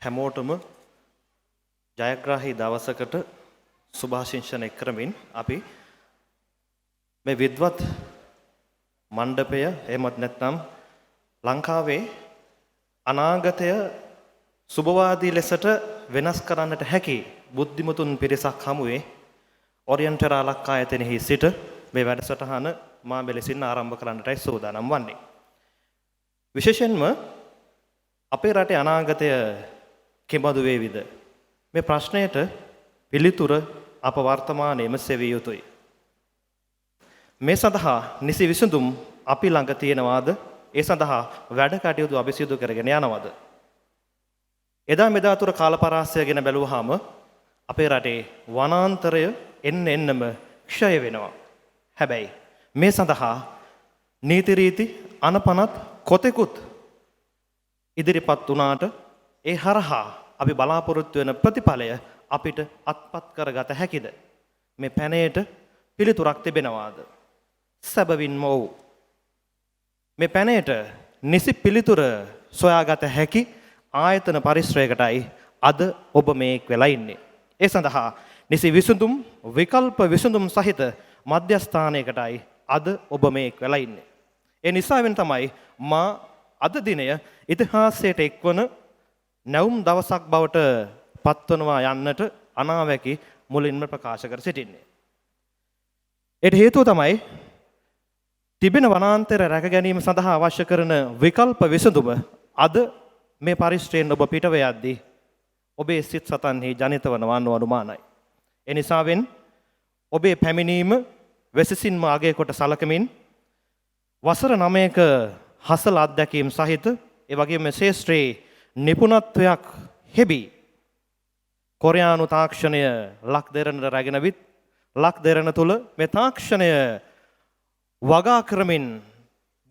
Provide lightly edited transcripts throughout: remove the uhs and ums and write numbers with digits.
හැමෝටම ජයග්‍රාහී දවසකට සුභාශිංසනය කරමින් අපි මේ විද්වත් මණ්ඩපය එහෙමත් නැත්නම් ලංකාවේ අනාගතය සුභවාදී ලෙසට වෙනස් කරන්නට හැකි බුද්ධිමතුන් පිරිසක් හමුවේ ඔරියන්ටල් ආලක්කායතනෙහි සිට මේ වැඩසටහන මා මෙලෙසින් ආරම්භ කරන්නටයි සූදානම් වන්නේ. විශේෂයෙන්ම අපේ රටේ අනාගතය කෙබඳු වේවිද? මේ ප්‍රශ්නයට පිළිතුර අප වර්තමානයේම සෙවිය යුතුයි. මේ සඳහා නිසි විසඳුම් අපි ළඟ තියෙනවාද? ඒ සඳහා වැඩ කටයුතු අපි සිදු කරගෙන යනවද? එදා මෙදා තුර කාලපරාසය ගැන බැලුවාම අපේ රටේ වනාන්තරය එන්නම ක්ෂය වෙනවා. හැබැයි මේ සඳහා නීති රීති අනපනත් කොතෙකුත් ඉදිරිපත් වුණාට ඒ හරහා අපි බලාපොරොත්තු වෙන ප්‍රතිඵලය අපිට අත්පත් කරගත හැකිද? මේ පැනයට පිළිතුරක් තිබෙනවාද? සැබවින්ම ඔව්. මේ පැනයට නිසි පිළිතුර සොයාගත හැකි ආයතන පරිශ්‍රයකටයි අද ඔබ මේක් වෙලා ඉන්නේ. ඒ සඳහා නිසි විසඳුම් විකල්ප විසඳුම් සහිත මධ්‍යස්ථානයකටයි අද ඔබ මේක් වෙලා ඉන්නේ. ඒ නිසාවෙන් තමයි මා අද දිනය ඉතිහාසයට එක්වන නැවුම් දවසක් බවට පත්වනවා යන්නට අනාවැකි මුලින්ම ප්‍රකාශ කර සිටින්නේ. ඒට හේතුව තමයි තිබෙන වනාන්තර රැක ගැනීම සඳහා අවශ්‍ය කරන විකල්ප විසඳුම අද මේ පරිශ්‍රයෙන් ඔබ පිටව යද්දී ඔබේ සිත් සතන්හි ජනිත වනවා අනුමානයි. ඒ නිසාවෙන් ඔබේ පැමිණීම වෙසසින්ම අගය කොට සලකමින් වසර 9ක හසල අත්දැකීම් සහිත ඒ වගේම ශාස්ත්‍රයේ නිපුණත්වයක් හෙබි කොරියානු තාක්ෂණය ලක් දෙරණට රැගෙන විත් ලක් දෙරණ තුල මේ තාක්ෂණය වගා කරමින්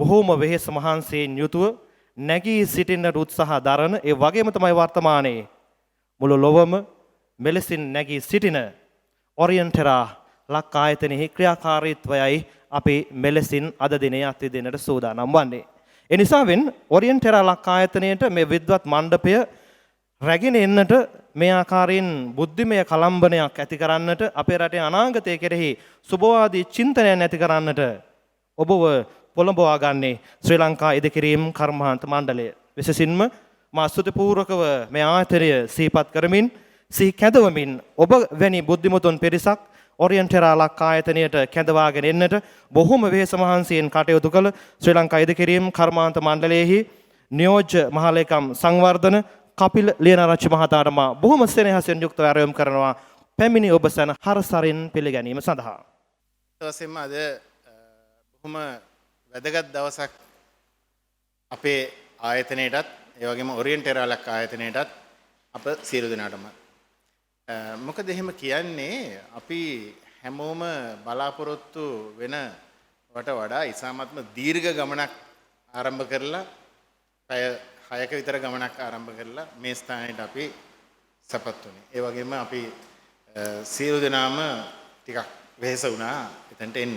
බොහෝම වෙහෙස මහන්සියෙන් යුතුව නැගී සිටින්නට උත්සාහ දරන ඒ වගේම තමයි වර්තමානයේ මුළු ලොවම මෙලෙසින් නැගී සිටින ඔරියන්ටල් ලක් ආයතනයේ ක්‍රියාකාරීත්වයයි අපි මෙලෙසින් අද දිනේ අත්විඳින්නට සූදානම් වන්නේ. ඒ නිසාවෙන් ඔරියන්ටල් ලක් ආයතනයේට මේ විද්වත් මණ්ඩපය රැගෙන එන්නට මේ ආකාරයෙන් බුද්ධිමය කලම්බනයක් ඇති කරන්නට අපේ රටේ අනාගතය කෙරෙහි සුබවාදී චින්තනයක් ඇති කරන්නට ඔබව පොළඹවා ගන්නේ ශ්‍රී ලංකා ඉදිකිරීම් කර්මාන්ත මණ්ඩලය. විශේෂින්ම මා ස්තුතිපූර්වකව මේ ආයතනය සිහිපත් කරමින් සිහි කැඳවමින් ඔබ වැනි බුද්ධිමතුන් පිරිසක් ඔරියන්ටල් ලක් ආයතනයට කැඳවාගෙන එන්නට බොහොම වෙහෙස මහන්සියෙන් කටයුතු කළ ශ්‍රී ලංකා ඉදිකිරීම් කර්මාන්ත මණ්ඩලයේහි නියෝජ්‍ය මහලේකම් සංවර්ධන කපිල ලියනාරච්චි මහතාට මා බොහොම සෙනෙහසින් යුක්තව ආරාධනා කරනවා පැමිණි ඔබ සැන හරසරින් පිළිගැනීම සඳහා. ඊටවසෙම අද බොහොම වැදගත් දවසක් අපේ ආයතනයටත් ඒ වගේම ඔරියන්ටල් ලක් ආයතනයටත් අප සියලු දෙනාටම. මොකද එහෙම කියන්නේ අපි හැමෝම බලාපොරොත්තු වෙනවට වඩා ඉතාමත්ම දීර්ඝ ගමනක් ආරම්භ කරලා පැය 6ක විතර ගමනක් ආරම්භ කරලා මේ ස්ථානයට අපි සපත් වුණේ. ඒ වගේම අපි සියලු දෙනාම ටිකක් වෙහෙස වුණා එතනට එන්න.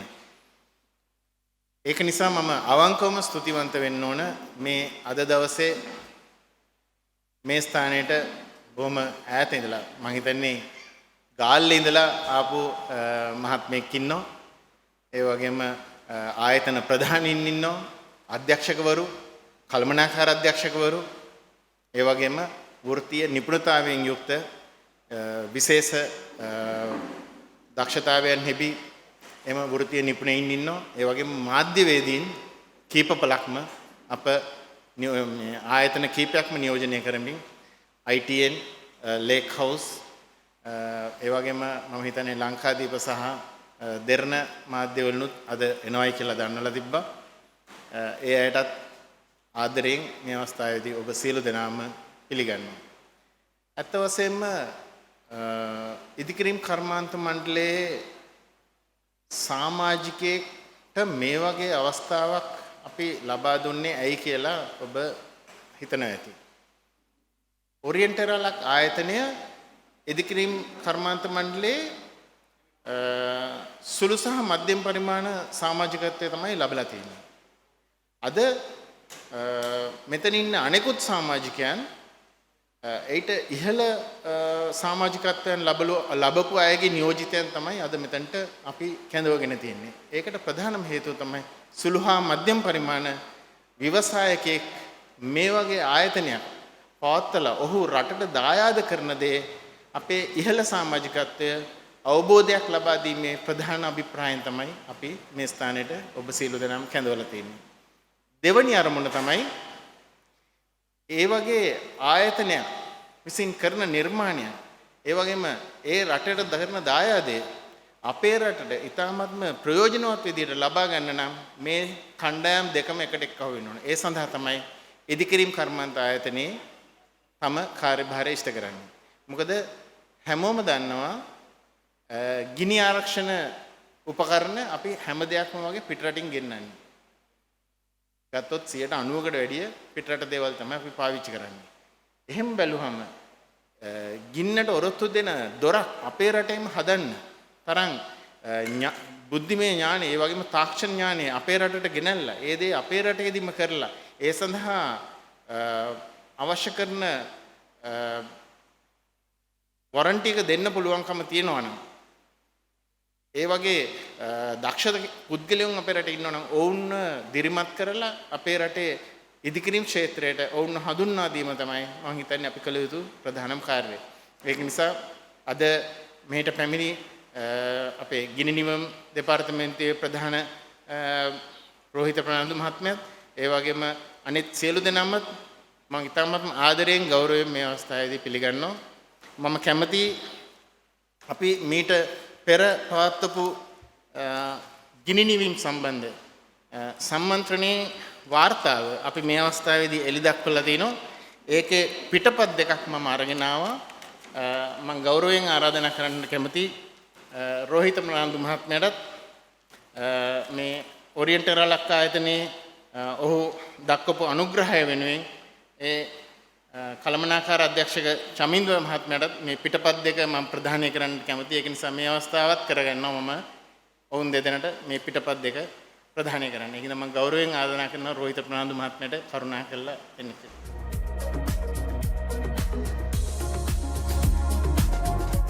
ඒක නිසා මම අවංකවම ස්තුතිවන්ත වෙන්න ඕන මේ අද දවසේ මේ ස්ථානයට බොහොම ඈත ඉඳලා මම හිතන්නේ ගාල්ලේ ඉඳලා ආපු මහත්මයෙක් ඉන්නවා. ඒ වගේම ආයතන ප්‍රධානීන් ඉන්නවා. අධ්‍යක්ෂකවරු, කළමනාකාර අධ්‍යක්ෂකවරු, ඒ වගේම වෘත්තීය නිපුණතාවයෙන් යුක්ත විශේෂ දක්ෂතාවයන් හිමි එම වෘත්තීය නිපුණයින් ඉන්නවා. ඒ වගේම මාධ්‍යවේදීන් කීපපලක්ම අප ආයතන කීපයක්ම නියෝජනය කරමින් ITN ලේක් හවුස් ඒ වගේම මම හිතන්නේ ලංකාදීප සහ දෙරණ මාධ්‍යවලුත් අද එනවයි කියලා දන්නලා තිබ්බා. ඒ අයටත් ආදරයෙන් මේ අවස්ථාවේදී ඔබ සියලු දෙනාම පිළිගන්නවා. ඇත්ත වශයෙන්ම ඉදිකිරීම් කර්මාන්ත මණ්ඩලයේ සමාජිකයෙක්ට මේ වගේ අවස්ථාවක් අපි ලබා දුන්නේ ඇයි කියලා ඔබ හිතනවා ඇති. ඔරියන්ටල් ලක් ආයතනය ඉදිකිරීම් කර්මාන්ත මණ්ඩලයේ සුළු සහ මධ්‍යම පරිමාණ සමාජිකත්වය තමයි ලැබලා තියෙන්නේ. අද මෙතන ඉන්න අනෙකුත් සමාජිකයන් ඒට ඉහළ සමාජිකත්වයන් ලැබපු අයගේ නියෝජිතයන් තමයි අද මෙතනට අපි කැඳවගෙන තියෙන්නේ. ඒකට ප්‍රධානම හේතුව තමයි සුළු හා මධ්‍යම පරිමාණ ව්‍යවසායකයෙක් මේ වගේ ආයතනයක් පවත්වලා ඔහු රටට දායාද කරන දේ අපේ ඉහළ සමාජිකත්වය අවබෝධයක් ලබා දීමේ ප්‍රධාන අභිප්‍රායන් තමයි අපි මේ ස්ථානයේ ඔබ සියලු දෙනාම කැඳවලා තියෙන්නේ. දෙවැනි අරමුණ තමයි ඒ වගේ ආයතනයක් විසින් කරන නිර්මාණයක් ඒ වගේම ඒ රටට කරන දායාදේ අපේ රටට ඉතාමත්ම ප්‍රයෝජනවත් විදිහට ලබා ගන්න නම් මේ කණ්ඩායම් දෙකම එකට එක්කව වෙන්න ඕනේ. ඒ සඳහා තමයි ඉදිකිරීම් කර්මාන්ත ආයතනයේ තම කාර්යභාරය ඉෂ්ට කරන්නේ. මොකද හැමෝම දන්නවා ගිනි ආරක්ෂණ උපකරණ අපි හැම දෙයක්ම වගේ පිටරටින් ගෙන්නන්නේ. ගත්තොත් 90%කට වැඩිය පිටරට දේවල් තමයි අපි පාවිච්චි කරන්නේ. එහෙම බැලුවම ගින්නට ඔරොත්තු දෙන දොරක් අපේ රටේම හදන්න තරම් බුද්ධිමය ඥානෙ ඒ වගේම තාක්ෂණ ඥානෙ අපේ රටට ගෙනල්ලා ඒ දේ අපේ රටේදීම කරලා ඒ සඳහා අවශ්‍ය කරන වොරන්ටි එක දෙන්න පුළුවන්කම තියෙනවා නම් ඒ වගේ දක්ෂ පුද්ගලයන් අපේ රටේ ඉන්නවා නම් ඔවුන් දිරිමත් කරලා අපේ රටේ ඉදිකිරීම් ක්ෂේත්‍රයට ඔවුන් හඳුන්වා දීම තමයි මම හිතන්නේ අපි කළ යුතු ප්‍රධානම කාර්යය. ඒක නිසා අද මෙහෙට පැමිණි අපේ ගිනි නිවම් දෙපාර්තමේන්තුවේ ප්‍රධාන රෝහිත ප්‍රනාන්දු මහත්මයාත් ඒ වගේම අනිත් සියලු දෙනාම මම ඉතාමත්ම ආදරයෙන් ගෞරවයෙන් මේ අවස්ථාවේදී පිළිගන්නවා. මම කැමති අපි මීට පෙර පවත්වපු ගිනි නිවීම සම්බන්ධ සම්මන්ත්‍රණයේ වාර්තාව අපි මේ අවස්ථාවේදී එළි දක්වලා තිනවා. ඒකේ පිටපත් දෙකක් මම අරගෙන ආවා. මම ගෞරවයෙන් ආරාධනා කරන්න කැමති රෝහිත ප්‍රනාන්දු මහත්මයාටත් මේ ඔරියන්ටල් ආයතනයේ ඔහු දක්වපු අනුග්‍රහය වෙනුවෙන් ඒ කළමනාකාර අධ්‍යක්ෂක චමින්ද මහත්මයාටත් මේ පිටපත් දෙක මම ප්‍රදානය කරන්න කැමතියි. ඒක නිසා මේ අවස්ථාවත් කරගන්නවා මම ඔවුන් දෙදෙනාට මේ පිටපත් දෙක ප්‍රදානය කරන්න. ඒක නිසා මම ගෞරවයෙන් ආරාධනා කරනවා රෝහිත ප්‍රනාන්දු මහත්මයාට කරුණා කරලා එන්න කියලා.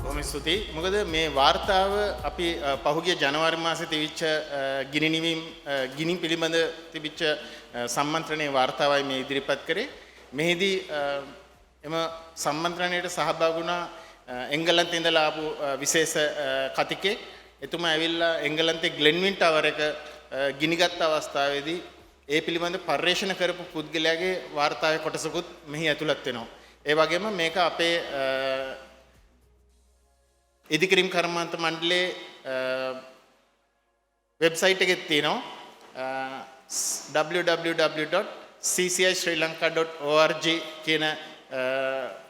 බොහොම ස්තුතියි. මොකද මේ වාර්තාව අපි පහුගිය ජනවාරි මාසයේ තිබිච්ච ගිනි නිවීම ගිනි පිළිබඳ තිබිච්ච සම්මන්ත්‍රණයේ වාර්තාවයි මේ ඉදිරිපත් කරේ. මෙහිදී එම සම්මන්ත්‍රණයට සහභාගී වුණා එංගලන්තේ ඉඳලා ආපු විශේෂ කතිකෙක්. එතුමා ඇවිල්ලා එංගලන්තේ ග්ලෙන්වින් ටවර් එක ගිනිගත් අවස්ථාවේදී ඒ පිළිබඳ පර්යේෂණ කරපු පුද්ගලයාගේ වාර්තාවේ කොටසකුත් මෙහි ඇතුළත් වෙනවා. ඒ වගේම මේක අපේ ඉදිකිරීම් කර්මාන්ත මණ්ඩලයේ වෙබ්සයිට් එකේ තියෙනවා www.ccisrilanka.org කියන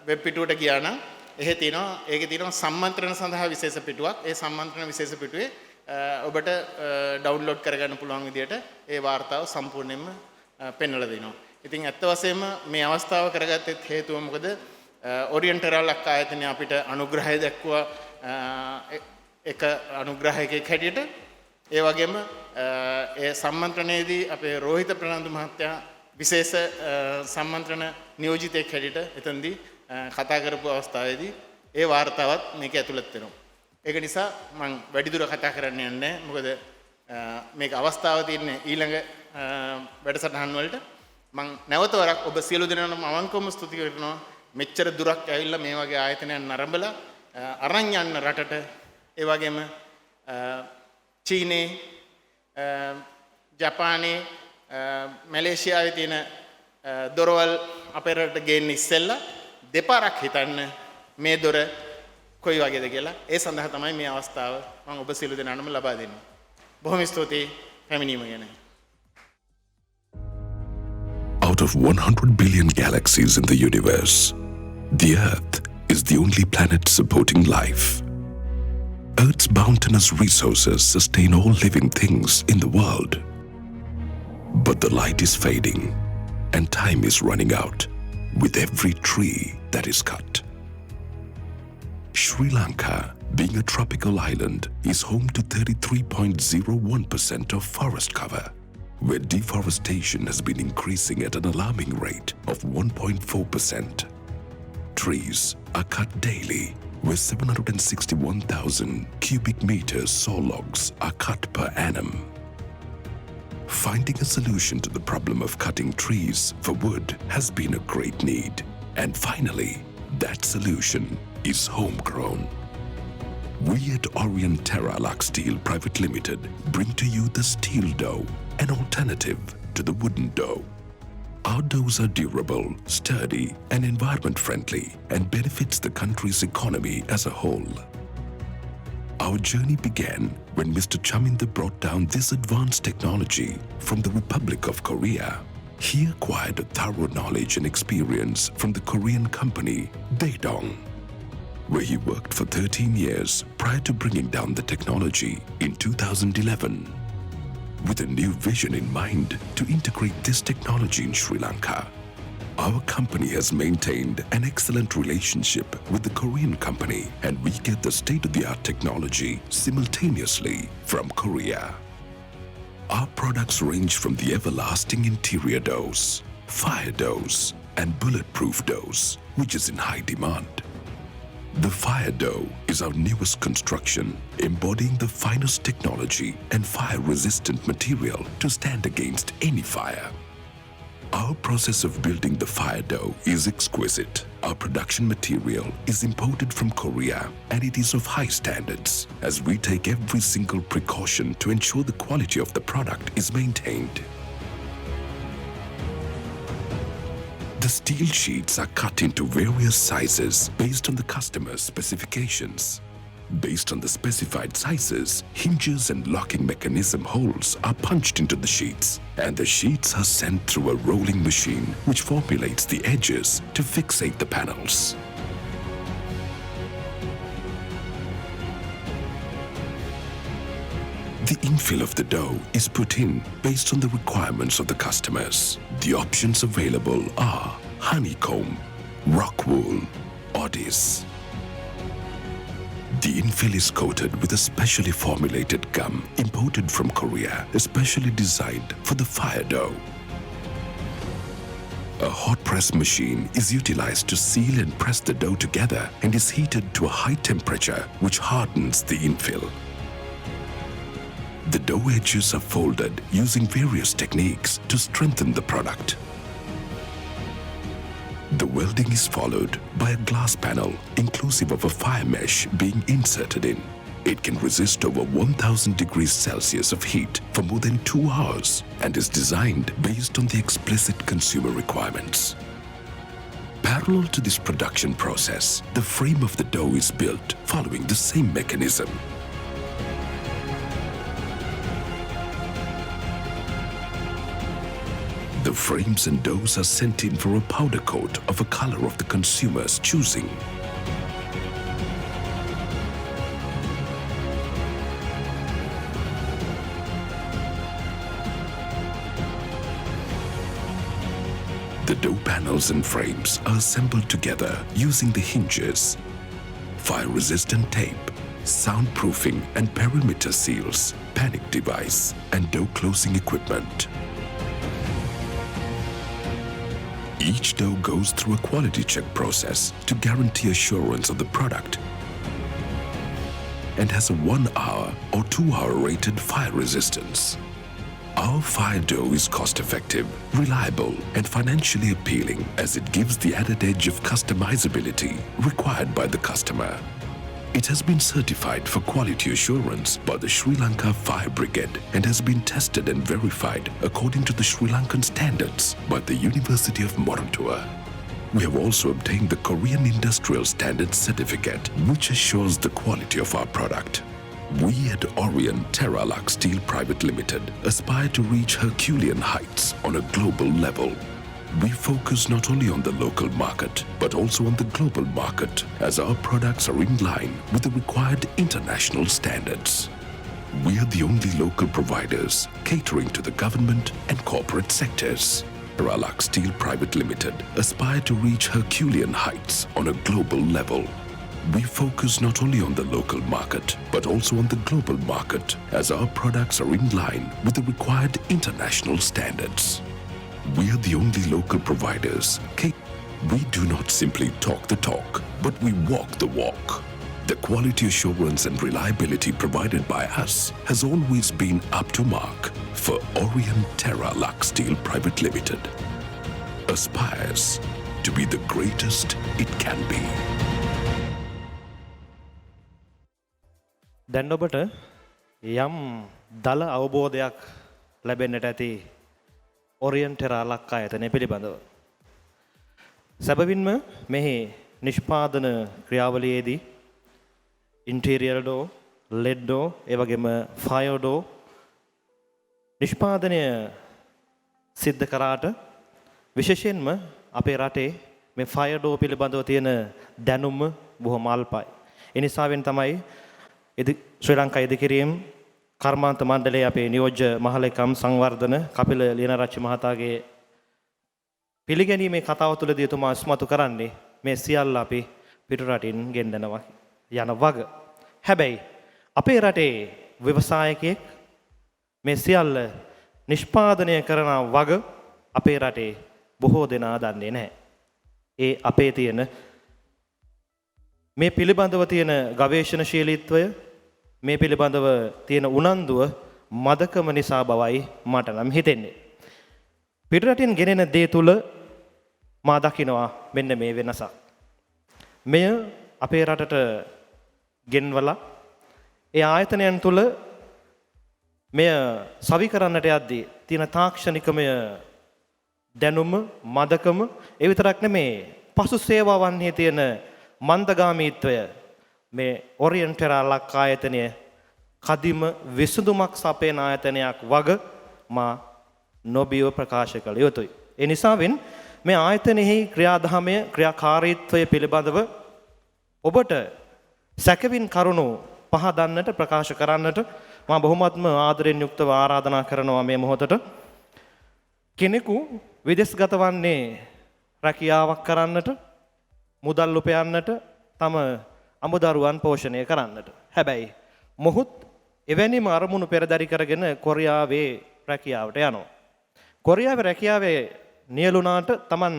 වෙබ් පිටුවට ගියා නම් එහෙ තියෙනවා ඒකේ තියෙනවා සම්මන්ත්‍රණ සඳහා විශේෂ පිටුවක්. ඒ සම්මන්ත්‍රණ විශේෂ පිටුවේ ඔබට ඩවුන්ලෝඩ් කරගන්න පුළුවන් විදියට ඒ වාර්තාව සම්පූර්ණයෙන්ම පෙන්වලා දෙනවා. ඉතින් ඇත්ත වශයෙන්ම මේ අවස්ථාව කරගත්තේ හේතුව මොකද ඔරියන්ටල් ආයතනය අපිට අනුග්‍රහය දක්වුවා එක අනුග්‍රහයකෙක් හැටියට. ඒ වගේම ඒ සම්මන්ත්‍රණයේදී අපේ රෝහිත ප්‍රනාන්දු මහත්තයා විශේෂ සම්මන්ත්‍රණ නියෝජිතයෙක් හැටියට එතනදී කතා කරපු අවස්ථාවේදී ඒ වාර්තාවත් මේක ඇතුළත් වෙනවා. ඒක නිසා මම වැඩිදුර කතා කරන්න යන්නේ නැහැ. මොකද මේක අවස්ථාව තියෙන්නේ ඊළඟ වැඩසටහන් වලට. මම නැවත වරක් ඔබ සියලු දෙනාටම අවංකවම ස්තුති කරනවා. මෙච්චර දුරක් ඇවිල්ලා මේ වගේ ආයතනයන් නරඹලා අරන් යන්න රටට. ඒ වගේම චීනේ ජපානයේ මැලේසියාවේ තියෙන දොරවල් අපේ රටට ගේන්න ඉස්සෙල්ලා දෙපාරක් හිතන්න මේ දොර කොයි වගේද කියලා. ඒ සඳහා තමයි මේ අවස්ථාව මම ඔබ සියලු දෙනාටම ලබා දෙන්නේ. බොහොම ස්තුතියි පැමිණීම ගැන. Out of 100 billion galaxies in the universe, the Earth is the only planet supporting life. Earth's bounteous resources sustain all living things in the world. But the light is fading and time is running out with every tree that is cut. Sri Lanka, being a tropical island, is home to 33.01% of forest cover, where deforestation has been increasing at an alarming rate of 1.4%. trees are cut daily, where 761,000 cubic meters saw logs are cut per annum. Finding a solution to the problem of cutting trees for wood has been a great need. And finally, that solution is homegrown. We at Orient Terralux Steel Private Limited bring to you the steel dough, an alternative to the wooden dough. Our doughs are durable, sturdy, and environment-friendly and benefits the country's economy as a whole. Our journey began when Mr. Chaminda brought down this advanced technology from the Republic of Korea. He acquired a thorough knowledge and experience from the Korean company Daedong, where he worked for 13 years prior to bringing down the technology in 2011. With a new vision in mind to integrate this technology in Sri Lanka, our company has maintained an excellent relationship with the Korean company, and we get the state-of-the-art technology simultaneously from Korea. Our products range from the everlasting interior doughs, fire doughs, and bulletproof doughs, which is in high demand. The fire dough is our newest construction, embodying the finest technology and fire-resistant material to stand against any fire. Our process of building the fire dough is exquisite. Our production material is imported from Korea, and it is of high standards, as we take every single precaution to ensure the quality of the product is maintained. The steel sheets are cut into various sizes based on the customer's specifications. Based on the specified sizes, hinges and locking mechanism holes are punched into the sheets, and the sheets are sent through a rolling machine which formulates the edges to fixate the panels. The infill of the dough is put in based on the requirements of the customers. The options available are honeycomb, rock wool, Odis. The infill is coated with a specially formulated gum imported from Korea, especially designed for the fire dough. A hot press machine is utilized to seal and press the dough together and is heated to a high temperature which hardens the infill. The dough edges are folded using various techniques to strengthen the product. The welding is followed by a glass panel inclusive of a fire mesh being inserted in. It can resist over 1000 degrees Celsius of heat for more than 2 hours and is designed based on the explicit consumer requirements. Parallel to this production process, the frame of the dough is built following the same mechanism. The frames and doughs are sent in for a powder coat of a color of the consumer's choosing. The dough panels and frames are assembled together using the hinges, fire-resistant tape, soundproofing and perimeter seals, panic device, and dough closing equipment. Each dough goes through a quality check process to guarantee assurance of the product and has a 1 hour or 2 hour rated fire resistance. Our fire dough is cost-effective, reliable, and financially appealing as it gives the added edge of customizability required by the customer. It has been certified for quality assurance by the Sri Lanka Fire Brigade and has been tested and verified according to the Sri Lankan standards by the University of Moratuwa. We have also obtained the Korean Industrial Standards Certificate, which assures the quality of our product. We at Orient Terralux Steel Private Limited aspire to reach Herculean heights on a global level. We focus not only on the local market, but also on the global market, as our products are in line with the required international standards. We are the only local providers catering to the government and corporate sectors. Terralux Steel Private Limited aspire to reach Herculean heights on a global level. We focus not only on the local market, but also on the global market, as our products are in line with the required international standards. We are the only local providers We do not simply talk the talk, but we walk the walk. The quality assurance and reliability provided by us has always been up to mark for Orient Terra Lux Steel Private Limited. Aspires to be the greatest it can be. දැන් ඔබට යම් දල අවබෝධයක් ලැබෙන්නට ඇති ඔරියන්ට් tera ලක් ආයතනය පිළිබඳව. සැබවින්ම මෙහි නිෂ්පාදන ක්‍රියාවලියේදී ඉන්ටීරියර් ඩෝ, ලෙඩ් ඩෝ, ඒ වගේම ෆයර් ඩෝ නිෂ්පාදනය සිද්ධ කරාට විශේෂයෙන්ම අපේ රටේ මේ ෆයර් ඩෝ පිළිබඳව තියෙන දැනුම බොහොම අල්පයි. ඒ නිසාවෙන් තමයි ශ්‍රී ලංකා ඉදිකිරීම් කර්මාන්ත මණ්ඩලයේ අපේ නියෝජ්‍ය මහලේකම් සංවර්ධන කපිල ලියනරච්චි මහතාගේ පිළිගැනීමේ කතාව තුළදී එතුමා ඉස්මතු කරන්නේ මේ සියල්ල අපි පිටරටින් ගෙන්නනවා යන වග. හැබැයි අපේ රටේ ව්‍යවසායකයෙක් මේ සියල්ල නිෂ්පාදනය කරන වග අපේ රටේ බොහෝ දෙනා දන්නේ නැහැ. ඒ අපේ තියෙන මේ පිළිබඳව තියෙන ගවේෂණශීලීත්වය, මේ පිළිබඳව තියෙන උනන්දුව මදකම නිසා බවයි මට නම් හිතෙන්නේ. පිටරටින් ගෙනෙන දේ තුල මා දකිනවා මෙන්න මේ වෙනසක්. මෙය අපේ රටට ගෙන්වලා ඒ ආයතනයන් තුල මෙය සවි කරන්නට යද්දී තියෙන තාක්ෂණිකමය දැනුම, මදකම ඒ විතරක් නෙමේ පසු සේවාවන්හි තියෙන මන්දගාමීත්වය මේ ඔරියන්ට් ටෙරා ලක් ආයතනය කදිම විසඳුමක් සපයන ආයතනයක් වග මා නොබියව ප්‍රකාශ කළ යුතුයි. ඒ නිසාවෙන් මේ ආයතනයෙහි ක්‍රියාදාමය, ක්‍රියාකාරීත්වය පිළිබඳව ඔබට සැකවින් කරුණු පහදන්නට, ප්‍රකාශ කරන්නට මා බොහොමත්ම ආදරයෙන් යුක්තව ආරාධනා කරනවා මේ මොහොතට. කෙනෙකු විදේශගත වන්නේ රැකියාවක් කරන්නට, මුදල් උපයන්නට, තම අමුදරුවන් පෝෂණය කරන්නට. හැබැයි මොහුත් එවැනිම අරමුණු පෙරදරි කරගෙන කොරියාවේ රැකියාවට යනවා. කොරියාවේ රැකියාවේ නියලුණාට Taman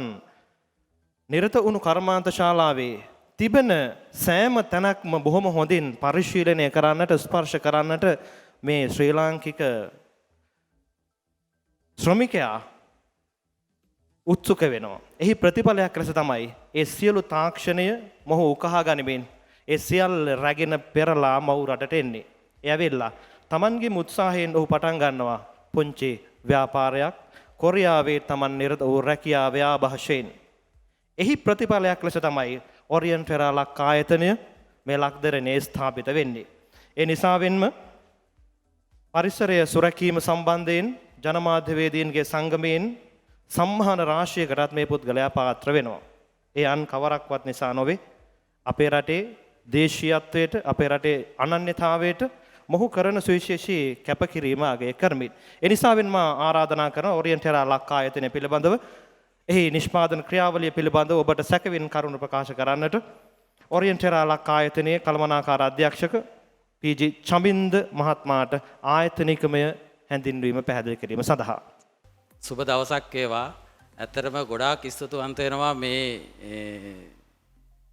නිරත වුණු කර්මාන්ත ශාලාවේ තිබෙන සෑම තැනක්ම බොහොම හොඳින් පරිශීලනය කරන්නට, ස්පර්ශ කරන්නට මේ ශ්‍රී ලාංකික ශ්‍රමිකයා උත්සුක වෙනවා. එහි ප්‍රතිඵලයක් ලෙස තමයි ඒ සියලු තාක්ෂණය මොහු උකහා ගනිමින් ඒ සියල්ල රැගෙන පෙරලා මව් රටට එන්නේ. ඒ ඇවිල්ලා Tamanගේ උත්සාහයෙන් ඔහු පටන් ගන්නවා පුංචි ව්‍යාපාරයක් කොරියාවේ Taman නිරත වූ රැකියාව ව්‍යාභාෂයෙන්. එහි ප්‍රතිඵලයක් ලෙස තමයි ඔරියන්ට් ටෙරා ලක් ආයතනය මේ ලක්දරනේ ස්ථාපිත වෙන්නේ. ඒ නිසාවෙන්ම පරිසරය සුරැකීම සම්බන්ධයෙන් ජනමාධ්‍යවේදීන්ගේ සංගමයෙන් සම්මාන රාශියකටත් මේ පුද්ගලයා පාත්‍ර වෙනවා. ඒ අන් කවරක්වත් නිසා නොවේ. අපේ රටේ දේශීයත්වයට, අපේ රටේ අනන්‍යතාවයට මොහු කරන සුවිශේෂී කැපකිරීම අගය කරමින්. ඒ නිසාවෙන් මා ආරාධනා කරන ඔරියන්ට් ටෙරා ලක් ආයතනය පිළිබඳව එහි නිෂ්පාදන ක්‍රියාවලිය පිළිබඳව ඔබට සැකවින් කරුණු ප්‍රකාශ කරන්නට ඔරියන්ට් ටෙරා ලක් ආයතනයේ කළමනාකාර අධ්‍යක්ෂක පී.ජී. චමින්ද මහත්මයාට ආයතනිකමය හැඳින්වීම පැහැදිලි කිරීම සඳහා. සුබ දවසක් වේවා. ඇත්තටම ගොඩාක් ස්තුතිවන්ත වෙනවා මේ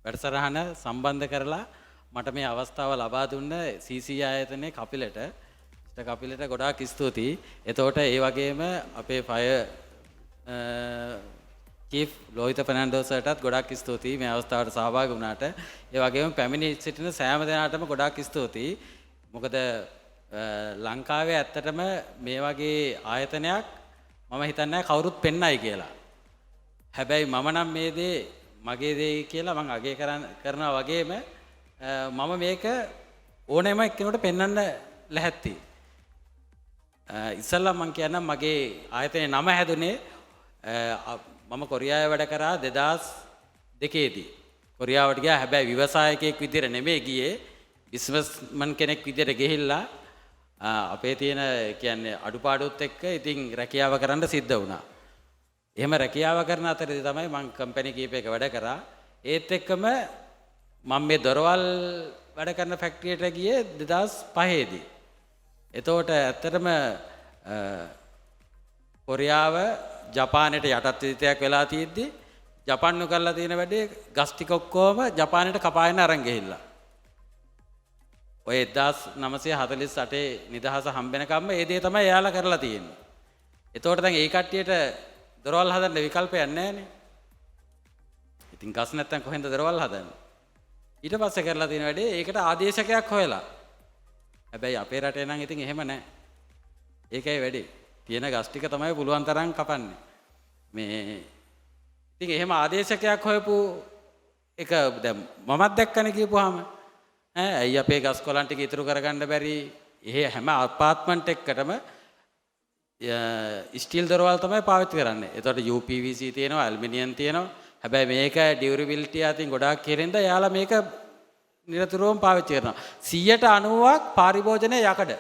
වැඩසටහන සම්බන්ධ කරලා මට මේ අවස්ථාව ලබා දුන්න CC ආයතනයේ කපිලට. කපිලට ගොඩාක් ස්තුතියි. එතකොට ඒ වගේම අපේ ෆයර් චීෆ් ලෝහිත ෆර්නැන්ඩෝස්ටත් ගොඩාක් ස්තුතියි මේ අවස්ථාවට සහභාගී වුණාට. ඒ වගේම පැමිණි සිටින සෑම දෙනාටම ගොඩාක් ස්තුතියි. මොකද ලංකාවේ ඇත්තටම මේ වගේ ආයතනයක් මම හිතන්නේ කවුරුත් පෙන්නයි කියලා. හැබැයි මම නම් මේ දේ මගේ දේ කියලා මම අගය කරනවා වගේම මම මේක ඕනෑම එක්කෙනෙකුට පෙන්වන්න ලැහැත්ති. ඉස්සල්ලා මම කියන්නම් මගේ ආයතනයේ නම හැදුනේ මම කොරියාවේ වැඩ කරා 2002 දී. කොරියාවට ගියා. හැබැයි ව්‍යවසායකයෙක් විදිහට නෙමෙයි ගියේ. බිස්නස්මන් කෙනෙක් විදිහට ගිහිල්ලා අපේ තියෙන කියන්නේ අඩුපාඩුත් එක්ක ඉතින් රැකියාව කරන්න සිද්ධ වුණා. එහෙම රැකියාව කරන අතරේ තමයි මම කම්පැනි කීපයක වැඩ කරා. ඒත් එක්කම මම මේ දොරවල් වැඩ කරන ෆැක්ටරියට ගියේ 2005 දී. එතකොට ඇත්තටම කොරියාව ජපානයට යටත් විදිතයක් වෙලා තියෙද්දි ජපාන්නු කරලා තියෙන වැඩේ ගස් ටික ඔක්කොම ජපානයට කපාගෙන අරන් ගිහිල්ලා. ඔය 1948 නිදහස හම්බෙනකම්ම ඒ දේ තමයි එයාලා කරලා තියෙන්නේ. එතකොට දැන් ඒ කට්ටියට දොරවල් හදන්න විකල්පයක් නැහැනේ. ඉතින් ගස් නැත්තම් කොහෙන්ද දොරවල් හදන්නේ? ඊට පස්සේ කරලා තියෙන වැඩේ ඒකට ආදේශකයක් හොයලා. හැබැයි අපේ රටේ නම් ඉතින් එහෙම නැහැ. ඒකයි වැඩේ. තියෙන ගස් ටික තමයි පුළුවන් තරම් කපන්නේ. මේ ඉතින් එහෙම ආදේශකයක් හොයපු එක දැන් මමත් දැක්කනේ කියපුවාම ඇයි අපේ ගස් කොළන් ටික ඉතුරු කරගන්න බැරි? එහෙ හැම අපාර්ට්මන්ට් එකකටම ස්ටිල් දොරවල් තමයි පාවිච්චි කරන්නේ. ඒතකොට UPVC තියෙනවා, ඇලුමිනියම් තියෙනවා. හැබැයි මේක ඩියුරබිලිටි අතින් ගොඩාක් කෙරෙන්ද යාලා මේක නිරතුරුවම පාවිච්චි කරනවා. 90%ක් පාරිභෝජනයේ යකඩ.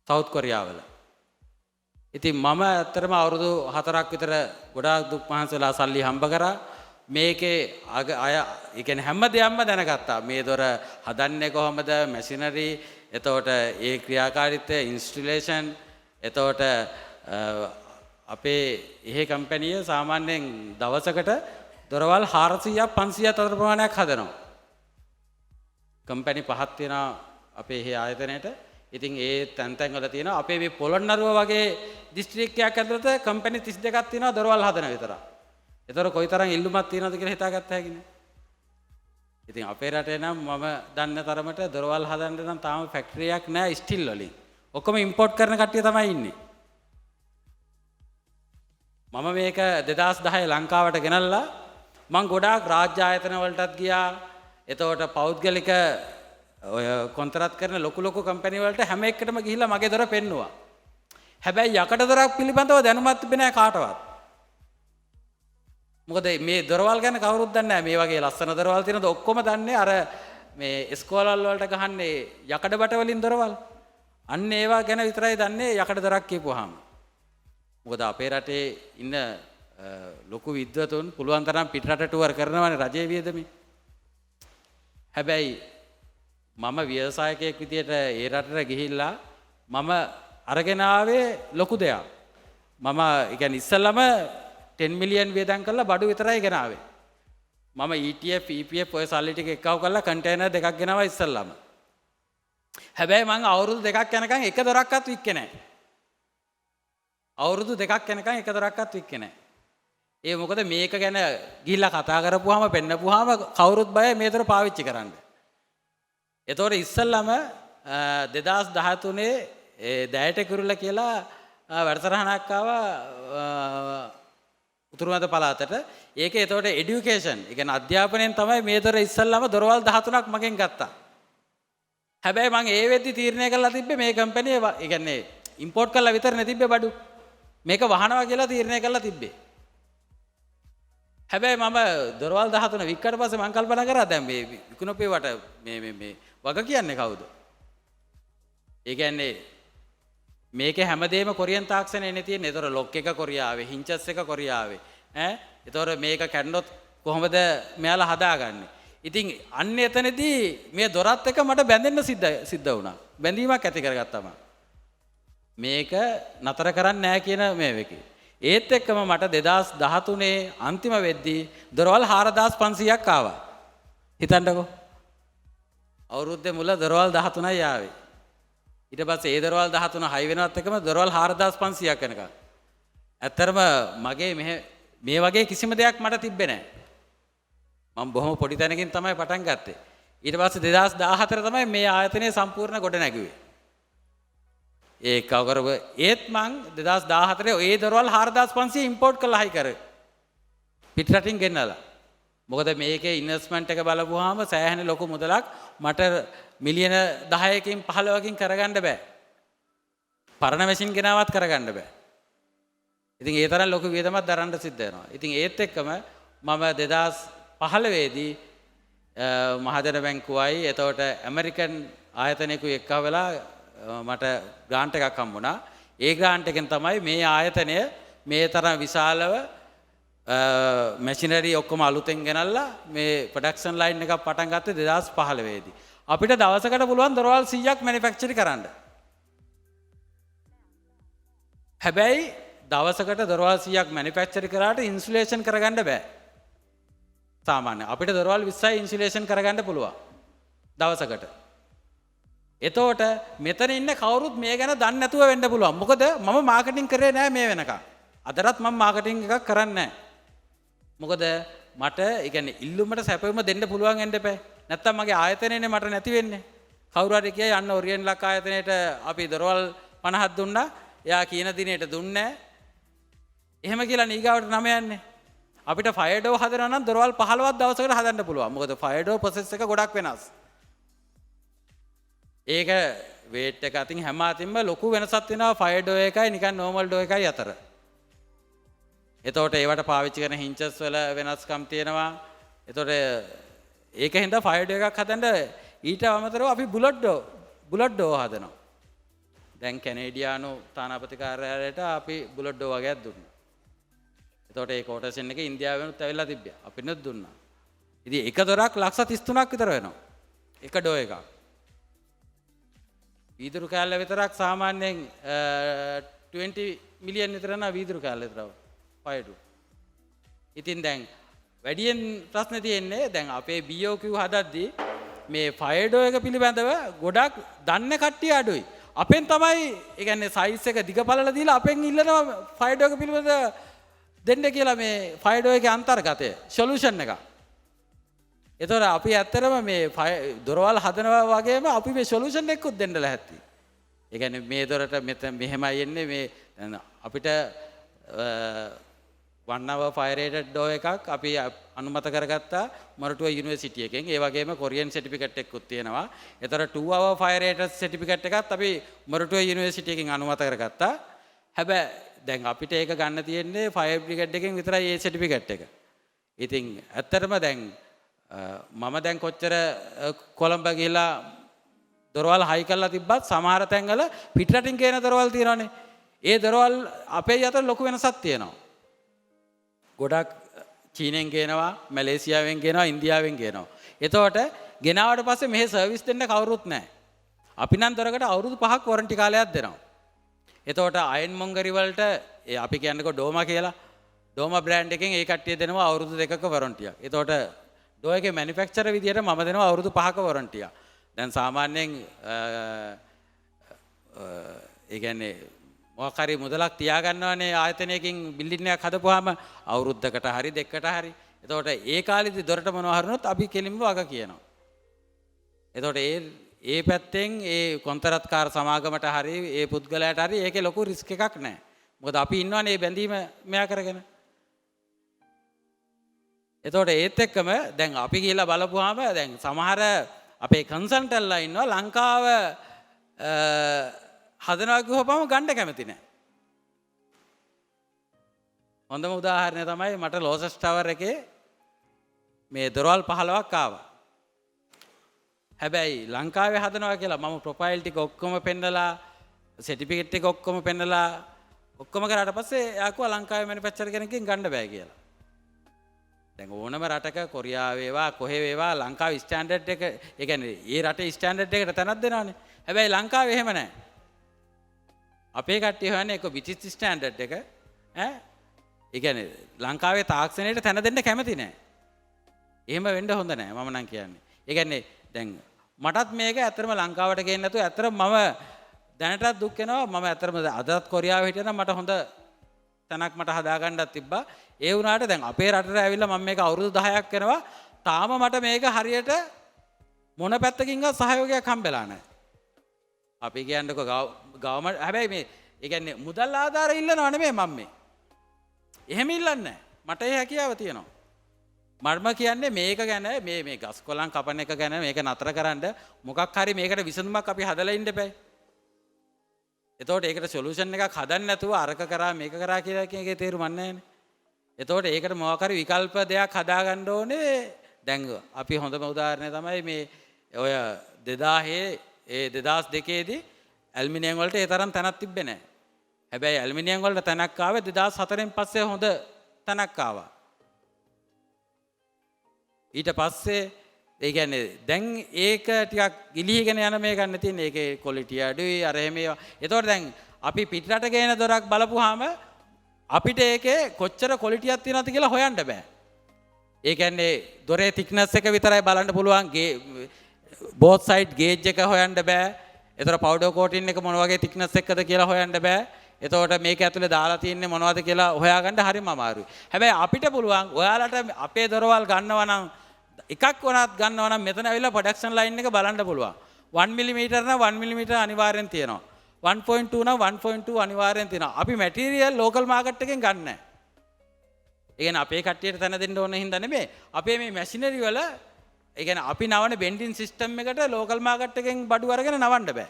සවුත් කොරියාවල. ඉතින් මම ඇත්තටම අවුරුදු 4ක් විතර ගොඩාක් දුක් මහන්සිලා සල්ලි හම්බ කරා. මේකේ අය ඒ කියන්නේ හැම දෙයක්ම දැනගත්තා. මේ දොර හදන්නේ කොහොමද? මැෂිනරි, එතකොට ඒ ක්‍රියාකාරීත්වය, ඉන්ස්ටලේෂන්, එතකොට අපේ එහෙ කම්පැනිය සාමාන්‍යයෙන් දවසකට දොරවල් 400ක් 500ක් අතර ප්‍රමාණයක් හදනවා. කම්පැනි 5ක් තියෙනවා අපේ එහෙ ආයතනයේට. ඉතින් ඒ තැන් වල තියෙනවා අපේ මේ පොළොන්නරුව වගේ දිස්ත්‍රික්කයක් ඇතුළත කම්පැනි 32ක් තියෙනවා දොරවල් හදන විතර. ඒතර කොයිතරම් ඉල්ලුමක් තියෙනවද කියලා හිතාගත්ත හැකිනේ. ඉතින් අපේ රටේ නම් මම දන්න තරමට දොරවල් හදන්න නම් තාම ෆැක්ටරියක් නැහැ ස්ටිල් වලින්. ඔක්කොම ඉම්පෝට් කරන කට්ටිය තමයි ඉන්නේ. මම මේක 2010 ලංකාවට ගෙනල්ලා මං ගොඩාක් රාජ්‍ය ආයතන වලටත් ගියා. එතකොට පෞද්ගලික ඔය කොන්ත්‍රාත් කරන ලොකු කම්පැනි වලට හැම එකටම ගිහිල්ලා මගේ දොර පෙන්නුවා. හැබැයි යකඩ දොරක් පිළිබඳව දැනුමක් තිබෙන්නේ නැහැ කාටවත්. මොකද මේ දොරවල් ගැන කවුරුත් දන්නේ නැහැ. මේ වගේ ලස්සන දොරවල් තියෙනද ඔක්කොම දන්නේ අර මේ ඉස්කෝලවල වලට ගහන්නේ යකඩ බට වලින් දොරවල්. අන්න ඒවා ගැන විතරයි දන්නේ යකඩ දොරක් කියපුවාම. මොකද අපේ රටේ ඉන්න ලොකු විද්වතුන් පුළුවන් තරම් පිටරට ටුවර් කරනවානේ රජයේ වියදමින්. හැබැයි මම ව්‍යවසායකයෙක් විදියට ඒ රටට ගිහිල්ලා මම අරගෙන ආවේ ලොකු දෙයක්. මම කියන්නේ ඉස්සෙල්ලම 10 මිලියන් වේදම් කරලා බඩු විතරයි ගෙන ආවේ. මම ETF, EPF ඔය සල්ලි ටික එක්කව කරලා කන්ටේනර් දෙකක් ගෙනාවා ඉස්සෙල්ලම. හැබැයි මම අවුරුදු දෙකක් යනකම් එක දොරක්වත් වික්කේ නැහැ. අවුරුදු දෙකක් යනකම් එක දොරක්වත් වික්කේ නැහැ. ඒ මොකද මේක ගැන ගිහිල්ලා කතා කරපුවාම පෙන්නපුවාම කවුරුත් බයයි මේ දොර පාවිච්චි කරන්න. එතකොට ඉස්සෙල්ලම 2013 දැයට කුරුල්ල කියලා වැඩසටහනක් ආවා උතුරු මැද පළාතට. ඒක එතකොට এডুকেෂන්, ඒ කියන්නේ අධ්‍යාපනයෙන් තමයි මේ දොර ඉස්සෙල්ලම දොරවල් 13ක් මගෙන් ගත්තා. හැබැයි මම ඒ වෙද්දි තීරණය කරලා තිබ්බේ මේ කම්පැනි ඒ කියන්නේ ඉම්පෝට් කරලා විතරනේ තිබ්බේ බඩු. මේක වහනවා කියලා තීරණය කරලා තිබ්බේ. හැබැයි මම දොරවල් 13 වික්කට පස්සේ මම කල්පනා කරා දැන් මේ විකුණුපේවට මේ වග කියන්නේ කවුද? ඒ කියන්නේ මේකේ හැමදේම කොරියන් තාක්ෂණයනේ තියෙන්නේ. ඒතර ලොක් එක කොරියාවේ, හින්චස් එක කොරියාවේ. ඒතර මේක කැඩනොත් කොහොමද මෙයාලා හදාගන්නේ? ඉතින් අන්න එතනදී මේ දොරත් එක මට බැඳෙන්න සිද්ධ වුණා. බැඳීමක් ඇති කරගත්තා මම. මේක නතර කරන්න නෑ කියන මේකේ. ඒත් එක්කම මට 2013 අන්තිම වෙද්දී දොරවල් 4500ක් ආවා. හිතන්නකෝ. අවුරුද්දේ මුල දොරවල් 13යි ආවේ. ඊට පස්සේ ඒ දොරවල් 13 හයි වෙනවත් එකම දොරවල් 4500ක් වෙනකම්. ඇත්තරම මගේ මේ වගේ කිසිම දෙයක් මට තිබ්බේ නැහැ. මම බොහොම පොඩි තැනකින් තමයි පටන් ගත්තේ. ඊට පස්සේ 2014 තමයි මේ ආයතනය සම්පූර්ණ ගොඩ නැගුවේ. ඒ කවරව ඒත් මං 2014 ඒ දොරවල් 4500 ඉම්පෝට් කරලා හයි කරේ. පිටරටින් ගෙන්නලා. මොකද මේකේ ඉන්වෙස්ට්මන්ට් එක බලපුවාම සෑහෙන ලොකු මුදලක් මට මිලියන 10කින් 15කින් කරගන්න බෑ. පරණ මැෂින් ගෙනාවත් කරගන්න බෑ. ඉතින් ඒ තරම් ලොකු වියදමක් දරන්න සිද්ධ වෙනවා. ඉතින් ඒත් එක්කම මම 2015 දී මහජන බැංකුවයි එතකොට ඇමරිකන් ආයතනයකුයි එක්ක වෙලා මට ග්‍රාන්ට් එකක් හම්බුණා. ඒ ග්‍රාන්ට් එකෙන් තමයි මේ ආයතනය මේ තරම් විශාලව මැෂිනරි ඔක්කොම අලුතෙන් ගෙනල්ලා මේ ප්‍රොඩක්ෂන් ලයින් එකක් පටන් ගත්තේ 2015 දී. අපිට දවසකට පුළුවන් දොරවල් 100ක් මැනුෆැක්චර් කරන්න. හැබැයි දවසකට දොරවල් 100ක් මැනුෆැක්චර් කරාට ඉන්සුලේෂන් කරගන්න බෑ. සාමාන්‍ය අපිට දොරවල් 20යි ඉන්සුලේෂන් කරගන්න පුළුවන් දවසකට. එතකොට මෙතන ඉන්න කවුරුත් මේ ගැන දන්නේ නැතුව වෙන්න පුළුවන්. මොකද මම මාකටිං කරේ නෑ මේ වෙනකන්. අදටත් මම මාකටිං එකක් කරන්නේ නෑ. මොකද මට ඒ කියන්නේ ඉල්ලුමට සැපෙම දෙන්න පුළුවන් වෙන්න එපා. නැත්තම් මගේ ආයතනයනේ මට නැති වෙන්නේ. කවුරු හරි කියයි යන්න ඔරියන් ලක් ආයතනයේට අපි දොරවල් 50ක් දුන්නා. එයා කියන දිනේට දුන්නේ නෑ. එහෙම කියලා නීගාවට නම යන්නේ. අපිට ෆයර් ඩෝර් හදනවා නම් දොරවල් 15ක් දවසකට හදන්න පුළුවන්. මොකද ෆයර් ඩෝර් ප්‍රොසෙස් එක ගොඩක් වෙනස්. ඒක වේට් එක අතින් හැම අතින්ම ලොකු වෙනසක් වෙනවා ෆයර් ඩෝර් එකයි නිකන් නෝමල් ඩෝර් එකයි අතර. එතකොට ඒවට පාවිච්චි කරන හින්චස් වල වෙනස්කම් තියෙනවා. එතකොට ඒක හින්දා ෆයර් ඩෝර් එකක් හදන්න ඊට අමතරව අපි බුලට් ඩෝර් හදනවා. දැන් කැනේඩියානු තානාපති කාර්යාලයට අපි බුලට් ඩෝර් වගේක් දුන්නා. එතකොට ඒ කෝටේෂන් එක ඉන්දියාවෙනුත් ඇවිල්ලා තිබ්බා. අපිනුත් දුන්නා. ඉතින් එක දොරක් ලක්ෂ 33ක් විතර වෙනවා. එක ඩෝ එකක්. වීදුරු කෑල්ල විතරක් සාමාන්‍යයෙන් 20 මිලියන් විතර නා වීදුරු කෑල්ල විතර පයඩු. ඉතින් දැන් වැඩියෙන් ප්‍රශ්නේ තියෙන්නේ දැන් අපේ BOQ හදද්දී මේ ෆයර් ඩෝ එක පිළිබඳව ගොඩක් දන්න කට්ටිය අඩුයි. අපෙන් තමයි ඒ කියන්නේ සයිස් එක දිග පළල දීලා අපෙන් ඉල්ලනවා ෆයර් ඩෝ එක පිළිබඳව දෙන්න කියලා මේ ෆයර් ඩෝර් එකේ අන්තර්ගතය සොලියුෂන් එක. ඒතකොට අපි ඇත්තටම මේ දොරවල් හදනවා වගේම අපි මේ සොලියුෂන් එකකුත් දෙන්න ලැහැත්ති. ඒ කියන්නේ මේ දොරට මෙහෙමයි එන්නේ මේ අපිට 1 hour fire rated door එකක් අපි අනුමත කරගත්තා මොරටුව යුනිවර්සිටි එකෙන්. ඒ වගේම කොරියන් සර්ටිෆිකේට් එකකුත් තියෙනවා. ඒතර 2 hour fire rated සර්ටිෆිකේට් එකත් අපි මොරටුව යුනිවර්සිටි එකෙන් අනුමත කරගත්තා. හැබැයි දැන් අපිට ඒක ගන්න තියෙන්නේ ෆයර් බ්‍රිගේඩ් එකෙන් විතරයි ඒ සර්ටිෆිකේට් එක. ඉතින් ඇත්තටම දැන් මම දැන් කොච්චර කොළඹ ගිහලා දොරවල් හයි කරලා තිබ්බත් සමහර තැන්වල පිටරටින් ගේන දොරවල් තියෙනවානේ. ඒ දොරවල් අපේ අතර ලොකු වෙනසක් තියෙනවා. ගොඩක් චීනෙන් ගේනවා, මැලේසියාවෙන් ගේනවා, ඉන්දියාවෙන් ගේනවා. එතකොට ගෙනාවට පස්සේ මෙහෙ සර්විස් දෙන්න කවුරුත් නැහැ. අපි නම් දොරකට අවුරුදු 5ක් වොරන්ටි කාලයක් දෙනවා. එතකොට අයන් මොංගරි වලට අපි කියන්නකෝ ඩෝමා කියලා. ඩෝමා බ්‍රෑන්ඩ් එකෙන් ඒ කට්ටිය දෙනවා අවුරුදු 2ක වොරන්ටියක්. එතකොට ඩෝ එකේ මැනුෆැක්චරර් විදියට මම දෙනවා අවුරුදු 5ක වොරන්ටියක්. දැන් සාමාන්‍යයෙන් ඒ කියන්නේ මොකක් හරි මුදලක් තියාගන්නවනේ ආයතනයකින් බිල්ඩින් එකක් හදපුවාම අවුරුද්දකට හරි දෙකකට හරි. එතකොට ඒ කාලෙදි දොරට මොනවා හරිනොත් අපි කෙලින්ම වග කියනවා. එතකොට ඒ පැත්තෙන් ඒ කොන්තරත්කාර සමාගමට හරි ඒ පුද්ගලයාට හරි ඒකේ ලොකු රිස්ක් එකක් නැහැ. මොකද අපි ඉන්නවනේ මේ බැඳීම මෙයා කරගෙන. එතකොට ඒත් එක්කම දැන් අපි කියලා බලපුවාම දැන් සමහර අපේ කන්සල්ටන්ට්ලා ඉන්නවා ලංකාව හදනවා කිව්වපම ගන්න කැමති නැහැ. හොඳම උදාහරණය තමයි මට ලෝසස් ටවර් එකේ මේ දොරවල් 15ක් ආවා. හැබැයි ලංකාවේ හදනවා කියලා මම ප්‍රොෆයිල් ටික ඔක්කොම පෙන්නලා සර්ටිෆිකේට් ටික ඔක්කොම පෙන්නලා ඔක්කොම කරාට පස්සේ යාකුවා ලංකාවේ මැනුෆැක්චරර් කෙනකින් ගන්න බෑ කියලා. දැන් ඕනම රටක කොරියාව වේවා කොහේ වේවා ලංකාවේ ස්ටෑන්ඩඩ් එක ඒ කියන්නේ ඒ රටේ ස්ටෑන්ඩඩ් එකට තැනක් දෙනවානේ. හැබැයි ලංකාවේ එහෙම නැහැ. අපේ කට්ටිය හොයන්නේ එක බ්‍රිටිෂ් ස්ටෑන්ඩඩ් එක ඈ ඒ කියන්නේ ලංකාවේ තාක්ෂණයට තැන දෙන්න කැමති නැහැ. එහෙම වෙන්න හොඳ නැහැ මම නම් කියන්නේ. ඒ කියන්නේ දැන් මටත් මේක ඇත්තටම ලංකාවට ගේන්න නැතුව ඇත්තටම මම දැනටත් දුක් වෙනවා. මම ඇත්තටම අදත් කොරියාවේ හිටියනම් මට හොඳ තැනක් මට හදාගන්නත් තිබ්බා. ඒ වුණාට දැන් අපේ රටට ඇවිල්ලා මම මේක අවුරුදු 10ක් වෙනවා. තාම මට මේක හරියට මොන පැත්තකින්වත් සහයෝගයක් හම්බෙලා නැහැ. අපි කියන්නකො ගවර්න්මන්ට් හැබැයි මේ ඒ කියන්නේ මුදල් ආධාර ඉල්ලනව නෙමෙයි මම මේ. එහෙම ඉල්ලන්නේ නැහැ. මට ඒ හැකියාව තියෙනවා. මම කියන්නේ මේක ගැන මේ ගස් කොළන් කපන එක ගැන මේක නතර කරන්න මොකක් හරි මේකට විසඳුමක් අපි හදලා ඉන්න බෑ. එතකොට ඒකට සොලියුෂන් එකක් හදන්න නැතුව අරක කරා මේක කරා කියලා එකේ තේරුමක් නැහැනේ. එතකොට ඒකට මොකක් හරි විකල්ප දෙයක් හදාගන්න ඕනේ. දැන් අපි හොඳම උදාහරණය තමයි මේ ඔය 2002 දී ඇල්මිනියම් වලට ඒ තරම් තැනක් තිබ්බේ නැහැ. හැබැයි ඇල්මිනියම් වලට තැනක් ආවේ 2004න් පස්සේ හොඳ තැනක් ආවා. ඊට පස්සේ ඒ කියන්නේ දැන් ඒක ටිකක් ගිලිහිගෙන යන මේ ගන්න තියෙන ඒකේ ක්වොලිටි අඩුයි අර එහෙම ඒවා. ඒතකොට දැන් අපි පිටරට ගේන දොරක් බලපුවාම අපිට ඒකේ කොච්චර ක්වොලිටියක් තියෙනවද කියලා හොයන්න බෑ. ඒ කියන්නේ දොරේ thickness එක විතරයි බලන්න පුළුවන්. both side gauge එක හොයන්න බෑ. ඒතර powder coating එක මොන වගේ thickness එකද කියලා හොයන්න බෑ. එතකොට මේක ඇතුලේ දාලා තියෙන්නේ මොනවද කියලා හොයාගන්න හරිම අමාරුයි. හැබැයි අපිට පුළුවන් ඔයාලට අපේ දොරවල් ගන්නවා නම් එකක් වුණත් ගන්නවා නම් මෙතන ඇවිල්ලා ප්‍රොඩක්ෂන් ලයින් එක බලන්න පුළුවන්. 1 mm නම් 1 mm අනිවාර්යෙන් තියෙනවා. 1.2 නම් 1.2 අනිවාර්යෙන් තියෙනවා. අපි මැටීරියල් ලෝකල් මාකට් එකෙන් ගන්න නැහැ. ඒ කියන්නේ අපේ කට්ටියට තැන දෙන්න ඕන හින්දා නෙමෙයි. අපේ මේ මැෂිනරි වල ඒ කියන්නේ අපි නවන බෙන්ඩින් සිස්ටම් එකට ලෝකල් මාකට් එකෙන් බඩු අරගෙන නවන්න බෑ.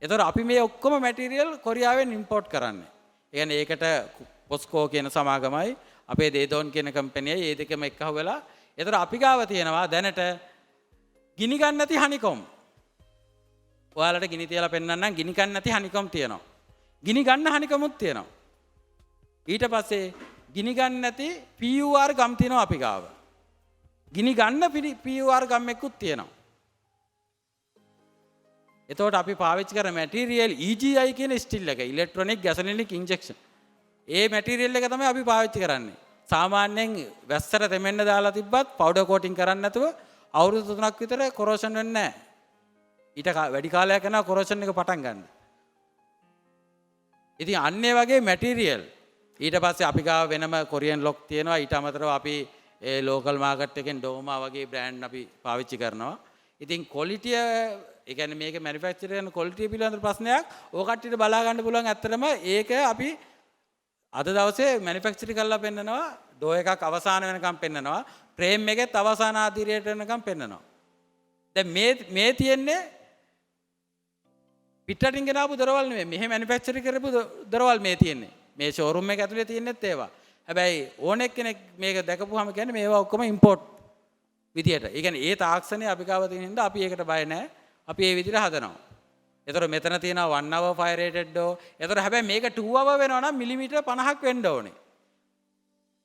ඒතර අපි මේ ඔක්කොම මැටීරියල් කොරියාවෙන් ඉම්පෝට් කරන්නේ. ඒ කියන්නේ ඒකට පොස්කෝ කියන සමාගමයි අපේ දේදෝන් කියන කම්පැනියයි ඒ දෙකම එක්කහුව වෙලා ඒතර අපි ගාව තියෙනවා දැනට ගිනි ගන්න නැති හනිකොම්. ඔයාලට ගිනි තියලා පෙන්නන්නම් ගිනි ගන්න නැති හනිකොම් තියෙනවා. ගිනි ගන්න හනිකොමුත් තියෙනවා. ඊට පස්සේ ගිනි ගන්න නැති PUR ගම් තියෙනවා අපි ගාව. ගිනි ගන්න PUR ගම් එකකුත් තියෙනවා. එතකොට අපි පාවිච්චි කරන මැටීරියල් EGI කියන ස්ටිල් එක ඉලෙක්ට්‍රොනික ගැසොලිනික් ඉන්ජෙක්ෂන්. ඒ මැටීරියල් එක තමයි අපි පාවිච්චි කරන්නේ. සාමාන්‍යයෙන් වැස්සට තෙමෙන්න දාලා තිබ්බත් පවුඩර් කෝටින් කරන්නේ නැතුව අවුරුදු 3ක් විතර කොරෝෂන් වෙන්නේ නැහැ. ඊට වැඩි කාලයක් යනවා කොරෝෂන් එක පටන් ගන්න. ඉතින් අන්නේ වගේ මැටීරියල් ඊට පස්සේ අපි ගාව වෙනම කොරියන් ලොක් තියෙනවා. ඊට අමතරව අපි ඒ ලෝකල් මාකට් එකෙන් ඩෝමා වගේ බ්‍රෑන්ඩ් අපි පාවිච්චි කරනවා. ඉතින් ක්වොලිටිය ඒ කියන්නේ මේක මැනුෆැක්චර් කරන ක්වොලිටිය පිළිබඳ ප්‍රශ්නයක් ඕක කට්ටියට බලා ගන්න පුළුවන්. ඇත්තටම ඒක අපි අද දවසේ මැනුෆැක්චර් කරලා පෙන්නනවා. ඩෝ එකක් අවසාන වෙනකම් පෙන්නනවා. ෆ්‍රේම් එකෙත් අවසාන ආදිරියට වෙනකම් පෙන්නනවා. දැන් මේ තියෙන්නේ පිටරටින් ගෙනාපු දොරවල් නෙමෙයි. මෙහෙ මැනුෆැක්චර් කරපු දොරවල් මේ තියෙන්නේ. මේ ෂෝරූම් එක ඇතුලේ තියෙන්නේත් ඒවා. හැබැයි ඕනෙක් කෙනෙක් මේක දැකපුවාම කියන්නේ මේවා ඔක්කොම ඉම්පෝට් විදියට. ඒ කියන්නේ ඒ තාක්ෂණය අපි ගාව තියෙන හින්දා අපි ඒකට බය නැහැ. අපි ඒ විදිහට හදනවා. ඒතර මෙතන තියෙනවා 1 hour fire rated door. ඒතර හැබැයි මේක 2 hour වෙනවා නම් මිලිමීටර් 50ක් වෙන්න ඕනේ.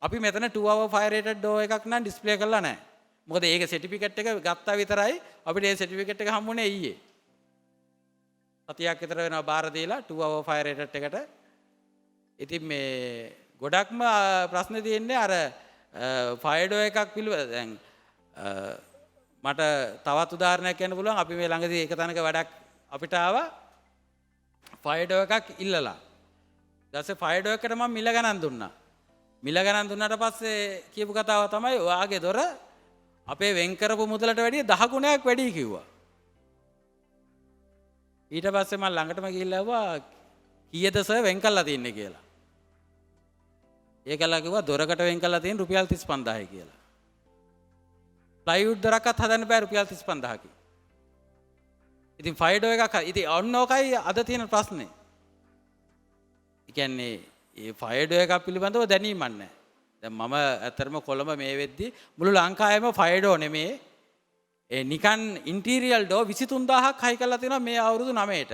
අපි මෙතන 2 hour fire rated door එකක් නම් ඩිස්ප්ලේ කරලා නැහැ. මොකද ඒක සර්ටිෆිකේට් එක ගත්තා විතරයි අපිට ඒ සර්ටිෆිකේට් එක හම්බුනේ ඊයේ. සතියක් විතර වෙනවා බාර දීලා 2 hour fire rated එකට. ඉතින් මේ ගොඩක්ම ප්‍රශ්න තියෙන්නේ අර fire door එකක් පිළිබඳ දැන් මට තවත් උදාහරණයක් කියන්න පුළුවන්. අපි මේ ළඟදී එක තැනක වැඩක් අපිට ආවා ෆයර් ඩෝ එකක් ඉල්ලලා. ඊට පස්සේ ෆයර් ඩෝ එකට මම මිල ගණන් දුන්නා. මිල ගණන් දුන්නාට පස්සේ කියපු කතාව තමයි ඔයාගේ දොර අපේ වෙන් කරපු මුදලට වැඩිය 10 ගුණයක් වැඩි කිව්වා. ඊට පස්සේ මම ළඟටම ගිහිල්ලා ආවා කීයද සර් වෙන් කරලා තින්නේ කියලා. ඒකලා කිව්වා දොරකට වෙන් කරලා තියෙන රුපියල් 35000යි කියලා. ප්ලයිවුඩ් දොරක්වත් හදන්න බෑ රුපියල් 35000කි. ඉතින් ෆයර් ඩෝ එකක් ඉතින් ඔන්න ඔකයි අද තියෙන ප්‍රශ්නේ. ඒ කියන්නේ මේ ෆයර් ඩෝ එකක් පිළිබඳව දැනීමක් නැහැ. දැන් මම ඇත්තටම කොළඹ මේ වෙද්දි මුළු ලංකාවේම ෆයර් ඩෝ නෙමේ ඒ නිකන් ඉන්ටීරියල් ඩෝ 23000ක් හයි කරලා තියෙනවා මේ අවුරුදු 9ට.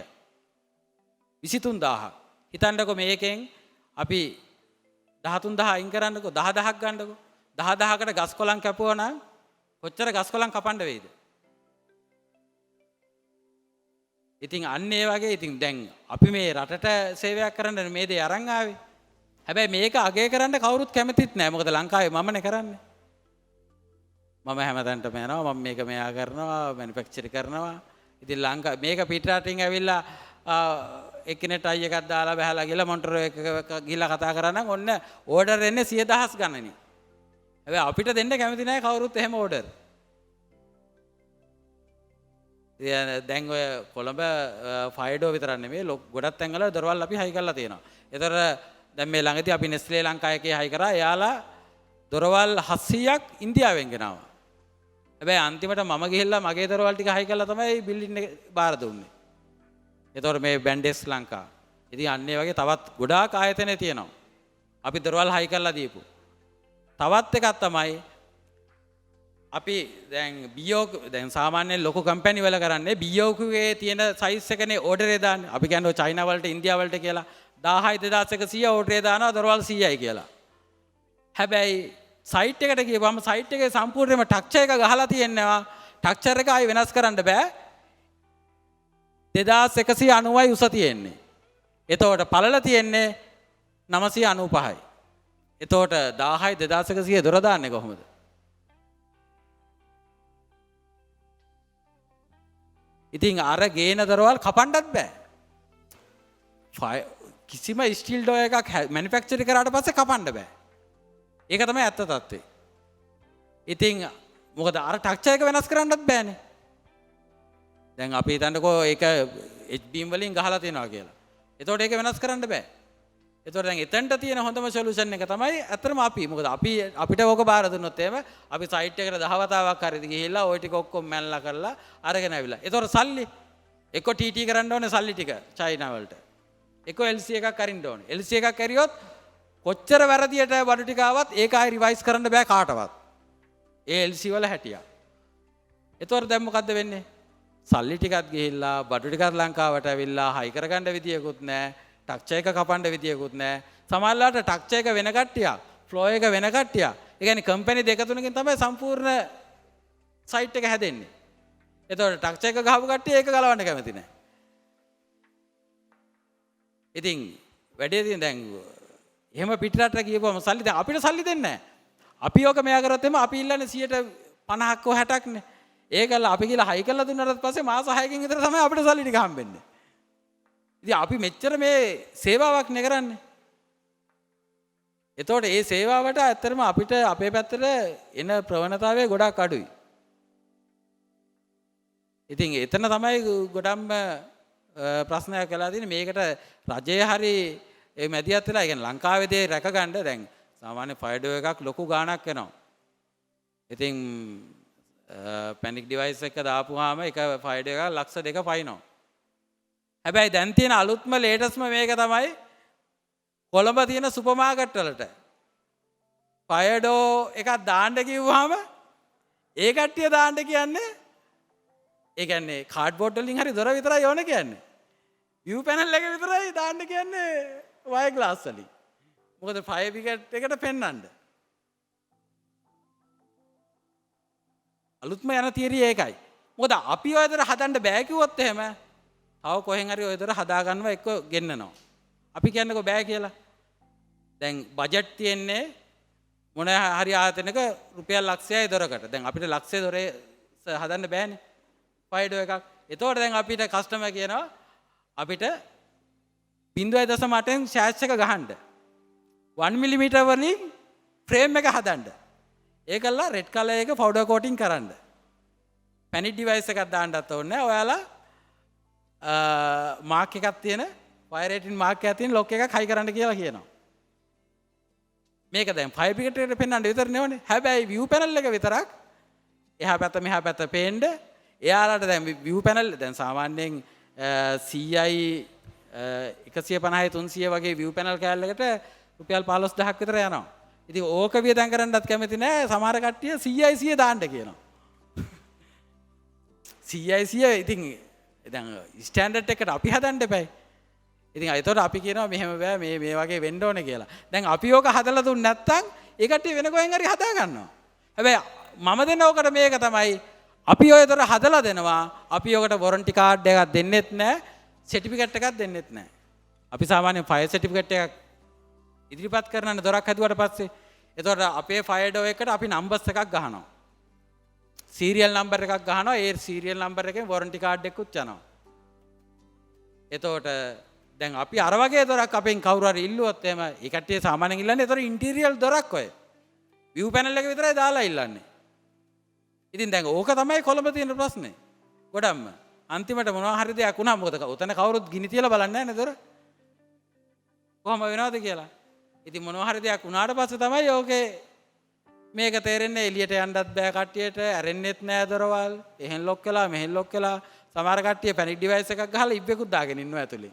23000ක්. හිතන්නකෝ මේකෙන් අපි 13000 අයින් කරන්නකෝ 10000ක් ගන්නකෝ. 10000කට ගස් කොළන් කැපුවා නම් කොච්චර ගස් කොළන් කපන්න වෙයිද? ඉතින් අන්න ඒ වගේ ඉතින් දැන් අපි මේ රටට සේවයක් කරන්න මේ දේ අරන් ආවේ. හැබැයි මේක අගය කරන්න කවුරුත් කැමතිත් නැහැ. මොකද ලංකාවේ මමනේ කරන්නේ. මම හැමතැනටම යනවා. මම මේක මෙයා කරනවා, මැනුෆැක්චර් කරනවා. ඉතින් මේක පිටරටින් ඇවිල්ලා එක්කෙනෙක් ටයි එකක් දාලා බහලා ගිහලා මොන්ටරෝ එක ගිහලා කතා කරා නම් ඔන්න ඕඩර් එන්නේ 100,000 ගණනින්. හැබැයි අපිට දෙන්න කැමති නැහැ කවුරුත් එහෙම ඕඩර්. දැන් ඔය කොළඹ ෆයර් ඩෝ විතරක් නෙමෙයි ගොඩක් තැන්වල දොරවල් අපි හයි කරලා තියෙනවා. ඒතර දැන් මේ ළඟදී අපි නෙස්ලේ ලංකා එකේ හයි කරා. එයාලා දොරවල් 700ක් ඉන්දියාවෙන් ගෙනාවා. හැබැයි අන්තිමට මම ගිහිල්ලා මගේ දොරවල් ටික හයි කරලා තමයි බිල්ඩින් එක බාර දුන්නේ. ඒතර මේ බැන්ඩෙස් ලංකා. ඉතින් අන්න ඒ වගේ තවත් ගොඩාක් ආයතන තියෙනවා. අපි දොරවල් හයි කරලා දීපු. තවත් එකක් තමයි අපි දැන් සාමාන්‍යයෙන් ලොකු කම්පැනි වල කරන්නේ BOQගේ තියෙන සයිස් එකනේ ඕඩර් එක දාන්නේ. අපි කියන්නේ චයිනා වලට ඉන්දියා වලට කියලා 1000යි 2100 ඕඩර් එක දානවා දොරවල් 100යි කියලා. හැබැයි සයිට් එකට ගියපුවම සයිට් එකේ සම්පූර්ණයෙන්ම ටක්චර් එක ගහලා තියෙනවා. ටක්චර් එක ආයි වෙනස් කරන්න බෑ. 2190යි උස තියෙන්නේ. එතකොට පළල තියෙන්නේ 995යි. එතකොට 10යි 2100 දොර දාන්නේ කොහොමද? ඉතින් අර ගේන දරවල් කපන්නත් බෑ. කිසිම ස්ටිල් ඩෝ එකක් මැනුෆැක්චර් කරාට පස්සේ කපන්න බෑ. ඒක තමයි ඇත්ත තත්ත්වය. ඉතින් මොකද අර ටක්චර් එක වෙනස් කරන්නත් බෑනේ. දැන් අපි හිතන්නකෝ ඒක H beam වලින් ගහලා තියෙනවා කියලා. එතකොට ඒක වෙනස් කරන්න බෑ. එතකොට දැන් එතනට තියෙන හොඳම සොලියුෂන් එක තමයි අතරම අපි. මොකද අපිට ඕක බාර දුන්නොත් එහෙම අපි සයිට් එකට 10 වතාවක් හරි ගිහිල්ලා ওই ටික ඔක්කොම මැනලා කරලා අරගෙන ආවිලා. එතකොට සල්ලි එක්ක TT කරන්න ඕනේ සල්ලි ටික චයිනා වලට. එක්ක LC එකක් අරින්න ඕනේ. LC එකක් ඇරියොත් කොච්චර වැරදියට බඩු ටික ආවත් ඒක ආයි රිවයිස් කරන්න බෑ කාටවත්. ඒ LC වල හැටියක්. එතකොට දැන් මොකද්ද වෙන්නේ? සල්ලි ටිකත් ගිහිල්ලා බඩු ටිකත් ලංකාවට ඇවිල්ලා හයි කරගන්න විදියකුත් නැහැ. ටක්චර් එක කපන්න විදියකුත් නැහැ. සමහරවිට ටක්චර් එක වෙන කට්ටියක්, ෆ්ලෝ එක වෙන කට්ටියක්. ඒ කියන්නේ කම්පැනි දෙක තුනකින් තමයි සම්පූර්ණ සයිට් එක හැදෙන්නේ. එතකොට ටක්චර් එක ගහපු කට්ටිය ඒක ගලවන්න කැමති නැහැ. ඉතින් වැඩේ තියෙන දැන් එහෙම පිටරට ගියපුවම සල්ලි දැන් අපිට සල්ලි දෙන්නේ නැහැ. අපි ඕක මෙයා කරොත් එම අපි ඉල්ලන්නේ 50ක් හෝ 60ක්නේ. ඒකල අපි කියලා හයි කරලා දුන්නාට පස්සේ මාස 6කින් විතර තමයි අපිට සල්ලි ටික හම්බෙන්නේ. ඉතින් අපි මෙච්චර මේ සේවාවක් නේ කරන්නේ. එතකොට මේ සේවාවට ඇත්තටම අපිට අපේ පැත්තට එන ප්‍රවණතාවය ගොඩක් අඩුයි. ඉතින් එතන තමයි ගොඩක්ම ප්‍රශ්නයක් වෙලා තියෙන්නේ. මේකට රජය හරි ඒ මැදිහත් වෙලා කියන්නේ ලංකාවේ දේ රැකගන්න දැන් සාමාන්‍ය ෆයර්ඩෝ එකක් ලොකු ගාණක් වෙනවා. ඉතින් පැනික් ඩිවයිස් එක දාපුවාම එක ෆයර්ඩෝ එකක් ලක්ෂ 2 පයින්නවා. හැබැයි දැන් තියෙන අලුත්ම ලේටස්ම මේක තමයි කොළඹ තියෙන සුපර් මාකට් වලට ෆයර්ඩෝ එකක් දාන්න කිව්වහම ඒ කට්ටිය දාන්න කියන්නේ ඒ කියන්නේ කාඩ්බෝඩ් වලින් හරි දොර විතරයි ඕන කියන්නේ. view panel එක විතරයි දාන්න කියන්නේ වයර් ග්ලාස් වලින්. මොකද ෆයර් බ්‍රිගේඩ් එකට පෙන්වන්න. අලුත්ම යන තියරිය ඒකයි. මොකද අපි ඔය දොර හදන්න බෑ කිව්වොත් එහෙම තව කොහෙන් හරි ඔය දොර හදා ගන්නවා එක්ක ගෙන්නනවා. අපි කියන්නකෝ බෑ කියලා. දැන් බජට් තියෙන්නේ මොන හරි ආයතනයක රුපියල් ලක්ෂයයි දොරකට. දැන් අපිට ලක්ෂය දොරේ හදන්න බෑනේ. ෆයර්ඩෝ එකක්. එතකොට දැන් අපිට කස්ටමර් කියනවා අපිට 0.8න් ෂෑෂ් එක ගහන්න. 1 මිලිමීටර් වලින් ෆ්‍රේම් එක හදන්න. ඒකල්ලා රෙඩ් කලර් එක පවුඩර් කෝටින් කරන්න. පැනික් ඩිවයිස් එකක් දාන්නත් ඕනේ නැහැ. ඔයාලා මාක් එකක් තියෙන ෆයර් රේටින් මාක් එකක් තියෙන ලොක් එකක් හයි කරන්න කියලා කියනවා. මේක දැන් ෆයර් බ්‍රිගේඩ් එකට පෙන්වන්න විතර නෙවනේ. හැබැයි view panel එක විතරක් එහා පැත්ත මෙහා පැත්ත පේන්න එයාලට දැන් view panel දැන් සාමාන්‍යයෙන් CI 150 300 වගේ view panel කෑල්ලකට රුපියල් 15000ක් විතර යනවා. ඉතින් ඕක වියදම් කරන්නත් කැමති නෑ. සමහර කට්ටිය CI 100 දාන්න කියනවා. CI 100 ඉතින් දැන් ස්ටෑන්ඩඩ් එකට අපි හදන්න එපයි. ඉතින් ඒතකොට අපි කියනවා මෙහෙම බෑ මේ වගේ වෙන්න ඕනේ කියලා. දැන් අපි ඕක හදලා දුන්නේ නැත්නම් ඒ කට්ටිය වෙන කොහෙන් හරි හදා ගන්නවා. හැබැයි මම දෙන ඕකට මේක තමයි අපි ඔය දොර හදලා දෙනවා. අපි ඔකට වොරන්ටි කාඩ් එකක් දෙන්නෙත් නැහැ. සර්ටිෆිකේට් එකක් දෙන්නෙත් නැහැ. අපි සාමාන්‍යයෙන් ෆයර් සර්ටිෆිකේට් එකක් ඉදිරිපත් කරනනේ දොරක් හදුවට පස්සේ. එතකොට අපේ ෆයර්ඩෝ එකට අපි නම්බර්ස් එකක් ගහනවා. සීරියල් නම්බර් එකක් ගහනවා. ඒ සීරියල් නම්බර් එකෙන් වොරන්ටි කාඩ් එකකුත් යනවා. එතකොට දැන් අපි අර වගේ දොරක් අපෙන් කවුරු හරි ඉල්ලුවොත් එහෙම ඒ කට්ටිය සාමාන්‍යයෙන් ඉල්ලන්නේ ඒතර ඉන්ටීරියර් දොරක් ඔය. view panel එක විතරයි දාලා ඉල්ලන්නේ. ඉතින් දැන් ඕක තමයි කොළඹ තියෙන ප්‍රශ්නේ. ගොඩක්ම අන්තිමට මොනවා හරි දෙයක් වුණා මොකද උතන කවුරුත් ගිනි තියලා බලන්නේ නැහැ නේද දොර? කොහොම වෙනවද කියලා. ඉතින් මොනවා හරි දෙයක් වුණාට පස්සේ තමයි ඕකේ මේක තේරෙන්නේ එළියට යන්නත් බෑ කට්ටියට ඇරෙන්නෙත් නෑ දොරවල්. එහෙන් ලොක් කළා මෙහෙන් ලොක් කළා. සමහර කට්ටිය පැනික් ඩිවයිස් එකක් ගහලා ඉබ්බෙකුත් දාගෙන ඉන්නවා ඇතුලේ.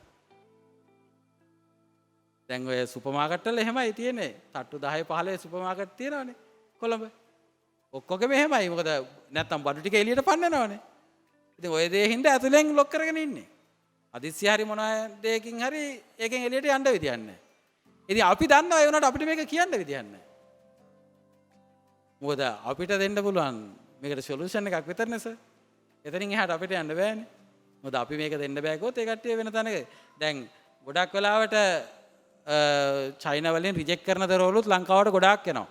දැන් ඔය සුපර් මාකට් වල එහෙමයි තියෙන්නේ. තට්ටු 10 15 සුපර් මාකට් තියෙනවානේ කොළඹ. ඔක්කොගෙම එහෙමයි. මොකද නැත්තම් බඩු ටික එළියට පන්නනවානේ. ඉතින් ඔය දේ හින්දා ඇතුලෙන් ලොක් කරගෙන ඉන්නේ. අදිස්සි හරි මොනවා දෙයකින් හරි ඒකෙන් එළියට යන්න විදියක් නැහැ. ඉතින් අපි දන්නවා ඒ වුණාට අපිට මේක කියන්න විදියක් නැහැ. මොකද අපිට දෙන්න පුළුවන් මේකට සොලියුෂන් එකක් විතරනේ සර්. එතනින් එහාට අපිට යන්න බෑනේ. මොකද අපි මේක දෙන්න බෑ කිව්වොත් ඒ කට්ටිය වෙන තැනක දැන් ගොඩක් වෙලාවට චයිනා වලින් රිජෙක්ට් කරන දරවලුත් ලංකාවට ගොඩාක් එනවා.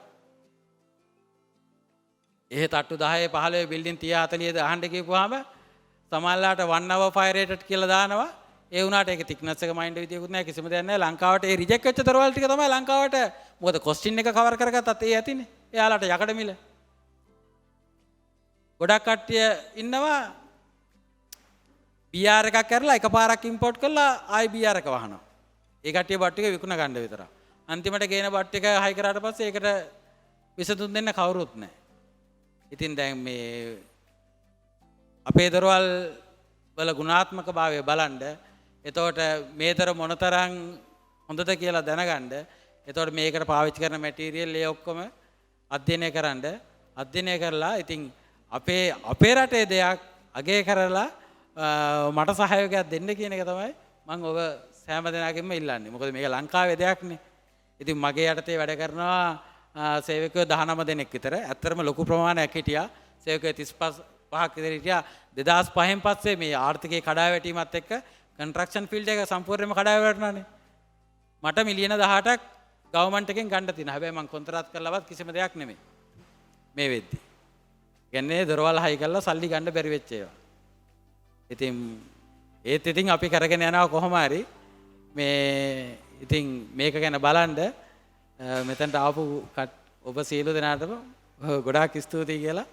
එහෙ තට්ටු 10 15 බිල්ඩින් 30 40 අහන්න කියපුවාම සමහරලාට 1 hour fire rated කියලා දානවා. ඒ වුණාට ඒක thickness එක මයින්ඩ් විදියකුත් නැහැ කිසිම දෙයක් නැහැ. ලංකාවට ඒ රිජෙක්ට් වෙච්ච දරවල් ටික තමයි ලංකාවට මොකද කොස්ටින් එක කවර් කරගත්තත් ඒ ඇතිනේ. එයාලට යකඩ මිල. ගොඩක් කට්ටිය ඉන්නවා BR එකක් කරලා එකපාරක් ඉම්පෝට් කරලා ආයි BR එක වහනවා. ඒ කට්ටිය බට් ටික විකුණ ගන්න විතරයි. අන්තිමට ගේන බට් ටික හයි කරාට පස්සේ ඒකට විසඳුම් දෙන්න කවුරුත් නැහැ. ඉතින් දැන් මේ අපේ දරවල් වල ගුණාත්මක භාවය බලන්න. එතකොට මේතර මොනතරම් හොඳද කියලා දැනගන්න. එතකොට මේකට පාවිච්චි කරන මැටීරියල් ඒ ඔක්කොම අධ්‍යයනය කරන්න. අධ්‍යයනය කරලා ඉතින් අපේ රටේ දෙයක් අගය කරලා මට සහයෝගයක් දෙන්න කියන එක තමයි මම ඔබ සෑම දෙනාගෙන්ම ඉල්ලන්නේ. මොකද මේක ලංකාවේ දෙයක්නේ. ඉතින් මගේ යටතේ වැඩ කරනවා සේවකයෝ 19 දෙනෙක් විතර. ඇත්තටම ලොකු ප්‍රමාණයක් හිටියා. සේවකයෝ 35ක් විතර හිටියා. 2005න් පස්සේ මේ ආර්ථිකයේ කඩා වැටීමත් එක්ක කන්ස්ට්‍රක්ෂන් ෆීල්ඩ් එක සම්පූර්ණයෙන්ම කඩා වැටුණානේ. මට මිලියන 18ක් ගවර්න්මන්ට් එකෙන් ගන්න තියෙනවා. හැබැයි මම කොන්ත්‍රාත් කරලවත් කිසිම දෙයක් නෙමෙයි. මේ වෙද්දි. කියන්නේ දොරවල් හයි කරලා සල්ලි ගන්න බැරි වෙච්ච ඒවා. ඉතින් ඒත් ඉතින් අපි කරගෙන යනවා කොහොම හරි මේ ඉතින් මේක ගැන බලන්න මෙතනට ආපු ඔබ සියලු දෙනාටම ගොඩාක් ස්තුතියි කියලා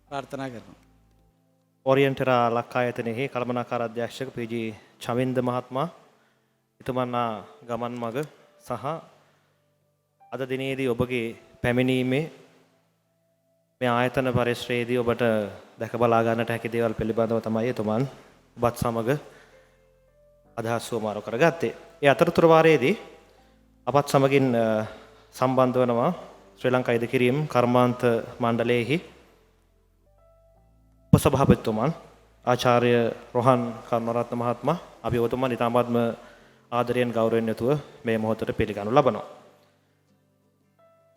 ප්‍රාර්ථනා කරනවා. ඔරියන්ටරා ලක්කායතනයේ කළමනාකාර අධ්‍යක්ෂක පී.ජී. චමින්ද මහත්මයා එතුමන්නා ගමන් මඟ සහ අද දිනේදී ඔබගේ පැමිණීමේ මේ ආයතන පරිශ්‍රයේදී ඔබට දැක බලා ගන්නට හැකි දේවල් පිළිබඳව තමයි එතුමන් ඔබත් සමග අදහස් වමාරු කරගත්තේ. ඒ අතරතුර වාරයේදී අපත් සමගින් සම්බන්ධ වෙනවා ශ්‍රී ලංකා ඉදිකිරීම් කර්මාන්ත මණ්ඩලයේහි උපසභාපතිතුමන් ආචාර්ය රොහන් කර්මරත්න මහත්මයා. අපි ඔබතුමන් ඉතාමත්ම ආදරයෙන් ගෞරවයෙන් යුතුව මේ මොහොතට පිළිගනු ලබනවා.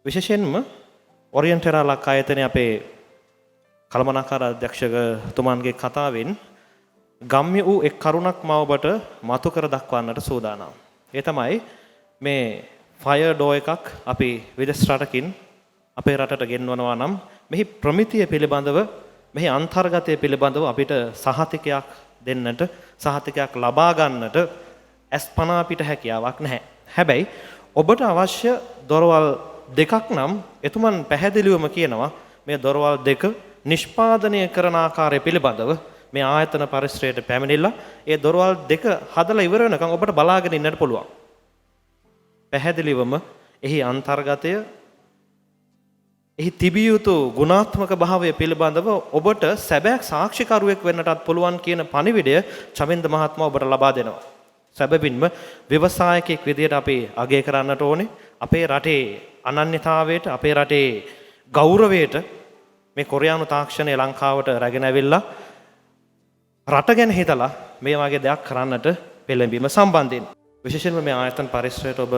විශේෂයෙන්ම ඔරියන්ටරා ලක්කායතනයේ අපේ කළමනාකාර අධ්‍යක්ෂකතුමන්ගේ කතාවෙන් ගම්‍ය වූ එක් කරුණක් මම ඔබට මතු කර දක්වන්නට සූදානම්. ඒ තමයි මේ ෆයර් ඩෝ එකක් අපි විදේශ රටකින් අපේ රටට ගෙන්වනවා නම් මෙහි ප්‍රමිතිය පිළිබඳව මෙහි අන්තර්ගතය පිළිබඳව අපිට සහතිකයක් දෙන්නට සහතිකයක් ලබා ගන්නට ඇස්පනා පිට හැකියාවක් නැහැ. හැබැයි ඔබට අවශ්‍ය දොරවල් දෙකක් නම් එතුමන් පැහැදිලිවම කියනවා මේ දොරවල් දෙක නිෂ්පාදනය කරන ආකාරය පිළිබඳව මේ ආයතන පරිශ්‍රයට පැමිණිලා ඒ දොරවල් දෙක හදලා ඉවර වෙනකන් ඔබට බලාගෙන ඉන්නට පුළුවන්. පැහැදිලිවම එහි අන්තර්ගතය එහි තිබිය යුතු ගුණාත්මක භාවය පිළිබඳව ඔබට සැබෑ සාක්ෂිකරුවෙක් වෙන්නටත් පුළුවන් කියන පණිවිඩය චමින්ද මහත්මයා ඔබට ලබා දෙනවා. සැබවින්ම ව්‍යවසායකයෙක් විදියට අපි අගය කරන්නට ඕනේ අපේ රටේ අනන්‍යතාවයට අපේ රටේ ගෞරවයට මේ කොරියානු තාක්ෂණය ලංකාවට රැගෙන ඇවිල්ලා රට ගැන හිතලා මේ වගේ දෙයක් කරන්නට පෙළඹීම සම්බන්ධයෙන් විශේෂයෙන්ම මේ ආයතන පරිශ්‍රයට ඔබ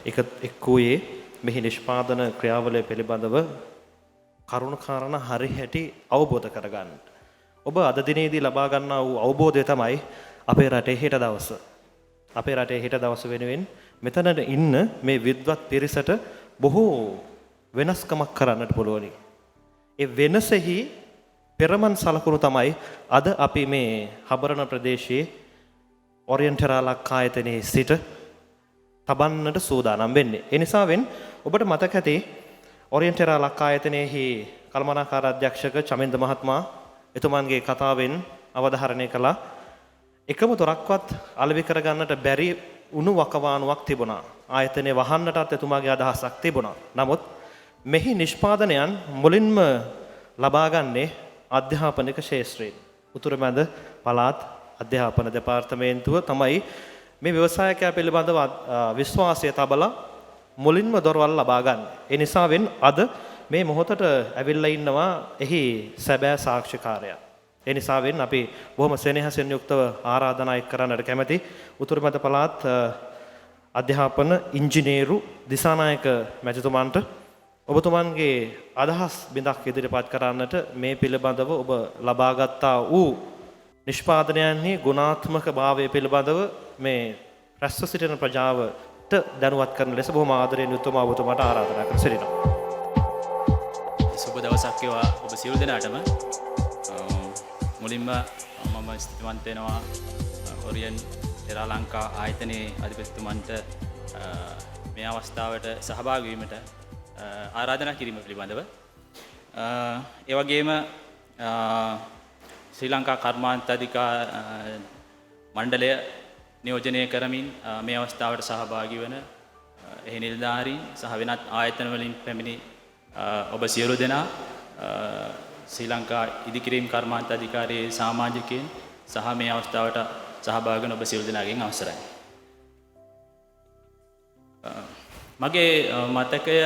එක් වූයේ මෙහි නිෂ්පාදන ක්‍රියාවලිය පිළිබඳව කරුණු කාරණා හරි හැටි අවබෝධ කරගන්න. ඔබ අද දිනේදී ලබා ගන්නා වූ අවබෝධය තමයි අපේ රටේ හෙට දවස. අපේ රටේ හෙට දවස වෙනුවෙන් මෙතනට ඉන්න මේ විද්වත් පිරිසට බොහෝ වෙනස්කමක් කරන්නට පුළුවනි. ඒ වෙනසෙහි පෙරමන් සලකුණු තමයි අද අපි මේ හබරණ ප්‍රදේශයේ ඔරියන්ටරා ලක්කායතනයේ සිට තබන්නට සූදානම් වෙන්නේ. ඒ නිසාවෙන් ඔබට මතක ඇති ඔරියන්ටරා ලක්කායතනයේහි කළමනාකාර අධ්‍යක්ෂක චමින්ද මහත්මයා එතුමන්ගේ කතාවෙන් අවධාරණය කළා එකම තොරක්වත් අලෙවි කරගන්නට බැරි උණු වකවානුවක් තිබුණා. ආයතනය වහන්නටත් එතුමාගේ අදහසක් තිබුණා. නමුත් මෙහි නිෂ්පාදනයන් මුලින්ම ලබාගන්නේ අධ්‍යාපනික ශාස්ත්‍රයෙන්. උතුරුමැද පළාත් අධ්‍යාපන දෙපාර්තමේන්තුව තමයි මේ ව්‍යවසායකයා පිළිබඳව විශ්වාසය තබලා මුලින්ම දොරවල් ලබා ගන්න. ඒ නිසාවෙන් අද මේ මොහොතට ඇවිල්ලා ඉන්නවා එහි සැබෑ සාක්ෂිකාරයා. ඒ නිසාවෙන් අපි බොහොම සෙනෙහසින් යුක්තව ආරාධනා කරන්නට කැමැති උතුරුමැද පළාත් අධ්‍යාපන ඉංජිනේරු දිසානායක මැතිතුමන්ට ඔබතුමන්ගේ අදහස් බිඳක් ඉදිරිපත් කරන්නට මේ පිළිබඳව ඔබ ලබාගත්තා වූ නිෂ්පාදනයන්හි ගුණාත්මක භාවය පිළිබඳව මේ රැස්ව සිටින ප්‍රජාව දැනුවත් කරන ලෙස බොහොම ආදරයෙන් යුතුවම ඔබතුමාට ආරාධනා කර සිටිනවා. සුබ දවසක් වේවා ඔබ සියලු දෙනාටම. මුලින්ම මම ස්තුතිවන්ත වෙනවා ඔරියන් එරා ලංකා ආයතනයේ අධිපතිතුමන්ට මේ අවස්ථාවට සහභාගී වීමට ආරාධනා කිරීම පිළිබඳව. ඒ වගේම ශ්‍රී ලංකා කර්මාන්ත අධිකාර මණ්ඩලය නියෝජනය කරමින් මේ අවස්ථාවට සහභාගී වන එහි නිලධාරීන් සහ වෙනත් ආයතන වලින් පැමිණි ඔබ සියලු දෙනා ශ්‍රී ලංකා ඉදිකිරීම් කර්මාන්ත අධිකාරියේ සමාජිකයන් සහ මේ අවස්ථාවට සහභාගී වන ඔබ සියලු දෙනාගෙන් අවසරයි. මගේ මතකය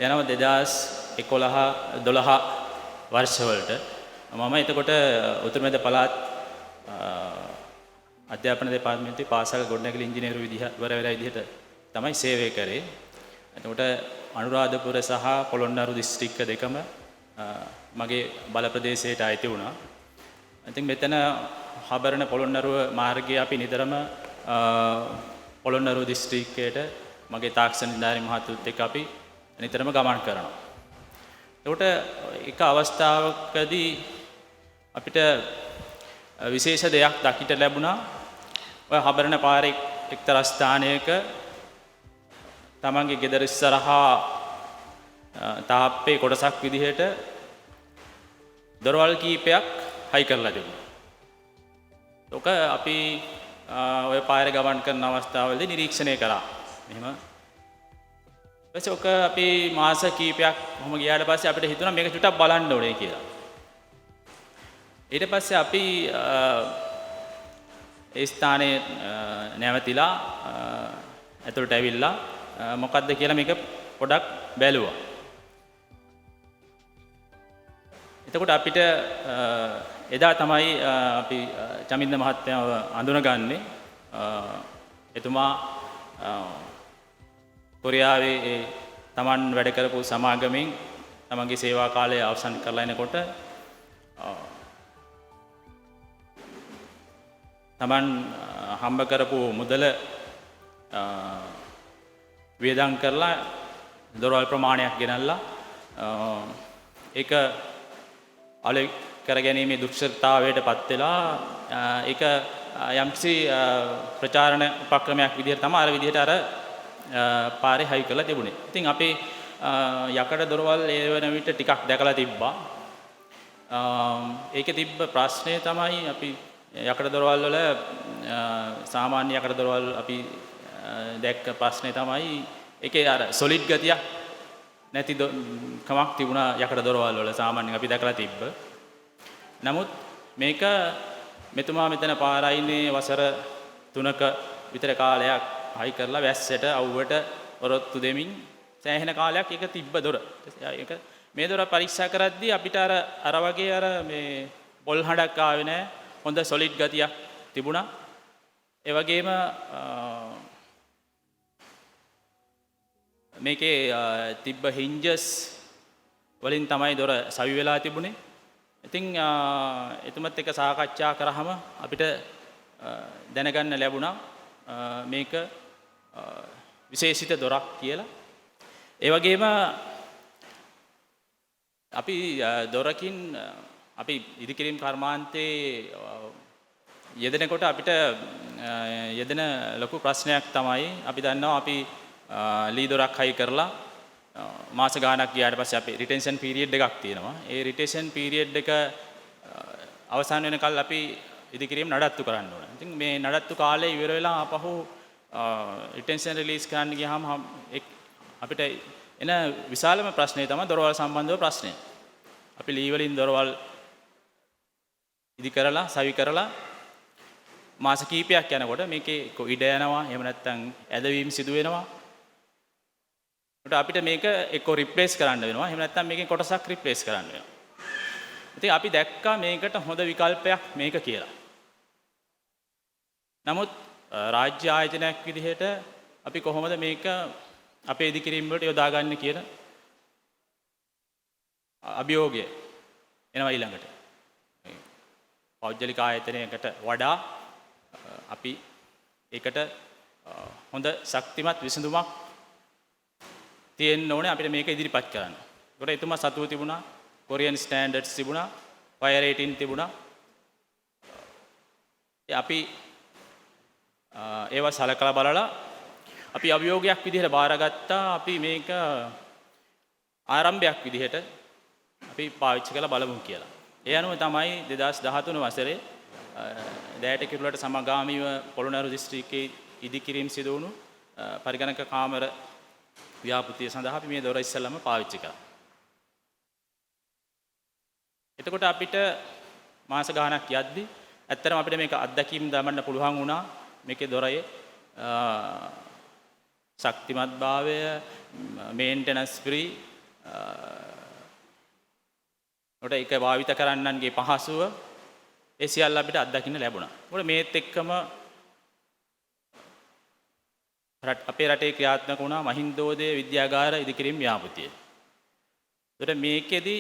යනවා 2011-12 වර්ෂවලට. මම එතකොට උතුරු මැද පළාත් අධ්‍යාපන දෙපාර්තමේන්තුවේ පාසල් ගොඩනැගිලි ඉංජිනේරු විදිහට තමයි සේවය කරේ. එතකොට අනුරාධපුර සහ පොළොන්නරු දිස්ත්‍රික්ක දෙකම මගේ බල ප්‍රදේශයට අයිති වුණා. ඉතින් මෙතන හබරණ පොළොන්නරුව මාර්ගයේ අපි නිතරම පොළොන්නරුව දිස්ත්‍රික්කයට මගේ තාක්ෂණ නිලධාරී මහතුත් එක්ක අපි නිතරම ගමන් කරනවා. එතකොට එක අවස්ථාවකදී අපිට විශේෂ දෙයක් දකිට ලැබුණා. ඔය හබරණ පාරේ එක්තරා ස්ථානයක තමන්ගේ ගෙදර ඉස්සරහා තාප්පේ කොටසක් විදිහට දොරවල් කීපයක් හයි කරලා තිබුණා. ඔක අපි ඔය පාරේ ගමන් කරන අවස්ථාවලදී නිරීක්ෂණය කරා. මෙහෙම ඊපස්සේ ඔක අපි මාස කීපයක් කොහොම ගියාට පස්සේ අපිට හිතුණා මේක චුට්ටක් බලන්න ඕනේ කියලා. ඊට පස්සේ අපි ඒ ස්ථානයේ නැවතිලා ඇතුළට ඇවිල්ලා මොකක්ද කියලා මේක පොඩක් බැලුවා. එතකොට අපිට එදා තමයි අපි චමින්ද මහත්මයාව අඳුනගන්නේ. එතුමා කොරියාවේ තමන් වැඩ කරපු සමාගමෙන් තමන්ගේ සේවා කාලය අවසන් කරලා එනකොට තමන් හම්බ කරපු මුදල වියදම් කරලා දොරවල් ප්‍රමාණයක් ගෙනල්ලා ඒක අලෙ කරගැනීමේ දුක්ෂතාවයට පත් වෙලා ඒක යම්කිසි ප්‍රචාරණ උපක්‍රමයක් විදිහට තමයි අර විදිහට අර පාරේ හයි කරලා තිබුණේ. ඉතින් අපි යකඩ දොරවල් ඒ වෙන විට ටිකක් දැකලා තිබ්බා. ඒකේ තිබ්බ ප්‍රශ්නය තමයි අපි යකඩ දොරවල් වල සාමාන්‍ය යකඩ දොරවල් අපි දැක්ක ප්‍රශ්නේ තමයි ඒකේ අර සොලිඩ් ගතියක් නැති කමක් තිබුණා යකඩ දොරවල් වල සාමාන්‍යයෙන් අපි දැකලා තිබ්බ. නමුත් මේක මෙතුමා මෙතන පාරයිනේ වසර 3ක විතර කාලයක් හයි කරලා වැස්සට අවුවට ඔරොත්තු දෙමින් සෑහෙන කාලයක් ඒක තිබ්බ දොර. ඒක මේ දොර පරීක්ෂා කරද්දී අපිට අර වගේ අර මේ පොල් හඬක් ආවේ නැහැ. හොඳ සොලිඩ් ගතියක් තිබුණා. ඒ වගේම මේකේ තිබ්බ හින්ජස් වලින් තමයි දොර සවි වෙලා තිබුණේ. ඉතින් එතුමත් එක්ක සාකච්ඡා කරාම අපිට දැනගන්න ලැබුණා මේක විශේෂිත දොරක් කියලා. ඒ වගේම අපි දොරකින් අපි ඉදිකිරීම් කර්මාන්තයේ යෙදෙනකොට අපිට යෙදෙන ලොකු ප්‍රශ්නයක් තමයි අපි දන්නවා අපි ලී දොරක් හයි කරලා මාස ගාණක් ගියාට පස්සේ අපි රිටෙන්ෂන් පීරියඩ් එකක් තියෙනවා. ඒ රිටෙන්ෂන් පීරියඩ් එක අවසන් වෙනකල් අපි ඉදිකිරීම් නඩත්තු කරන්න ඕන. ඉතින් මේ නඩත්තු කාලය ඉවර වෙලා ආපහු රිටෙන්ෂන් රිලීස් කරන්න ගියාම අපිට එන විශාලම ප්‍රශ්නේ තමයි දොරවල් සම්බන්ධව ප්‍රශ්නය. අපි ලී වලින් දොරවල් ඉදි කරලා සවි කරලා මාස කීපයක් යනකොට මේකේ ඉඩ යනවා, එහෙම නැත්නම් ඇදවීම සිදු වෙනවා. ඒකට අපිට මේක එක්ක රිප්ලේස් කරන්න වෙනවා, එහෙම නැත්නම් මේකෙන් කොටසක් රිප්ලේස් කරන්න වෙනවා. ඉතින් අපි දැක්කා මේකට හොඳ විකල්පයක් මේක කියලා. නමුත් රාජ්‍ය ආයතනයක් විදිහට අපි කොහොමද මේක අපේ ඉදිකිරීම් වලට යොදාගන්නේ කියන අභියෝගය එනවා ඊළඟට. පෞද්ගලික ආයතනයකට වඩා අපි ඒකට හොඳ ශක්තිමත් විසඳුමක් තියෙන්න ඕනේ අපිට මේක ඉදිරිපත් කරන්න. ඒකට එතුමා සතුව තිබුණා, කොරියන් ස්ටෑන්ඩඩ්ස් තිබුණා, ෆයර් රේටින් තිබුණා. අපි ඒවා සලකලා බලලා අපි අභියෝගයක් විදිහට බාරගත්තා. අපි මේක ආරම්භයක් විදිහට අපි පාවිච්චි කරලා බලමු කියලා. ඒ අනුව තමයි 2013 වසරේ දෑට කිරුළට සමගාමීව පොළොන්නරු දිස්ත්‍රික්කයේ ඉදිකිරීම සිදු වුණු පරිගණක කාමර ව්‍යාපෘතිය සඳහා අපි මේ දොර ඉස්සෙල්ලාම පාවිච්චි කළා. එතකොට අපිට මාස ගාණක් යද්දී ඇත්තටම අපිට මේක අත්දැකීම් දමන්න පුළුවන් වුණා. මේකේ දොරේ ශක්තිමත්භාවය, මේන්ටනන්ස් ෆ්‍රී, උට ඒක භාවිත කරන්නන්ගේ පහසුව ඒ සියල්ල අපිට අත්දකින්න ලැබුණා. උට මේත් එක්කම අපේ රටේ ක්‍රියාත්මක වුණා මහින්දෝදය විද්‍යාගාර ඉදිකිරීම ව්‍යාපෘතිය. උට මේකෙදි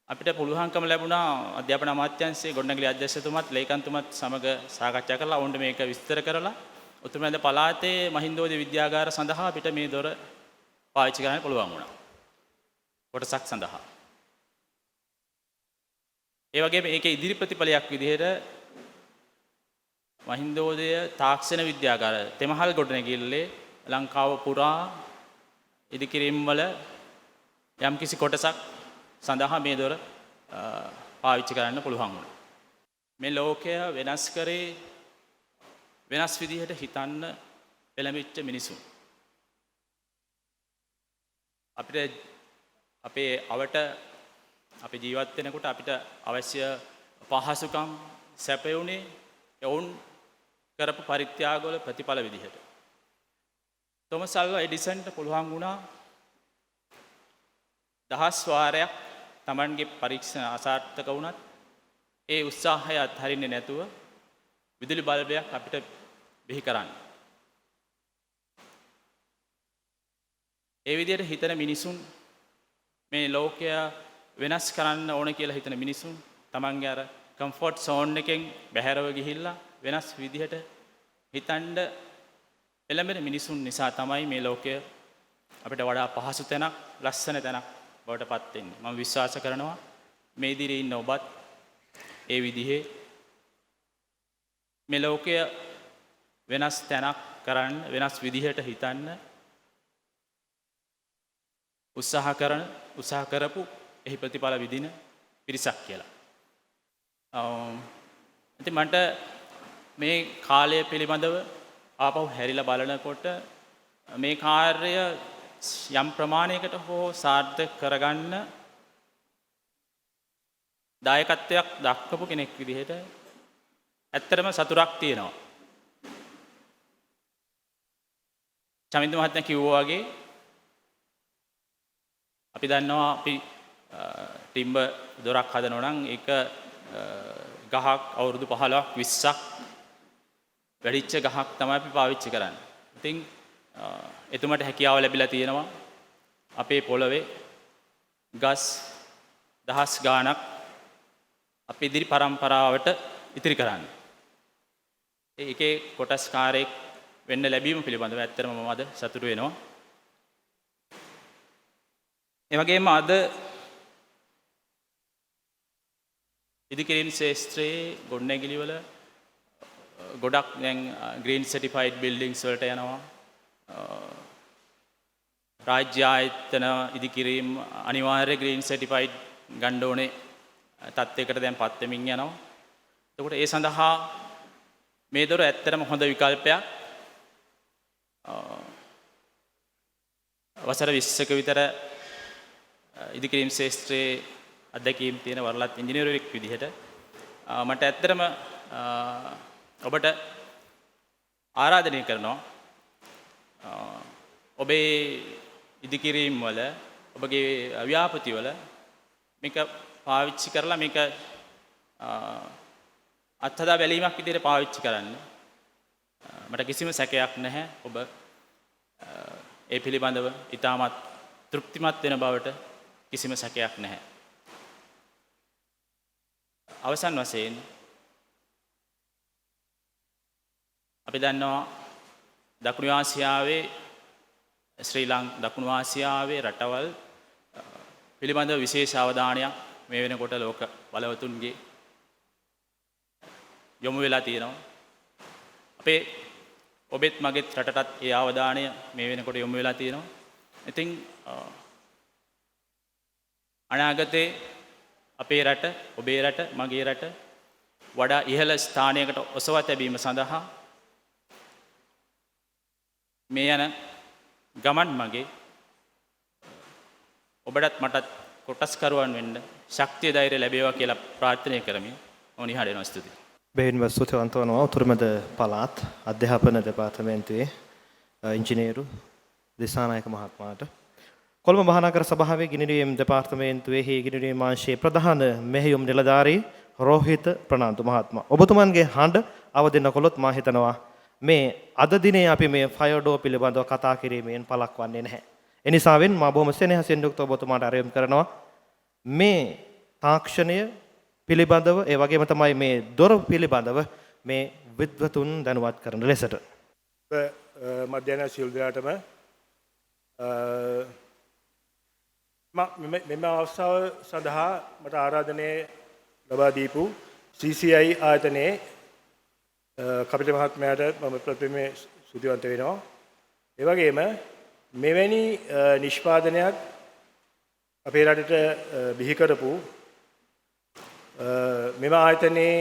අපිට පුළුවන්කම ලැබුණා අධ්‍යාපන අමාත්‍යාංශයේ ගොඩනැගිලි අධ්‍යක්ෂතුමත් ලේකම්තුමත් සමග සාකච්ඡා කරලා ඔවුන්ට මේක විස්තර කරලා උතුරුමැද පළාතේ මහින්දෝදය විද්‍යාගාර සඳහා අපිට මේ දොර පාවිච්චි කරන්න පුළුවන් වුණා. කොටසක් සඳහා. ඒ වගේම ඒකේ ඉදිරි ප්‍රතිඵලයක් විදිහට මහින්දෝදය තාක්ෂණ විද්‍යාගාර තෙමහල් ගොඩනැගිල්ලේ ලංකාව පුරා ඉදිකිරීම් වල යම්කිසි කොටසක් සඳහා මේ දොර පාවිච්චි කරන්න පුළුවන් වුණා. මේ ලෝකය වෙනස් කරේ වෙනස් විදිහට හිතන්න පෙළඹිච්ච මිනිසුන්. අපිට අපේ අවට අපි ජීවත් වෙනකොට අපිට අවශ්‍ය පහසුකම් සැපයුනේ ඔවුන් කරපු පරිත්‍යාගවල ප්‍රතිඵල විදිහට. තොමස් අල්වා එඩිසන්ට පුළුවන් වුණා දහස් වාරයක් Tamanගේ පරීක්ෂණ අසාර්ථක වුණත් ඒ උත්සාහය අත්හරින්නේ නැතුව විදුලි බල්බයක් අපිට බිහි කරන්න. ඒ විදිහට හිතන මිනිසුන් මේ ලෝකය වෙනස් කරන්න ඕන කියලා හිතන මිනිසුන් තමන්ගේ අර කම්ෆර්ට් සෝන් එකෙන් බැහැරව ගිහිල්ලා වෙනස් විදිහට හිතන්න එළඹෙන මිනිසුන් නිසා තමයි මේ ලෝකය අපිට වඩා පහසු තැනක්, ලස්සන තැනක් බවට පත් වෙන්නේ. මම විශ්වාස කරනවා මේ ඉදිරියේ ඉන්න ඔබත් ඒ විදිහේ මේ ලෝකය වෙනස් තැනක් කරන්න, වෙනස් විදිහට හිතන්න උත්සාහ කරපු එහි ප්‍රතිඵල විදින පිරිසක් කියලා. ඉතින් මට මේ කාලය පිළිබඳව ආපහු හැරිලා බලනකොට මේ කාර්යය යම් ප්‍රමාණයකට හෝ සාර්ථක කරගන්න දායකත්වයක් දක්වපු කෙනෙක් විදිහට ඇත්තටම සතුටක් තියෙනවා. චමින්ද මහත්මයා කිව්වා වගේ අපි දන්නවා අපි ටිම්බ දොරක් හදනවා නම් ඒක ගහක් අවුරුදු 15ක් 20ක් වැඩිච්ච ගහක් තමයි අපි පාවිච්චි කරන්නේ. ඉතින් එතුමට හැකියාව ලැබිලා තියෙනවා අපේ පොළවේ ගස් දහස් ගාණක් අපේ ඉදිරි පරම්පරාවට ඉතිරි කරන්න. ඒකේ කොටස්කාරයෙක් වෙන්න ලැබීම පිළිබඳව ඇත්තටම මම අද සතුටු වෙනවා. ඒ වගේම අද ඉදිකිරීම් ශාස්ත්‍රයේ ගොඩනැගිලි වල ගොඩක් දැන් ග්‍රීන් සර්ටිෆයිඩ් බිල්ඩින්ග්ස් වලට යනවා. රාජ්‍ය ආයතන ඉදිකිරීම් අනිවාර්ය ග්‍රීන් සර්ටිෆයිඩ් ගන්න ඕනේ තත්යකට දැන් පත් වෙමින් යනවා. එතකොට ඒ සඳහා මේ දොර ඇත්තටම හොඳ විකල්පයක්. වසර 20ක විතර ඉදිකිරීම් ශාස්ත්‍රයේ අධ්‍යක්ීම් තියෙන වරලත් ඉංජිනේරුවෙක් විදිහට මට ඇත්තටම ඔබට ආරාධනය කරනවා ඔබේ ඉදිකිරීම් වල ඔබගේ ව්‍යාපෘති වල මේක පාවිච්චි කරලා මේක අත්හදා බැලීමක් විදිහට පාවිච්චි කරන්න. මට කිසිම සැකයක් නැහැ ඔබ ඒ පිළිබඳව ඉතාමත් තෘප්තිමත් වෙන බවට කිසිම සැකයක් නැහැ. අවසන් වශයෙන් අපි දන්නවා දකුණු ආසියාවේ දකුණු ආසියාවේ රටවල් පිළිබඳව විශේෂ අවධානයක් මේ වෙනකොට ලෝක බලවතුන්ගේ යොමු වෙලා තියෙනවා. අපේ ඔබෙත් මගෙත් රටටත් ඒ අවධානය මේ වෙනකොට යොමු වෙලා තියෙනවා. ඉතින් අනාගතේ අපේ රට, ඔබේ රට, මගේ රට වඩා ඉහළ ස්ථානයකට ඔසවා තැබීම සඳහා මේ යන ගමන් මගේ ඔබටත් මටත් කොටස්කරුවන් වෙන්න ශක්තිය ධෛර්ය ලැබේවා කියලා ප්‍රාර්ථනා කරමින් ඕනිහාට එනවා ස්තුතියි. බෙහෙන්ව ස්තුතිවන්ත වනවා උතුරුමැද පළාත් අධ්‍යාපන දෙපාර්තමේන්තුවේ ඉංජිනේරු දිසානායක මහත්මයාට. කොළඹ මහනගර සභාවේ ගිනිනීම් දෙපාර්තමේන්තුවේ ගිනිනීම් අංශයේ ප්‍රධාන මෙහෙයුම් නිලධාරී රෝහිත ප්‍රනාන්දු මහත්මයා. ඔබතුමන්ගේ හඬ අවදින කළොත් මා හිතනවා මේ අද දිනේ අපි මේ ෆයර් ඩෝර් පිළිබඳව කතා කිරීමෙන් පළක් වන්නේ නැහැ. ඒ නිසාවෙන් මා බොහොම සෙනෙහසින් යුක්තව ඔබතුමාට ආරාධනා කරනවා මේ තාක්ෂණය පිළිබඳව ඒ වගේම තමයි මේ දොර පිළිබඳව මේ විද්වතුන් දැනුවත් කරන ලෙසට. මධ්‍යන සියලු දෙනාටම මෙම අවස්ථාව සඳහා මට ආරාධනය ලබා දීපු CCI ආයතනයේ කපිල මහත්මයාට මම ප්‍රථමයෙන් ස්තුතිවන්ත වෙනවා. ඒ වගේම මෙවැනි නිෂ්පාදනයක් අපේ රටට බිහි කරපු මෙම ආයතනයේ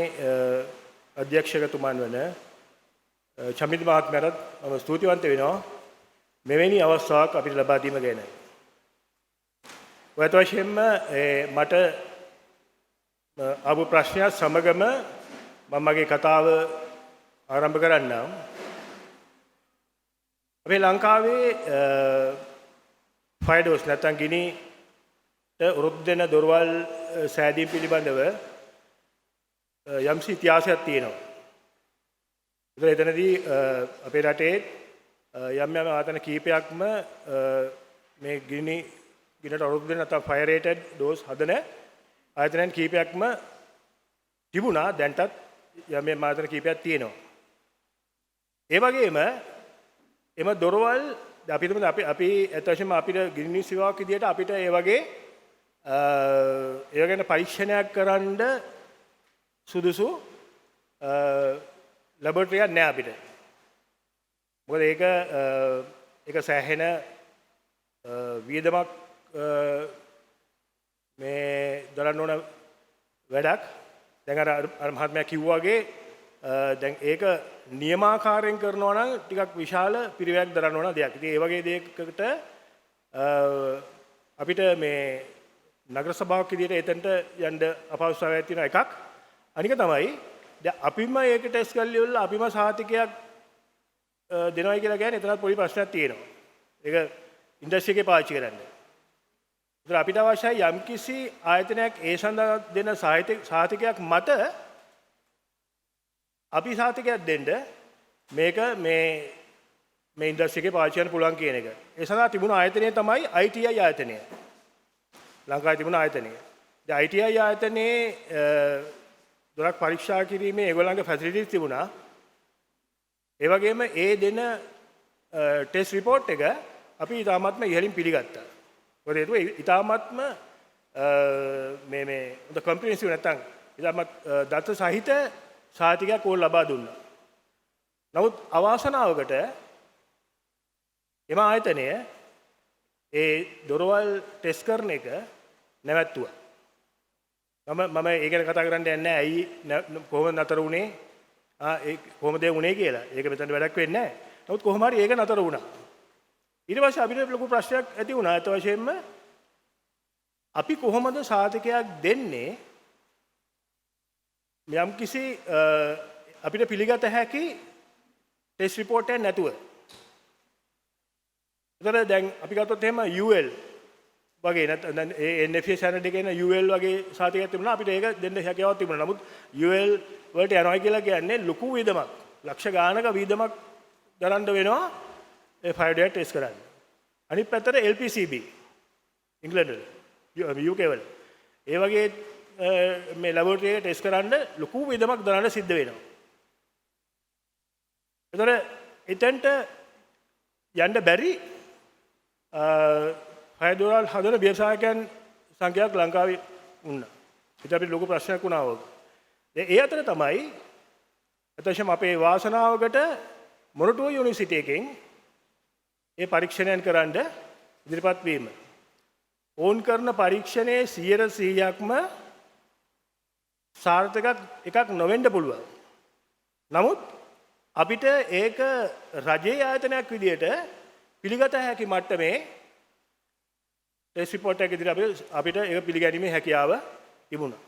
අධ්‍යක්ෂකතුමන් වන චමිත් මහත්මයාට මම ස්තුතිවන්ත වෙනවා මෙවැනි අවස්ථාවක් අපිට ලබා දීම ගැන. ඔයත් වශයෙන්ම මට ආපු ප්‍රශ්නය සමගම මම මගේ කතාව ආරම්භ කරන්නම්. අපේ ලංකාවේ ෆයර් ඩෝර්ස් නැත්නම් ගිනිට උරුදු දෙන දොරවල් සෑදීම් පිළිබඳව යම්සි ඉතිහාසයක් තියෙනවා. ඒතර එතනදී අපේ රටේ යම් යම් ආතන කීපයක්ම මේ ගිනට උරුදු දෙන නැත්නම් ෆයර් රේටඩ් ඩෝර්ස් හදන ආයතනයන් කීපයක්ම තිබුණා. දැන්ටත් යම් යම් ආයතන කීපයක් තියෙනවා. ඒ වගේම එම දොරවල් අපි ඇත්තටම අපිට ගිනි සේවාවක් විදියට අපිට ඒ වගේ ඒ ගැන පරීක්ෂණයක් කරන්න සුදුසු ලැබොරටරියක් නෑ අපිට. මොකද ඒක සෑහෙන වියදමක් මේ දරන්න ඕන වැඩක්. දැන් අර මහත්මයා කිව්වා වගේ දැන් ඒක නියමාකාරයෙන් කරනවා නම් ටිකක් විශාල පිරිවැයක් දරන්න ඕන දෙයක්. ඉතින් ඒ වගේ දෙයකට අපිට මේ නගර සභාවක් විදියට එතනට යන්න අපහසුතාවයක් තියෙන එකක්. අනික තමයි දැන් අපිම ඒක ටෙස්ට් කරලා ඉවරලා අපිම සහතිකයක් දෙනවයි කියලා කියන්නේ එතනත් පොඩි ප්‍රශ්නයක් තියෙනවා. ඒක ඉන්ඩස්ට්‍රි එකේ පාවිච්චි කරන්න. ඒතර අපිට අවශ්‍යයි යම්කිසි ආයතනයක් ඒ සඳහා දෙන සහතිකයක් මත අපි සහතිකයක් දෙන්න මේක මේ ඉන්ඩස්ට්‍රි එකේ පාවිච්චි කරන්න පුළුවන් කියන එක. ඒ සඳහා තිබුණු ආයතනය තමයි ITI ආයතනය. ලංකාවේ තිබුණ ආයතනය. දැන් ITI ආයතනයේ දොරක් පරීක්ෂා කිරීමේ ඒගොල්ලන්ගේ ෆැසිලිටිස් තිබුණා. ඒ වගේම ඒ දෙන ටෙස්ට් රිපෝට් එක අපි ඉතාමත්ම ඉහළින් පිළිගත්තා. මොකද ඒක ඉතාමත්ම මේ කම්ප්‍රිහෙන්සිව් නැත්තම් ඉතාමත් දත්ත සහිත සහතිකයක් ඕල් ලබා දුන්නා. නමුත් අවාසනාවකට එම ආයතනය ඒ දොරවල් ටෙස්ට් කරන එක නැවැත්තුවා. මම ඒ ගැන කතා කරන්න යන්නේ නැහැ. ඇයි කොහොමද නතර වුනේ? ඒ කොහොමද වුනේ කියලා. ඒක මෙතන වැඩක් වෙන්නේ නැහැ. නමුත් කොහොම හරි ඒක නතර වුණා. ඊට පස්සේ අපිට ලොකු ප්‍රශ්නයක් ඇති වුණා. ඒත් වශයෙන්ම අපි කොහොමද සාධකයක් දෙන්නේ යම්කිසි අපිට පිළිගත හැකි ටෙස්ට් රිපෝට් එකක් නැතුව. ඒතර දැන් අපි ගත්තොත් එහෙම UL වගේ නැත්නම් ඒ NFA ස්ටෑන්ඩඩ් එකේ එන UL වගේ සාධකයක් තිබුණා. අපිට ඒක දෙන්න හැකියාවක් තිබුණා. නමුත් UL වලට යනවා කියලා කියන්නේ ලොකු වියදමක්. ලක්ෂ ගාණක වියදමක් දරන්න වෙනවා ඒ ෆයර් ඩෝර් ටෙස්ට් කරන්න. අනිත් පැත්තට LPCB ඉංග්‍රීසි UK වල ඒ වගේ මේ ලැබොරටරි එක ටෙස්ට් කරන්න ලොකු වියදමක් දරන්න සිද්ධ වෙනවා. එතකොට එතෙන්ට යන්න බැරි ෆයදෝරල් හදන ව්‍යවසායකයන් සංඛ්‍යාවක් ලංකාවේ වුණා. ඒක අපිට ලොකු ප්‍රශ්නයක් වුණා වගේ. ඒ අතර තමයි එතකොටම අපේ වාසනාවකට මොරටුව යුනිවර්සිටි එකෙන් ඒ පරීක්ෂණයන් කරන්න ඉදිරිපත් වීම. ඕන් කරන පරීක්ෂණයේ 100%ක්ම සාර්ථක එකක් නොවෙන්න පුළුවන්. නමුත් අපිට ඒක රජයේ ආයතනයක් විදියට පිළිගත හැකි මට්ටමේ ටෙස්ට් රිපෝට් එක ඉදිරියට අපිට ඒක පිළිගැනීමේ හැකියාව තිබුණා.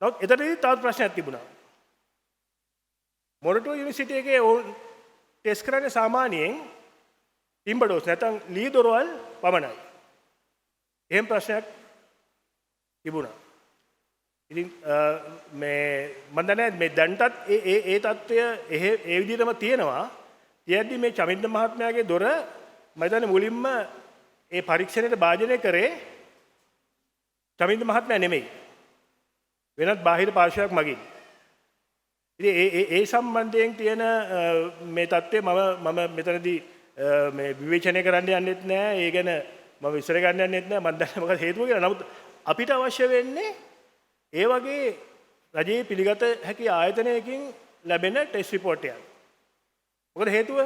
නමුත් එතනදී තවත් ප්‍රශ්නයක් තිබුණා. මොරටුව යුනිවර්සිටි එකේ ඕන් ටෙස්ට් කරන්නේ සාමාන්‍යයෙන් ටිම්බඩෝස් නැත්නම් ලී දොරවල් පමණයි. එහෙම ප්‍රශ්නයක් තිබුණා. ඉතින් මම දන්නේ මේ දැන්ටත් ඒ தত্ত্বය ඒ විදිහටම තියෙනවා. තියෙද්දි මේ චමින්ද මහත්මයාගේ දොර මම හිතන්නේ මුලින්ම ඒ පරීක්ෂණයට භාජනය කරේ චමින්ද මහත්මයා නෙමෙයි. වෙනත් බාහිර පාර්ශවයක් මගින්. ඉතින් ඒ සම්බන්ධයෙන් තියෙන මේ தত্ত্বය මම මෙතනදී මේ විවේචනය කරන්න යන්නෙත් නෑ. ඒ ගැන මම විස්තර ගන්න යන්නෙත් නෑ. මම දන්නේ මොකද හේතුව කියලා. නමුත් අපිට අවශ්‍ය වෙන්නේ ඒ වගේ රජයේ පිළිගත හැකි ආයතනයකින් ලැබෙන ටෙස්ට් රිපෝට් එකක්. මොකද හේතුව?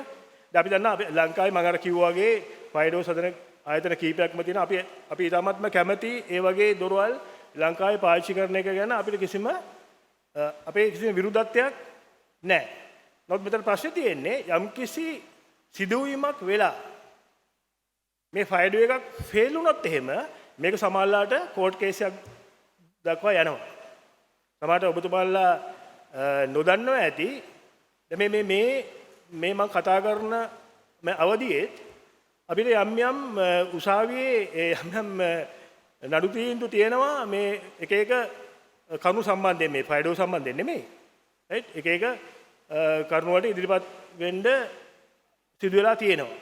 දැන් අපි දන්නා ලංකාවේ මම අර කිව්වා වගේ ෆයිඩෝස් හදන ආයතන කීපයක්ම තියෙනවා. අපි ඊටමත්ම කැමති ඒ වගේ දොරවල් ලංකාවේ පාවිච්චි කරන එක ගැන අපිට කිසිම විරුද්ධත්වයක් නැහැ. නමුත් මෙතන ප්‍රශ්නේ තියෙන්නේ යම්කිසි සිදුවීමක් වෙලා මේ ෆයිඩෝ එකක් ෆේල් වුණොත් එහෙම මේක සමාජලාට කෝට් කේස් එකක් දක්වා යනවා. සමහරට ඔබතුමාලා නොදන්නව ඇති. මේ මම කතා කරන මේ අවදියේ අපිට යම් උසාවියේ යම් නඩු තීන්දුව තියෙනවා මේ එක එක කරුණු සම්බන්ධයෙන් මේ ෆයිඩෝ සම්බන්ධයෙන් නෙමෙයි. රයිට් එක එක කරුණු වලට ඉදිරිපත් වෙන්න සිදු වෙලා තියෙනවා.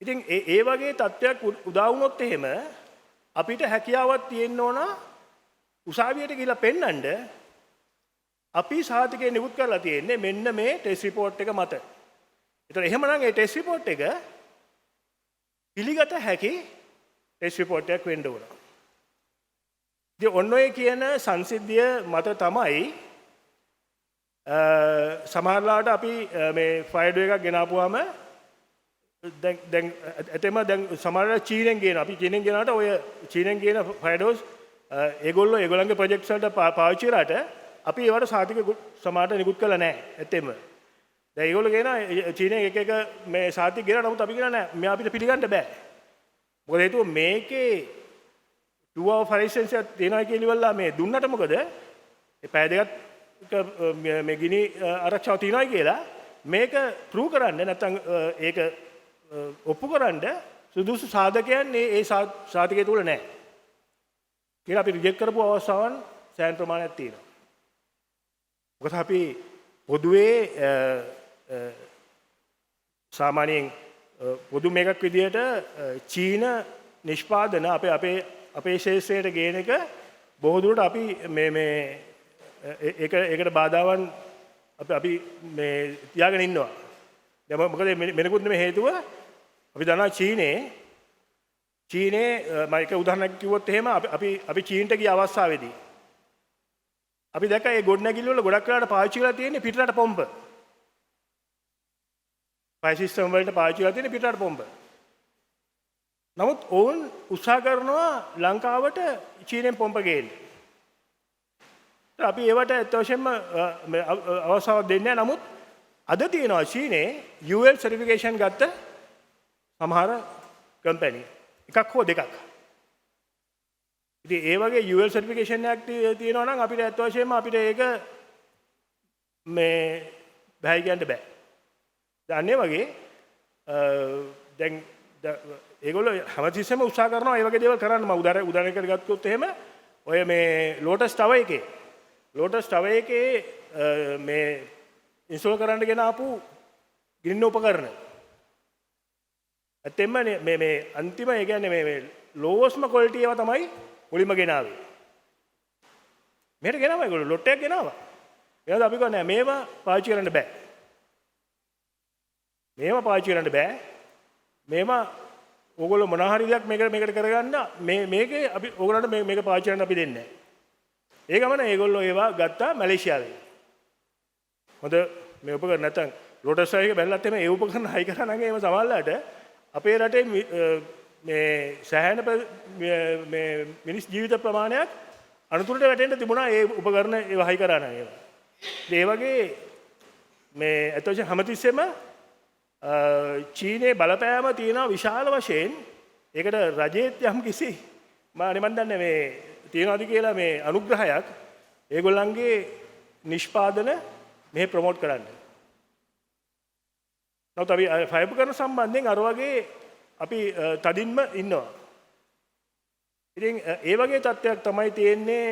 ඉතින් ඒ වගේ තත්ත්වයක් උදා වුණොත් එහෙම අපිට හැකියාවක් තියෙන්න ඕන උසාවියට ගිහිල්ලා පෙන්නන්න අපි සාතිකේ නිකුත් කරලා තියෙන්නේ මෙන්න මේ ටෙස්ට් රිපෝට් එක මත. ඒතර එහෙමනම් ඒ ටෙස්ට් රිපෝට් එක පිළිගත හැකි ටෙස්ට් රිපෝට් එකක් වෙන්න ඕන. ඉතින් ඔන්න ඔය කියන සංසිද්ධිය මත තමයි සමහරලාට අපි මේ ෆයර්ඩෝ එකක් ගෙනාපුවාම දැන් ඇතෙම දැන් සමහරලාට චීනෙන් ගේන අපි චීනෙන් ගෙනාට ඔය චීනෙන් ගේන ෆයර්ඩෝස් ඒගොල්ලන්ගේ ප්‍රොජෙක්ට්ස් වලට පාවිච්චි කරාට අපි ඒවට සාතික සමහරට නිකුත් කළා නැහැ ඇත්තෙම. දැන් ඒගොල්ලෝ කියන චීනෙන් එක මේ සාතික ගෙනා නමුත් අපි කියන නෑ මේ අපිට පිළිගන්න බෑ. මොකද හේතුව මේකේ 2 hour ෆරෙන්සික්ස් එකක් තියෙනවා කියලා මේ දුන්නට මොකද ඒ පැය දෙකක් මේ ගිනි ආරක්ෂාව තියනයි කියලා මේක ප්‍රූව් කරන්න නැත්නම් ඒක ඔප්පු කරන්න සුදුසු සාධකයන් ඒ සාධකය තුල නැහැ කියලා අපි රිජෙක්ට් කරපු අවස්ථාවන් සෑහෙන ප්‍රමාණයක් තියෙනවා. මොකද අපි පොදුවේ සාමාන්‍යයෙන් පොදු මේකක් විදියට චීන නිෂ්පාදන අපේ ශේෂ්ත්‍රයට ගේන එක බොහෝ දුරට අපි ඒකට බාධාවන් අපි මේ තියාගෙන ඉන්නවා. දැන් මොකද මෙනකුත් නෙමෙයි හේතුව අපි දන්නවා චීනේ මම එක උදාහරණයක් කිව්වොත් එහෙම අපි චීනට ගිය අවස්ථාවේදී අපි දැක්කා ඒ ගොඩනැගිලි වල ගොඩක් වෙලාවට පාවිච්චි කරලා තියෙන්නේ පිටරට පොම්ප. ෆයර් සිස්ටම් වලට පාවිච්චි කරලා තියෙන්නේ පිටරට පොම්ප. නමුත් ඕන් උත්සාහ කරනවා ලංකාවට චීනෙන් පොම්ප ගේන්න. අපි ඒවට අත්‍යවශ්‍යම අවස්ථාවක් දෙන්නේ නැහැ. නමුත් අද තියෙනවා චීනේ UL සර්ටිෆිකේෂන් ගත්ත සමහර කම්පැනි එකක් හෝ දෙකක්. ඉතින් ඒ වගේ UL සර්ටිෆිකේෂන් එකක් තියෙනවා නම් අපිට අත්‍යවශ්‍යම අපිට ඒක මේ බෑ කියන්න බෑ. දැන් ඒ වගේ දැන් ඒගොල්ලෝ හැමතිස්සෙම උත්සාහ කරනවා ඒ වගේ දේවල් කරන්න. මම උදාහරණයකට ගත්තොත් එහෙම ඔය මේ ලෝටස් ටවර් එකේ මේ ඉන්ස්ටෝල් කරන්න ගෙන ආපු ගින්න උපකරණ. ඇත්තෙන්ම මේ අන්තිම ඒ කියන්නේ මේ ලෝවස්ම ක්වොලිටි ඒවා තමයි මුලින්ම ගෙනාවේ. මෙහෙට ගෙනාවා ඒගොල්ලෝ ලොට් එකක් ගෙනාවා. ඊළඟට අපි කිව්වා නෑ මේවා පාවිච්චි කරන්න බෑ. මේව පාවිච්චි කරන්න බෑ. මේව ඕගොල්ලෝ මොනවා හරි දෙයක් මේකට කරගන්න මේකේ අපි ඕගොල්ලන්ට මේක පාවිච්චි කරන්න අපි දෙන්නේ නැහැ. ඒ ගමන ඒගොල්ලෝ ඒවා ගත්තා මැලේසියාවේ. හොඳ මේ උපකරණ නැත්තම් ලෝටස් එක බැලලත් එමේ ඒ උපකරණ හයි කරා නම් එහෙම සමහරලාට අපේ රටේ මේ සෑහෙන මේ මිනිස් ජීවිත ප්‍රමාණයක් අනුතුරට වැටෙන්න තිබුණා ඒ උපකරණ ඒවා හයි කරා නම් ඒවා. ඒ වගේ මේ අතෝෂ හැමතිස්සෙම චීනයේ බලපෑම තියෙන විශාල වශයෙන් ඒකට රජයේත් යම් කිසි මම දන්නේ මේ තියනවාද කියලා මේ අනුග්‍රහයක් ඒගොල්ලන්ගේ නිෂ්පාදන මෙහෙ ප්‍රොමෝට් කරන්න. නමුත් අපි ෆයිබර් කරන සම්බන්ධයෙන් අර වගේ අපි තදින්ම ඉන්නවා. ඉතින් ඒ වගේ තත්ත්වයක් තමයි තියෙන්නේ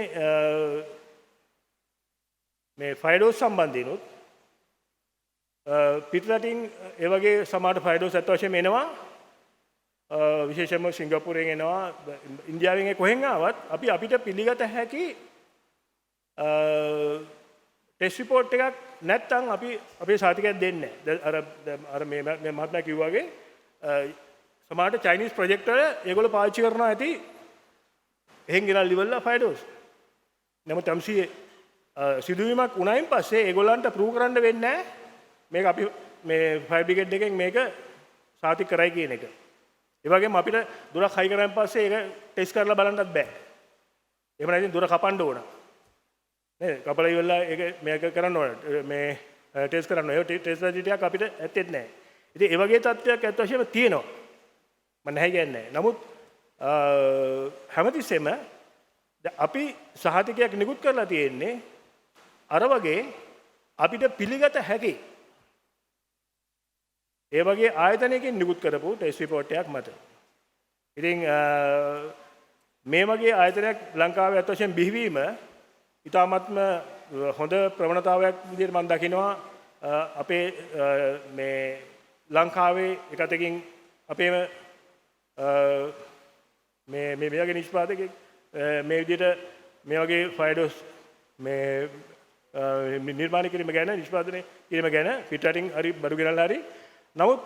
මේ ෆයිඩෝස් සම්බන්ධිනුත් පිටරටින් ඒ වගේ සමහර ෆයිඩෝස් අත් වශයෙන් එනවා විශේෂයෙන්ම සිංගප්පූරුවෙන් එනවා ඉන්දියාවෙන් කොහෙන් ආවත් අපිට පිළිගත හැකි ටෙස්ට් රිපෝට් එකක් නැත්නම් අපි අපේ සාතිකයක් දෙන්නේ නැහැ. අර මේ මහත්මයා කිව්වා වගේ සමහර චයිනීස් ප්‍රොජෙක්ට් වල ඒගොල්ලෝ පාවිච්චි කරනවා ඇති එහෙන් ගෙනල්ලි වල ෆයිඩෝස්. නමුත් MC සිදුවීමක් වුණායින් පස්සේ ඒගොල්ලන්ට ප්‍රූව් කරන්න වෙන්නේ නැහැ මේක අපි මේ ෆයර් බ්‍රිගේඩ් එකෙන් මේක සාතික කරයි කියන එක. ඒ වගේම අපිට දුරක් හයි කරාන් පස්සේ ඒක ටෙස්ට් කරලා බලන්නත් බෑ. එහෙම නැත්නම් දුර කපන්න ඕන. නේද? කපලා ඉවරලා ඒක මේක කරන්න ඕන. මේ ටෙස්ට් කරන්න ඕන. ඒ ටෙස්ට් රෙජිටියක් අපිට ඇත්තෙත් නැහැ. ඉතින් ඒ වගේ තත්ත්වයක් ඇත්ත වශයෙන්ම තියෙනවා. මම නැහැ කියන්නේ. නමුත් හැමතිස්සෙම අපි සහතිකයක් නිකුත් කරලා තියෙන්නේ අර වගේ අපිට පිළිගත හැකි ඒ වගේ ආයතනයකින් නිකුත් කරපු ටෙස්ට් රිපෝට් එකක් මත. ඉතින් මේ වගේ ආයතනයක් ලංකාවේ අත් වශයෙන් බිහිවීම ඉතාමත්ම හොඳ ප්‍රවණතාවයක් විදිහට මම දකිනවා අපේ මේ ලංකාවේ එකතකින් අපේම මේ වගේ නිෂ්පාදකෙක් මේ විදිහට මේ වගේ ෆයිඩෝස් මේ නිර්මාණය කිරීම ගැන නිෂ්පාදනය කිරීම ගැන පිටරටින් හරි බඩු ගෙනල්ලා හරි නමුත්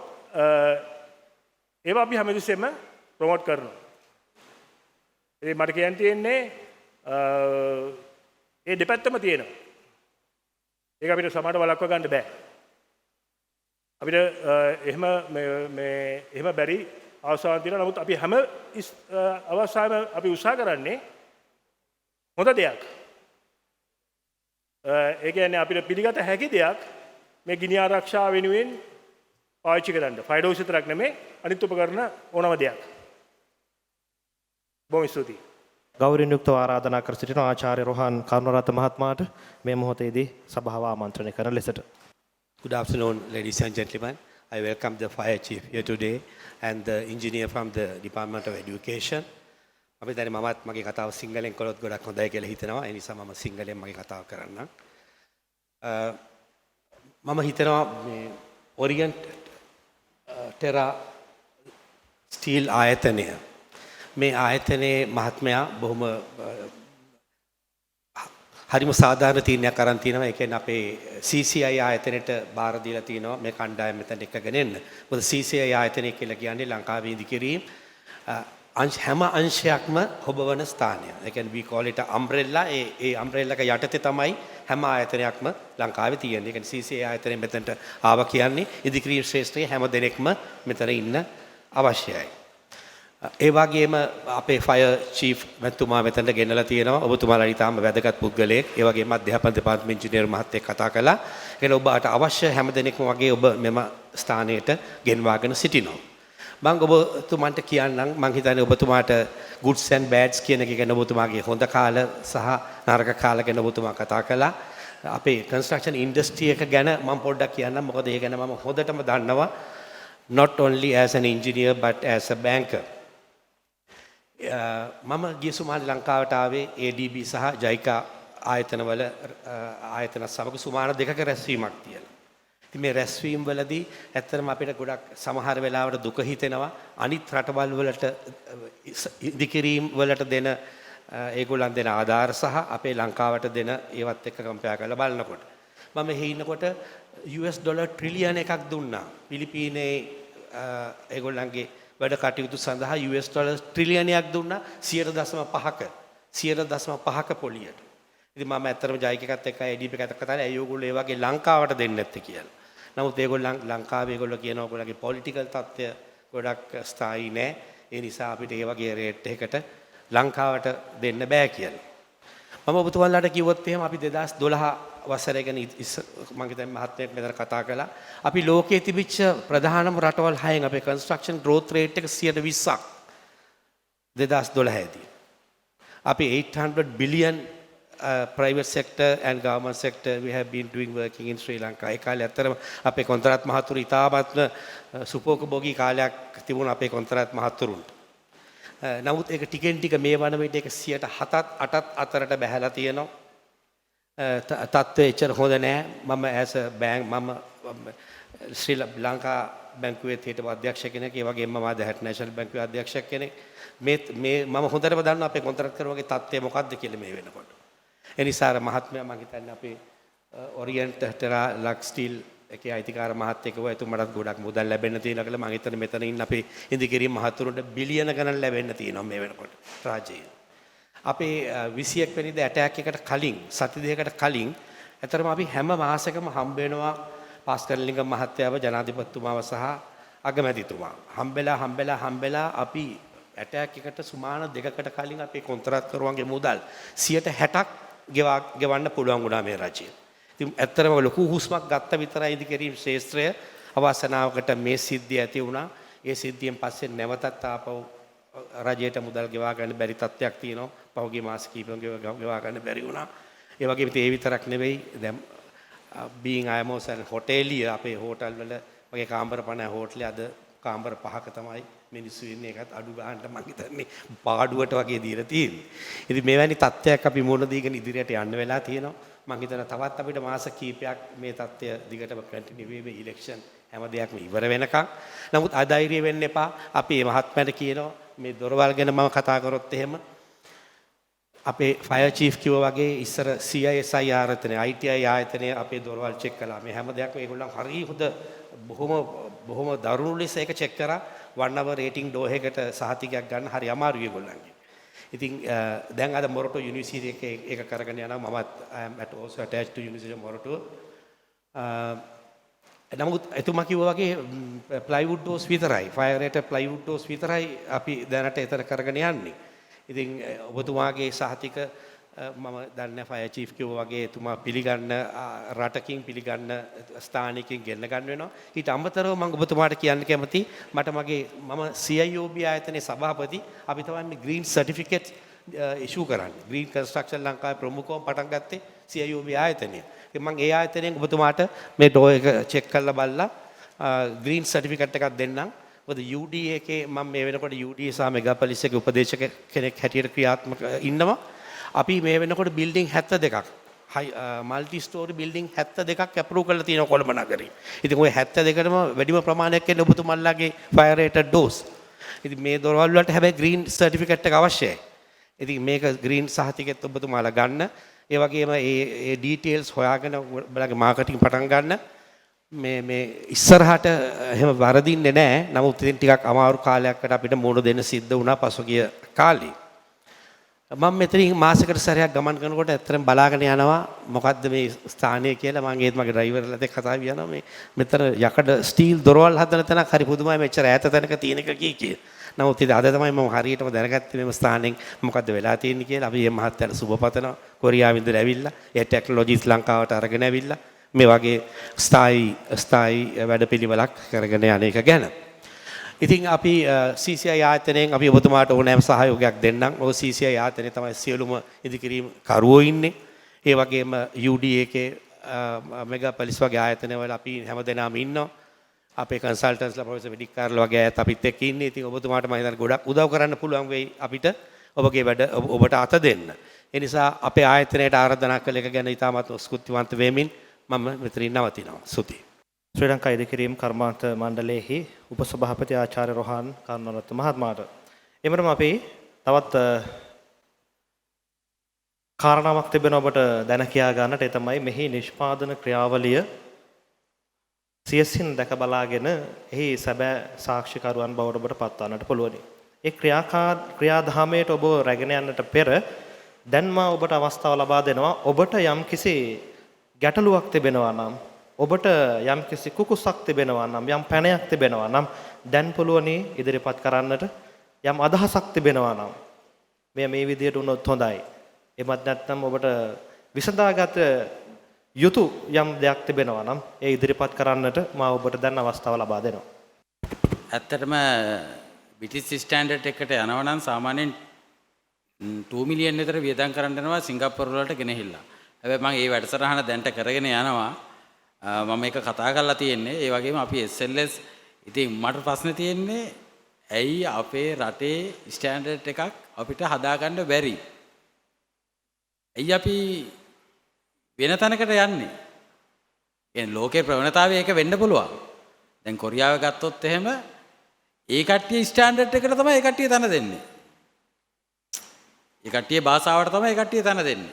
ඒවා අපි හැමතිස්සෙම ප්‍රොමෝට් කරනවා. ඒ මට කියන්න තියෙන්නේ ඒ දෙපැත්තම තියෙනවා. ඒක අපිට සමහරට වළක්ව ගන්න බෑ. අපිට එහෙම බැරි අවස්ථාවක් තියෙනවා. නමුත් අපි හැම අවස්ථාවෙම අපි උත්සාහ කරන්නේ හොඳ දෙයක්. ඒ කියන්නේ අපිට පිළිගත හැකි දෙයක් මේ ගිනි ආරක්ෂාව වෙනුවෙන් පාවිච්චි කරන්න. ෆයිඩෝස් විතරක් නෙමෙයි අනිත් උපකරණ ඕනම දෙයක්. බොහොම ස්තුතියි. ගෞරවයෙන් යුක්තව ආරාධනා කර සිටින ආචාර්ය රෝහන් කරුණාරත්න මහත්මයාට මේ මොහොතේදී සභාව ආමන්ත්‍රණය කරන ලෙසට. Good afternoon, ladies and gentlemen. I welcome the fire chief here today and the engineer from the Department of Education. අපි දැන් මමත් මගේ කතාව සිංහලෙන් කළොත් ගොඩක් හොඳයි කියලා හිතනවා. ඒ නිසා මම සිංහලෙන් මගේ කතාව කරන්නම්. මම හිතනවා මේ Orient Terra Steel ආයතනය මේ ආයතනයේ මහත්මයා බොහොම හරිම සාධාරණ තීරණයක් අරන් තිනවා. ඒ කියන්නේ අපේ CCI ආයතනයට බාර දීලා තිනවා මේ කණ්ඩායම මෙතන එකගෙන එන්න. මොකද CCI ආයතනය කියලා කියන්නේ ලංකාවේ ඉදිකිරීම හැම අංශයක්ම හොබවන ස්ථානය. ඒ කියන්නේ we call it umbrella. A umbrella එක යටතේ තමයි හැම ආයතනයක්ම ලංකාවේ තියෙන්නේ. ඒ කියන්නේ CCI ආයතනය මෙතනට ආවා කියන්නේ ඉදිකිරීම ශ්‍රේෂ්ඨයේ හැම දෙනෙක්ම මෙතන ඉන්න අවශ්‍යයි. ඒ වගේම අපේ ෆයර් චීෆ් මැතිතුමා මෙතනට ගෙනලා තියෙනවා. ඔබතුමාලා ඊටාම වැදගත් පුද්ගලයෙක්. ඒ වගේම අධ්‍යාපන දෙපාර්තමේන්තු ඉංජිනේරු මහත්තයෙක් කතා කළා. ඒ ඔබට අවශ්‍ය හැම දෙනෙක්ම වගේ ඔබ මෙම ස්ථානයට ගෙන්වාගෙන සිටිනවා. මම ඔබතුමාන්ට කියන්නම් මම හිතන්නේ ඔබතුමාට goods and bads කියන එක ගැන ඔබතුමාගේ හොඳ කාල සහ නරක කාල ගැන ඔබතුමා කතා කළා. අපේ construction industry එක ගැන මම පොඩ්ඩක් කියන්නම්. මොකද ඒ ගැන මම හොඳටම දන්නවා. Not only as an engineer but as a banker. මම ගිය සුමානේ ලංකාවට ආවේ ADB සහ JICA ආයතනවල ආයතන සමග සුමාන දෙකක රැස්වීමක් තියලා. ඉතින් මේ රැස්වීම වලදී ඇත්තටම අපිට ගොඩක් සමහර වෙලාවට දුක හිතෙනවා. අනිත් රටවල් වලට ඉදිකිරීම වලට දෙන ඒගොල්ලන් දෙන ආධාර සහ අපේ ලංකාවට දෙන ඒවත් එක්ක කම්පෙයාර් කරලා බලනකොට මම මෙහි ඉන්නකොට US ඩොලර් ට්‍රිලියන් එකක් දුන්නා. පිලිපීනයේ ඒගොල්ලන්ගේ වැඩ කටයුතු සඳහා US ඩොලර් ට්‍රිලියනයක් දුන්නා 0.5ක 0.5ක පොලියට. ඉතින් මම ඇත්තටම ජයිකකත් එක්ක EDP එකත් කතා කරලා ඇයි ඕගොල්ලෝ ඒ වගේ ලංකාවට දෙන්නේ නැත්තේ කියලා. නමුත් ඒගොල්ලන් ලංකාවේ ඒගොල්ලෝ කියනවා ඔයගොල්ලන්ගේ පොලිටිකල් තත්ත්වය ගොඩක් ස්ථායි නෑ. ඒ නිසා අපිට ඒ වගේ රේට් එකකට ලංකාවට දෙන්න බෑ කියලා. මම ඔබතුමාලාට කිව්වොත් එහෙම අපි 2012 වසරේ ගැන මම හිතන්නේ මහත්මයෙක් මෙතන කතා කළා. අපි ලෝකයේ තිබිච්ච ප්‍රධානම රටවල් 6න් අපේ කන්ස්ට්‍රක්ෂන් growth rate එක 20%ක් 2012 දී. අපි 800 billion private sector and government sector we have been doing working in Sri Lanka. ඒ කාලේ ඇත්තටම අපේ කොන්ත්‍රාත් මහතුරු ඉතාමත්ම සුපෝකභෝගී කාලයක් තිබුණා අපේ කොන්ත්‍රාත් මහතුරුන්ට. නමුත් ඒක ටිකෙන් ටික මේ වන විට ඒක 7ත් 8ත් අතරට බැහැලා තියෙනවා. තත්ත්වය එච්චර හොඳ නෑ. මම as a bank මම ශ්‍රී ලංකා බැංකුවේ හිටපු අධ්‍යක්ෂ කෙනෙක්. ඒ වගේම මම දැහට නැෂනල් බැංකුවේ අධ්‍යක්ෂ කෙනෙක්. මේ මම හොඳටම දන්නවා අපේ කොන්ත්‍රාත්කරුවගේ තත්ත්වය මොකක්ද කියලා මේ වෙනකොට. ඒ නිසා අර මහත්මයා මම හිතන්නේ අපේ ඔරියන්ට් ටෙරා ලක් ස්ටිල් එකේ අයිතිකාර මහත්තයෙක් වුණා. එතුමාටත් ගොඩක් මුදල් ලැබෙන්න තියෙනවා කියලා මම හිතන්නේ මෙතන ඉන්න අපේ ඉන්දිකිරීම් මහතුරුන්ට බිලියන ගණන් ලැබෙන්න තියෙනවා මේ වෙනකොට රාජ්‍යයෙන්. අපේ 21 වෙනිදා ඇටැක් එකට කලින් සති දෙකකට කලින් ඇතරම අපි හැම මාසෙකම හම්බ වෙනවා පාස්කරලිංග මහත්තයාව ජනාධිපතිතුමාව සහ අගමැතිතුමා. හම්බෙලා අපි ඇටැක් එකට සුමාන දෙකකට කලින් අපේ කොන්ත්‍රාත්කරුවන්ගේ මුදල් 60%ක් ගෙවන්න පුළුවන් වුණා මේ රජය. ඉතින් ඇත්තටම ලොකු හුස්මක් ගත්ත විතරයි ඉදිකිරීම් ශාස්ත්‍රය අවසනාවකට මේ සිද්ධිය ඇති වුණා. ඒ සිද්ධියෙන් පස්සේ නැවතත් ආපහු රජයට මුදල් ගෙවා ගන්න බැරි තත්ත්වයක් තියෙනවා. පහුගිය මාස කිහිපෙක ගෙවා ගන්න බැරි වුණා. ඒ වගේම ඒ විතරක් නෙවෙයි දැන් being IMOs and හොටෙලිය අපේ හෝටල් වල වගේ කාමර 50 හෝටලේ අද කාමර 5ක තමයි මිනිස්සු ඉන්නේ. ඒකත් අඩු ගන්නට මම හිතන්නේ පාඩුවට වගේ දීලා තියෙන්නේ. ඉතින් මෙවැනි තත්ත්වයක් අපි මුණ දීගෙන ඉදිරියට යන්න වෙලා තියෙනවා. මම හිතනවා තවත් අපිට මාස කිහිපයක් මේ තත්ත්වය දිගටම කන්ටිනියු වෙවි ඉලෙක්ෂන් හැම දෙයක්ම ඉවර වෙනකන්. නමුත් අධෛර්ය වෙන්න එපා. අපි මේ මහත්මයාට කියනවා මේ දොරවල් ගැන මම කතා කරොත් එහෙම අපේ ෆයර් චීෆ් කිව්වා වගේ ඉස්සර CSI ආයතනය ITI ආයතනය අපේ දොරවල් චෙක් කළා. මේ හැම දෙයක්ම ඒගොල්ලන් හරි හොඳ බොහොම දරුණු ලෙස ඒක චෙක් කරා. 1 hour rating door එකකට සහතිකයක් ගන්න හරි අමාරුයි ඒගොල්ලන්ගේ. ඉතින් දැන් අද මොරටු යුනිවර්සිටි එකේ ඒක කරගෙන යනවා. මමත් I am also attached to University of Morato. නමුත් එතුමා කිව්වා වගේ plywood doors විතරයි. fire rated plywood doors විතරයි අපි දැනට ඒතර කරගෙන යන්නේ. ඉතින් ඔබතුමාගේ සහතික මම දන්නේ ෆයර් චීෆ් කිව්වා වගේ එතුමා පිළිගන්න රටකින් පිළිගන්න ස්ථානිකකින් ගෙන්න ගන්න වෙනවා. ඊට අමතරව මම ඔබතුමාට කියන්න කැමති මම CIOB ආයතනයේ සභාපති. අපි තමයි green certificate issue කරන්නේ. green construction ලංකාවේ ප්‍රමුඛව පටන් ගත්තේ CIOB ආයතනය. ඉතින් මම ඒ ආයතනයෙන් ඔබතුමාට මේ ඩෝ එක චෙක් කරලා බලලා green certificate එකක් දෙන්නම්. මොකද UDA එකේ මම මේ වෙනකොට UDA සහ මෙගාපොලිස් එකේ උපදේශක කෙනෙක් හැටියට ක්‍රියාත්මක ඉන්නවා. අපි මේ වෙනකොට බිල්ඩින් 72ක් මල්ටි ස්ටෝරි බිල්ඩින් 72ක් අප්‍රූව් කරලා තියෙනවා කොළඹ නගරේ. ඉතින් ওই 72ටම වැඩිම ප්‍රමාණයක් එන්නේ ඔබතුමන්ලාගේ ෆයර් රේටඩ් ඩෝස්. ඉතින් මේ දොරවල් වලට හැබැයි ග්‍රීන් සර්ටිෆිකේට් එක අවශ්‍යයි. ඉතින් මේක ග්‍රීන් සහතිකෙත් ඔබතුමාලා ගන්න. ඒ වගේම ඒ ඩීටේල්ස් හොයාගෙන ඔයාලගේ මාකටිං පටන් ගන්න. මේ ඉස්සරහට එහෙම වරදින්නේ නැහැ. නමුත් ඉතින් ටිකක් අමාරු කාලයකට අපිට මුණ දෙන්න සිද්ධ වුණා පසුගිය කාලේ. මම මෙතනින් මාසයකට සැරයක් ගමන් කරනකොට ඇත්තටම බලාගෙන යනවා මොකද්ද මේ ස්ථානය කියලා. මම ඒත් මගේ ඩ්‍රයිවර්ලාත් එක්ක කතා කරනවා මේ මෙතන යකඩ ස්ටීල් දොරවල් හදන තැනක් හරි පුදුමයි මෙච්චර ඈත තැනක තියෙන එක කී. නමුත් ඉතින් අද තමයි මම හරියටම දැනගත්තේ මේ ස්ථානෙන් මොකද්ද වෙලා තියෙන්නේ කියලා. අපි මේ මහත්තයාට සුබපතනවා. කොරියාවෙන් ඉඳලා ඇවිල්ලා ඒ ටෙක්නොලොජිස් ලංකාවට අරගෙන ඇවිල්ලා මේ වගේ ස්ථායි වැඩපිළිවෙලක් කරගෙන යන එක ගැන. ඉතින් අපි CCI ආයතනයෙන් අපි ඔබතුමාට ඕනෑම සහයෝගයක් දෙන්නම්. ඔය CCI ආයතනයේ තමයි සියලුම ඉදිකිරීම් කරුවෝ ඉන්නේ. ඒ වගේම UDA එකේ මෙගාපොලිස් වගේ ආයතනවල අපි හැමදෙනාම ඉන්නවා. අපේ කන්සල්ටන්ට්ස්ලා ප්‍රොෆෙසර් වෙඩික්කාර්ලා වගේ අයත් අපිත් එක්ක ඉන්නේ. ඉතින් ඔබතුමාට මම හිතන්නේ ගොඩක් උදව් කරන්න පුළුවන් වෙයි අපිට ඔබගේ වැඩ ඔබට අත දෙන්න. ඒ නිසා අපේ ආයතනයට ආරාධනා කළ එක ගැන ඉතාමත් ස්තුතිවන්ත වෙමින් මම මෙතනින් නවතිනවා. ස්තුතියි. ශ්‍රී ලංකා ඉදිකිරීම් කර්මාන්ත මණ්ඩලයේහි උපසභාපති ආචාර්ය රොහාන් කරුණාරත්න මහත්මයාට එමෙන්නම අපි තවත් කාරණාවක් තිබෙනවා ඔබට දැන කියා ගන්නට. ඒ තමයි මෙහි නිෂ්පාදන ක්‍රියාවලිය සියසින් දැක බලාගෙන එහි සැබෑ සාක්ෂිකරුවන් බවට ඔබට පත්වන්නට පුළුවනි. ඒ ක්‍රියාදාමයට ඔබ රැගෙන යන්නට පෙර දැන් මා ඔබට අවස්ථාව ලබා දෙනවා. ඔබට යම්කිසි ගැටලුවක් තිබෙනවා නම්, ඔබට යම්කිසි කුකුසක් තිබෙනවා නම්, යම් පැනයක් තිබෙනවා නම් දැන් පුළුවනි ඉදිරිපත් කරන්නට. යම් අදහසක් තිබෙනවා නම් මේ විදියට වුණොත් හොඳයි. එමත් නැත්නම් ඔබට විසඳාගත යුතු යම් දෙයක් තිබෙනවා නම් ඒ ඉදිරිපත් කරන්නට මා ඔබට දැන් අවස්ථාව ලබා දෙනවා. ඇත්තටම බ්‍රිටිෂ් ස්ටෑන්ඩඩ් එකට යනවා නම් සාමාන්‍යයෙන් 2 මිලියන් විතර වියදම් කරන්න යනවා සිංගප්පූරු වලට ගෙනහිල්ලා. හැබැයි මම මේ වැඩසටහන දැන්ට කරගෙන යනවා. මම මේක කතා කරලා තියෙන්නේ. ඒ වගේම අපි SLS ඉතින් මට ප්‍රශ්නේ තියෙන්නේ ඇයි අපේ රටේ ස්ටෑන්ඩඩ් එකක් අපිට හදාගන්න බැරි? ඇයි අපි වෙන තැනකට යන්නේ? කියන්නේ ලෝකේ ප්‍රවණතාවය ඒක වෙන්න පුළුවන්. දැන් කොරියාව ගත්තොත් එහෙම ඒ කට්ටිය ස්ටෑන්ඩඩ් එකට තමයි ඒ කට්ටිය තන දෙන්නේ. ඒ කට්ටිය භාෂාවට තමයි ඒ කට්ටිය තන දෙන්නේ.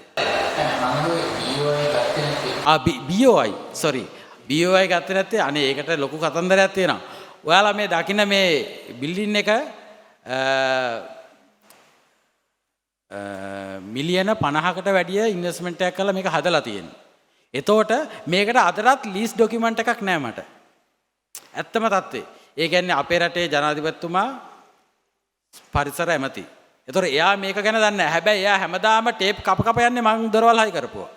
BOI ගත්තේ නැත්තේ අනේ ඒකට ලොකු කතන්දරයක් තියෙනවා. ඔයාලා මේ දකින්න මේ බිල්ඩින් එක මිලියන 50කට වැඩිය ඉන්වෙස්ට්මන්ට් එකක් කරලා මේක හදලා තියෙනවා. එතකොට මේකට අදටත් ලීස් ඩොකියුමන්ට් එකක් නැහැ මට. ඇත්තම தත්ත්වේ. ඒ කියන්නේ අපේ රටේ ජනාධිපතිතුමා පරිසර ඇමති. එතකොට එයා මේක ගැන දන්නේ නැහැ. හැබැයි එයා හැමදාම ටේප් කප යන්නේ මං දොරවල් හයි කරපුවා.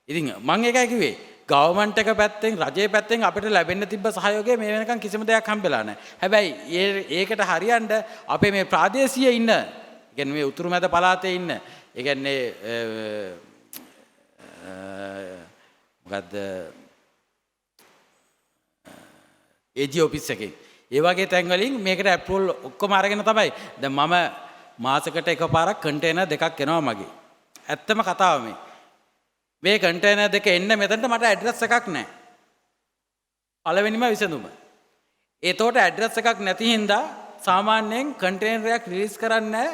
ඉතින් මං ඒකයි කිව්වේ. ගවර්න්මන්ට් එක පැත්තෙන් රජයේ පැත්තෙන් අපිට ලැබෙන්න තිබ්බ සහයෝගය මේ වෙනකන් කිසිම දෙයක් හම්බෙලා නැහැ. හැබැයි ඒකට හරියන්න අපේ මේ ප්‍රාදේශීය ඉන්න, ඒ කියන්නේ මේ උතුරු මැද පළාතේ ඉන්න, ඒ කියන්නේ මොකද්ද AG ඔෆිස් එකේ ඒ වගේ තැන් වලින් මේකට ඇප්‍රූවල් ඔක්කොම අරගෙන තමයි දැන් මම මාසෙකට එකපාරක් කන්ටේනර් දෙකක් එනවා මගේ. ඇත්තම කතාව මේ. මේ කන්ටේනර් දෙක එන්න මෙතනට මට ඇඩ්‍රස් එකක් නැහැ. පළවෙනිම විසඳුම. ඒතකොට ඇඩ්‍රස් එකක් නැති හින්දා සාමාන්‍යයෙන් කන්ටේනර් එකක් රිලීස් කරන්නේ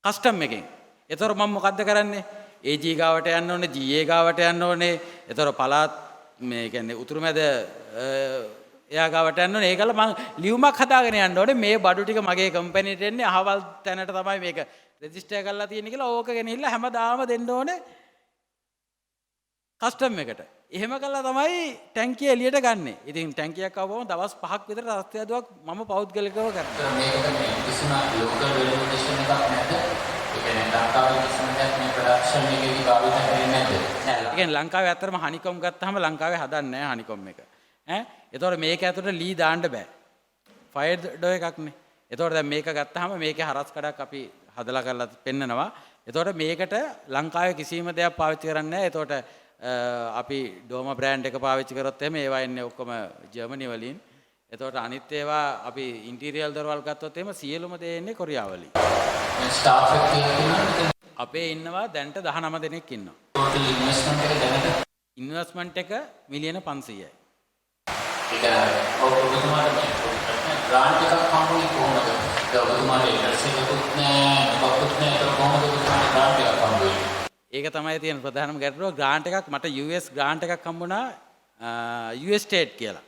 කස්ටම් එකෙන්. ඒතකොට මම මොකද්ද කරන්නේ? AG ගාවට යන්න ඕනේ, GA ගාවට යන්න ඕනේ. ඒතකොට පළාත් මේ කියන්නේ උතුරු මැද එයා ගාවට යන්න ඕනේ. ඒකල මම ලියුමක් හදාගෙන යන්න ඕනේ. මේ බඩු ටික මගේ කම්පැනිට එන්නේ අහවල් තැනට තමයි මේක රෙජිස්ටර් කරලා තියෙන්නේ කියලා ඕක ගෙනහිල්ලා හැමදාම දෙන්න ඕනේ කස්ටම් එකට. එහෙම කළා තමයි ටැංකිය එළියට ගන්නෙ. ඉතින් ටැංකියක් ආවම දවස් 5ක් විතර රස්තිය දුවක් මම පෞද්ගලිකව කරනවා. මේකට මේ කිසිම ලෝකල් රෙගුලේෂන් එකක් නැද්ද? ඒ කියන්නේ ලංකාවේ කිසිම දෙයක් මේ ප්‍රොඩක්ෂන් එකේදී භාවිත කරන්නේ නැද්ද? නෑ. ඒ කියන්නේ ලංකාවේ ඇත්තටම හනිකොම් ගත්තාම ලංකාවේ හදන්නේ නැහැ හනිකොම් එක. එතකොට මේක ඇතුළට ලී දාන්න බෑ. ෆයර්ඩ් ඩෝ එකක්නේ. එතකොට දැන් මේක ගත්තාම මේකේ හරස් කඩක් අපි හදලා කරලා පෙන්නනවා. එතකොට මේකට ලංකාවේ කිසිම දෙයක් පාවිච්චි කරන්නේ නැහැ. එතකොට අපි ඩෝම බ්‍රෑන්ඩ් එක පාවිච්චි කරොත් එහෙම ඒවා එන්නේ ඔක්කොම ජර්මනි වලින්. එතකොට අනිත් ඒවා අපි ඉන්ටීරියර් දොරවල් ගත්තොත් එහෙම සියලුම දේ එන්නේ කොරියාව වලින්. ස්ටාෆ් එක තියෙනවා. අපේ ඉන්නවා දැන්ට 19 දෙනෙක් ඉන්නවා. ටෝටල් ඉන්වෙස්ට්මන්ට් එක දැනට ඉන්වෙස්ට්මන්ට් එක මිලියන 500යි. ඒක ඔබතුමාට මේ ග්‍රාන්ට් එකක් හම්බුනේ කොහොමද? ඒක ඔබතුමාට ඉන්ටර්සිටිකුත් නෑ, මොකක්වත් නෑ. ඒක කොහොමද ඔබතුමාට ග්‍රාන්ට් එකක් හම්බුනේ? ඒක තමයි තියෙන ප්‍රධානම ගැටලුව. ග්‍රාන්ට් එකක් මට US ග්‍රාන්ට් එකක් හම්බුණා US ස්ටේට් කියලා.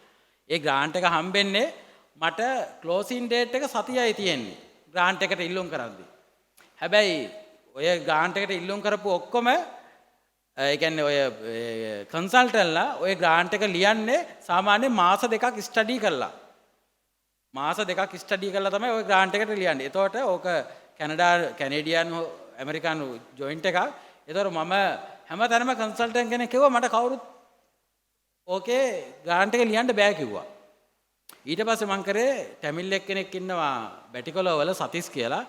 ඒ ග්‍රාන්ට් එක හම්බෙන්නේ මට ක්ලෝසින් ඩේට් එක සතියයි තියෙන්නේ ග්‍රාන්ට් එකට ඉල්ලුම් කරද්දී. හැබැයි ඔය ග්‍රාන්ට් එකට ඉල්ලුම් කරපු ඔක්කොම ඒ කියන්නේ ඔය කන්සල්ටන්ට්ලා ඔය ග්‍රාන්ට් එක ලියන්නේ සාමාන්‍යයෙන් මාස දෙකක් ස්ටඩි කරලා. මාස දෙකක් ස්ටඩි කරලා තමයි ඔය ග්‍රාන්ට් එකට ලියන්නේ. එතකොට ඕක කැනේඩියන් ඇමරිකානු ජොයින්ට් එකක්. එතකොට මම හැමතැනම කන්සල්ටන්ට් කෙනෙක් කිව්වා මට කවුරුත් ඕකේ ග්‍රාන්ට් එක ලියන්න බෑ කිව්වා. ඊට පස්සේ මං කරේ ටැමිල් එක්කෙනෙක් ඉන්නවා බැටිකොලෝ වල සතිස් කියලා.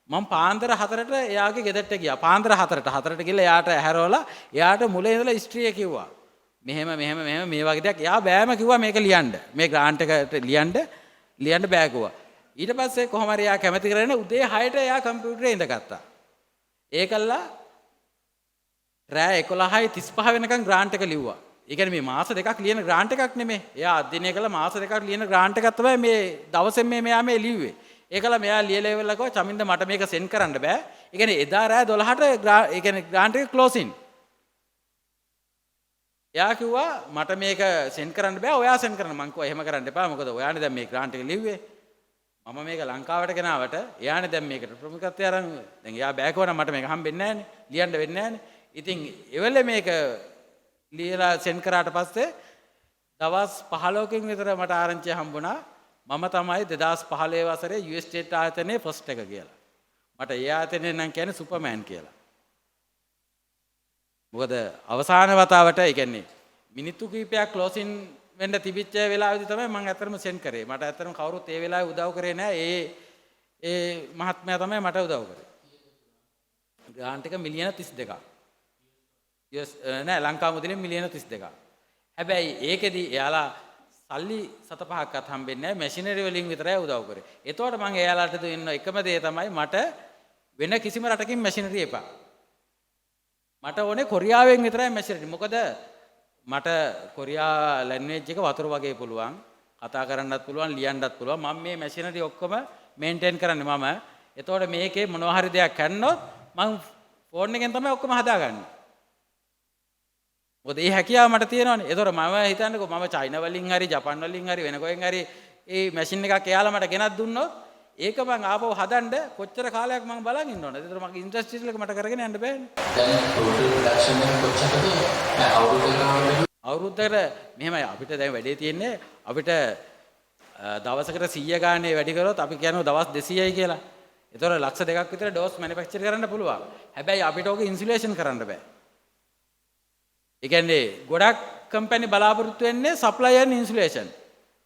මම පාන්දර 4ට එයාගේ ගෙදරට ගියා. පාන්දර 4ට ගිහලා එයාට ඇහැරවලා එයාට මුල ඉඳලා හිස්ටරිය කිව්වා. මෙහෙම මේ වගේ දෙයක්. එයා බෑම කිව්වා මේක ලියන්න. මේ ග්‍රාන්ට් එකට ලියන්න බෑ කිව්වා. ඊට පස්සේ කොහොම හරි එයා කැමති කරගෙන උදේ 6ට එයා කම්පියුටරේ ඉඳගත්තා. ඒකල්ලා රෑ 11:35 වෙනකන් ග්‍රාන්ට් එක ලිව්වා. ඒ කියන්නේ මේ මාස දෙකක් ලියන ග්‍රාන්ට් එකක් නෙමෙයි. එයා අධ්‍යයනය කළා මාස දෙකක් ලියන ග්‍රාන්ට් එකක් තමයි මේ දවසෙන් මෙයා මේ ලිව්වේ. ඒකලා මෙයා ලියලා ඉවරලා කිව්වා චමින්ද මට මේක සෙන්ඩ් කරන්න බෑ. ඒ කියන්නේ එදා රෑ 12ට ඒ කියන්නේ ග්‍රාන්ට් එක ක්ලෝසින්. එයා කිව්වා මට මේක සෙන්ඩ් කරන්න බෑ ඔයා සෙන්ඩ් කරන්න. මං කිව්වා එහෙම කරන්න එපා. මොකද ඔයානේ දැන් මේ ග්‍රාන්ට් එක ලිව්වේ. මම මේක ලංකාවට ගෙනාවට එයානේ දැන් මේකට ප්‍රමුඛත්වය අරන්. දැන් එයා බෑ කිව්වනම් මට මේක හම්බෙන්නේ නෑනේ. ලියන්න වෙන්නේ නෑනේ. ඉතින් එවල මේක ලියලා සෙන්ඩ් කරාට පස්සේ දවස් 15කින් විතර මට ආරංචිය හම්බුණා. මම තමයි 2015 වසරේ US ස්ටේට් ආයතනයේ ෆස්ට් එක කියලා. මට ඒ ආයතනයේ නම් කියන්නේ සුපර්මෑන් කියලා. මොකද අවසාන වතාවට ඒ කියන්නේ මිනිත්තු කිහිපයක් ක්ලෝසින් වෙන්න තිබිච්ච වෙලාවෙදි තමයි මම ඇත්තටම සෙන්ඩ් කරේ. මට ඇත්තටම කවුරුත් ඒ වෙලාවේ උදව් කරේ නෑ. ඒ මහත්මයා තමයි මට උදව් කරේ. ග්‍රාන්ට් එක මිලියන 32ක්. නෑ ලංකා මුදලින් මිලියන 32ක්. හැබැයි ඒකෙදි එයාලා සල්ලි 7-5ක්වත් හම්බෙන්නේ නැහැ. මැෂිනරි වලින් විතරයි උදව් කරේ. එතකොට මම එයාලට දෙන්න එකම දේ තමයි මට වෙන කිසිම රටකින් මැෂිනරි එපා. මට ඕනේ කොරියාවෙන් විතරයි මැෂිනරි. මොකද මට කොරියා ලැන්ග්වේජ් එක වතුර වගේ පුළුවන්. කතා කරන්නත් පුළුවන්, ලියන්නත් පුළුවන්. මම මේ මැෂිනරි ඔක්කොම මේන්ටේන් කරන්නේ මම. එතකොට මේකේ මොනවා හරි දෙයක් කරනොත් මම ෆෝන් එකෙන් තමයි ඔක්කොම හදාගන්නේ. මොකද ඒ හැකියාව මට තියෙනවනේ. ඒතකොට මම හිතන්නකෝ මම චයිනා වලින් හරි ජපාන් වලින් හරි වෙන කොහෙන් හරි ඒ මැෂින් එකක් එයාලා මට ගෙනත් දුන්නොත් ඒක මං ආපහු හදන්න කොච්චර කාලයක් මං බලන් ඉන්න ඕනද? ඒතකොට මගේ ඉන්ඩස්ට්‍රීස් එක මට කරගෙන යන්න බෑනේ. දැන් ටෝටල් ප්‍රොඩක්ෂන් එක කොච්චරද? අවුරුද්දකට මෙහෙමයි අපිට දැන් වැඩේ තියෙන්නේ අපිට දවසකට 100 ගානේ වැඩි කරොත් අපි කියනවා දවස් 200යි කියලා. ඒතකොට ලක්ෂ 2ක් විතර ඩෝස් මැනුෆැක්චර් කරන්න පුළුවන්. හැබැයි අපිට ඕක ඉන්සුලේෂන් කරන්න බෑ. ඒ කියන්නේ ගොඩක් කම්පැනි බලාපොරොත්තු වෙන්නේ සප්ලයි ඇන් ඉන්සුලේෂන්.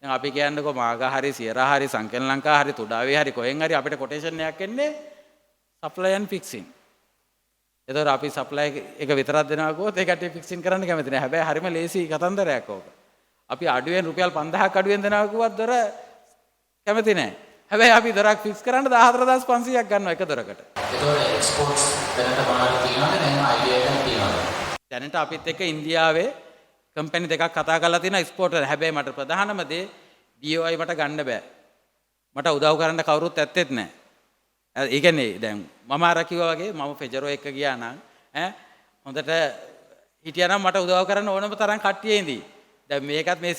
දැන් අපි කියන්නකෝ මාගා හරි සියරා හරි සංකල්ප ලංකා හරි තුඩාවේ හරි කොහෙන් හරි අපිට කොටේෂන් එකක් එන්නේ සප්ලයි ඇන් ෆික්සින්. ඒතකොට අපි සප්ලයි එක විතරක් දෙනවා කිව්වොත් ඒ කට්ටිය ෆික්සින් කරන්න කැමති නෑ. හැබැයි හරිම ලේසි කතන්දරයක් ඕක. අපි අඩුවෙන් රුපියල් 5000ක් අඩුවෙන් දෙනවා කිව්වත් දොර කැමති නෑ. හැබැයි අපි දොරක් ෆික්ස් කරන්න 14500ක් ගන්නවා එක දොරකට. ඒතකොට එක්ස්පෝර්ට්ස් දැනට මොනවද තියෙනවද? එහෙනම් අයිඩියා එකක් තියෙනවද? දැනට අපිත් එක්ක ඉන්දියාවේ කම්පැනි දෙකක් කතා කරලා තියෙනවා එක්ස්පෝර්ට් වල. හැබැයි මට ප්‍රධානම දේ BOI මට ගන්න බෑ. මට උදව් කරන්න කවුරුත් ඇත්තෙත් නැහැ. ඒ කියන්නේ දැන් මම අර කිව්වා වගේ මම ෆෙජරෝ එක්ක ගියා නම් හොඳට හිටියා නම් මට උදව් කරන්න ඕනම තරම් කට්ටිය ඉඳී. දැන් මේකත් මේ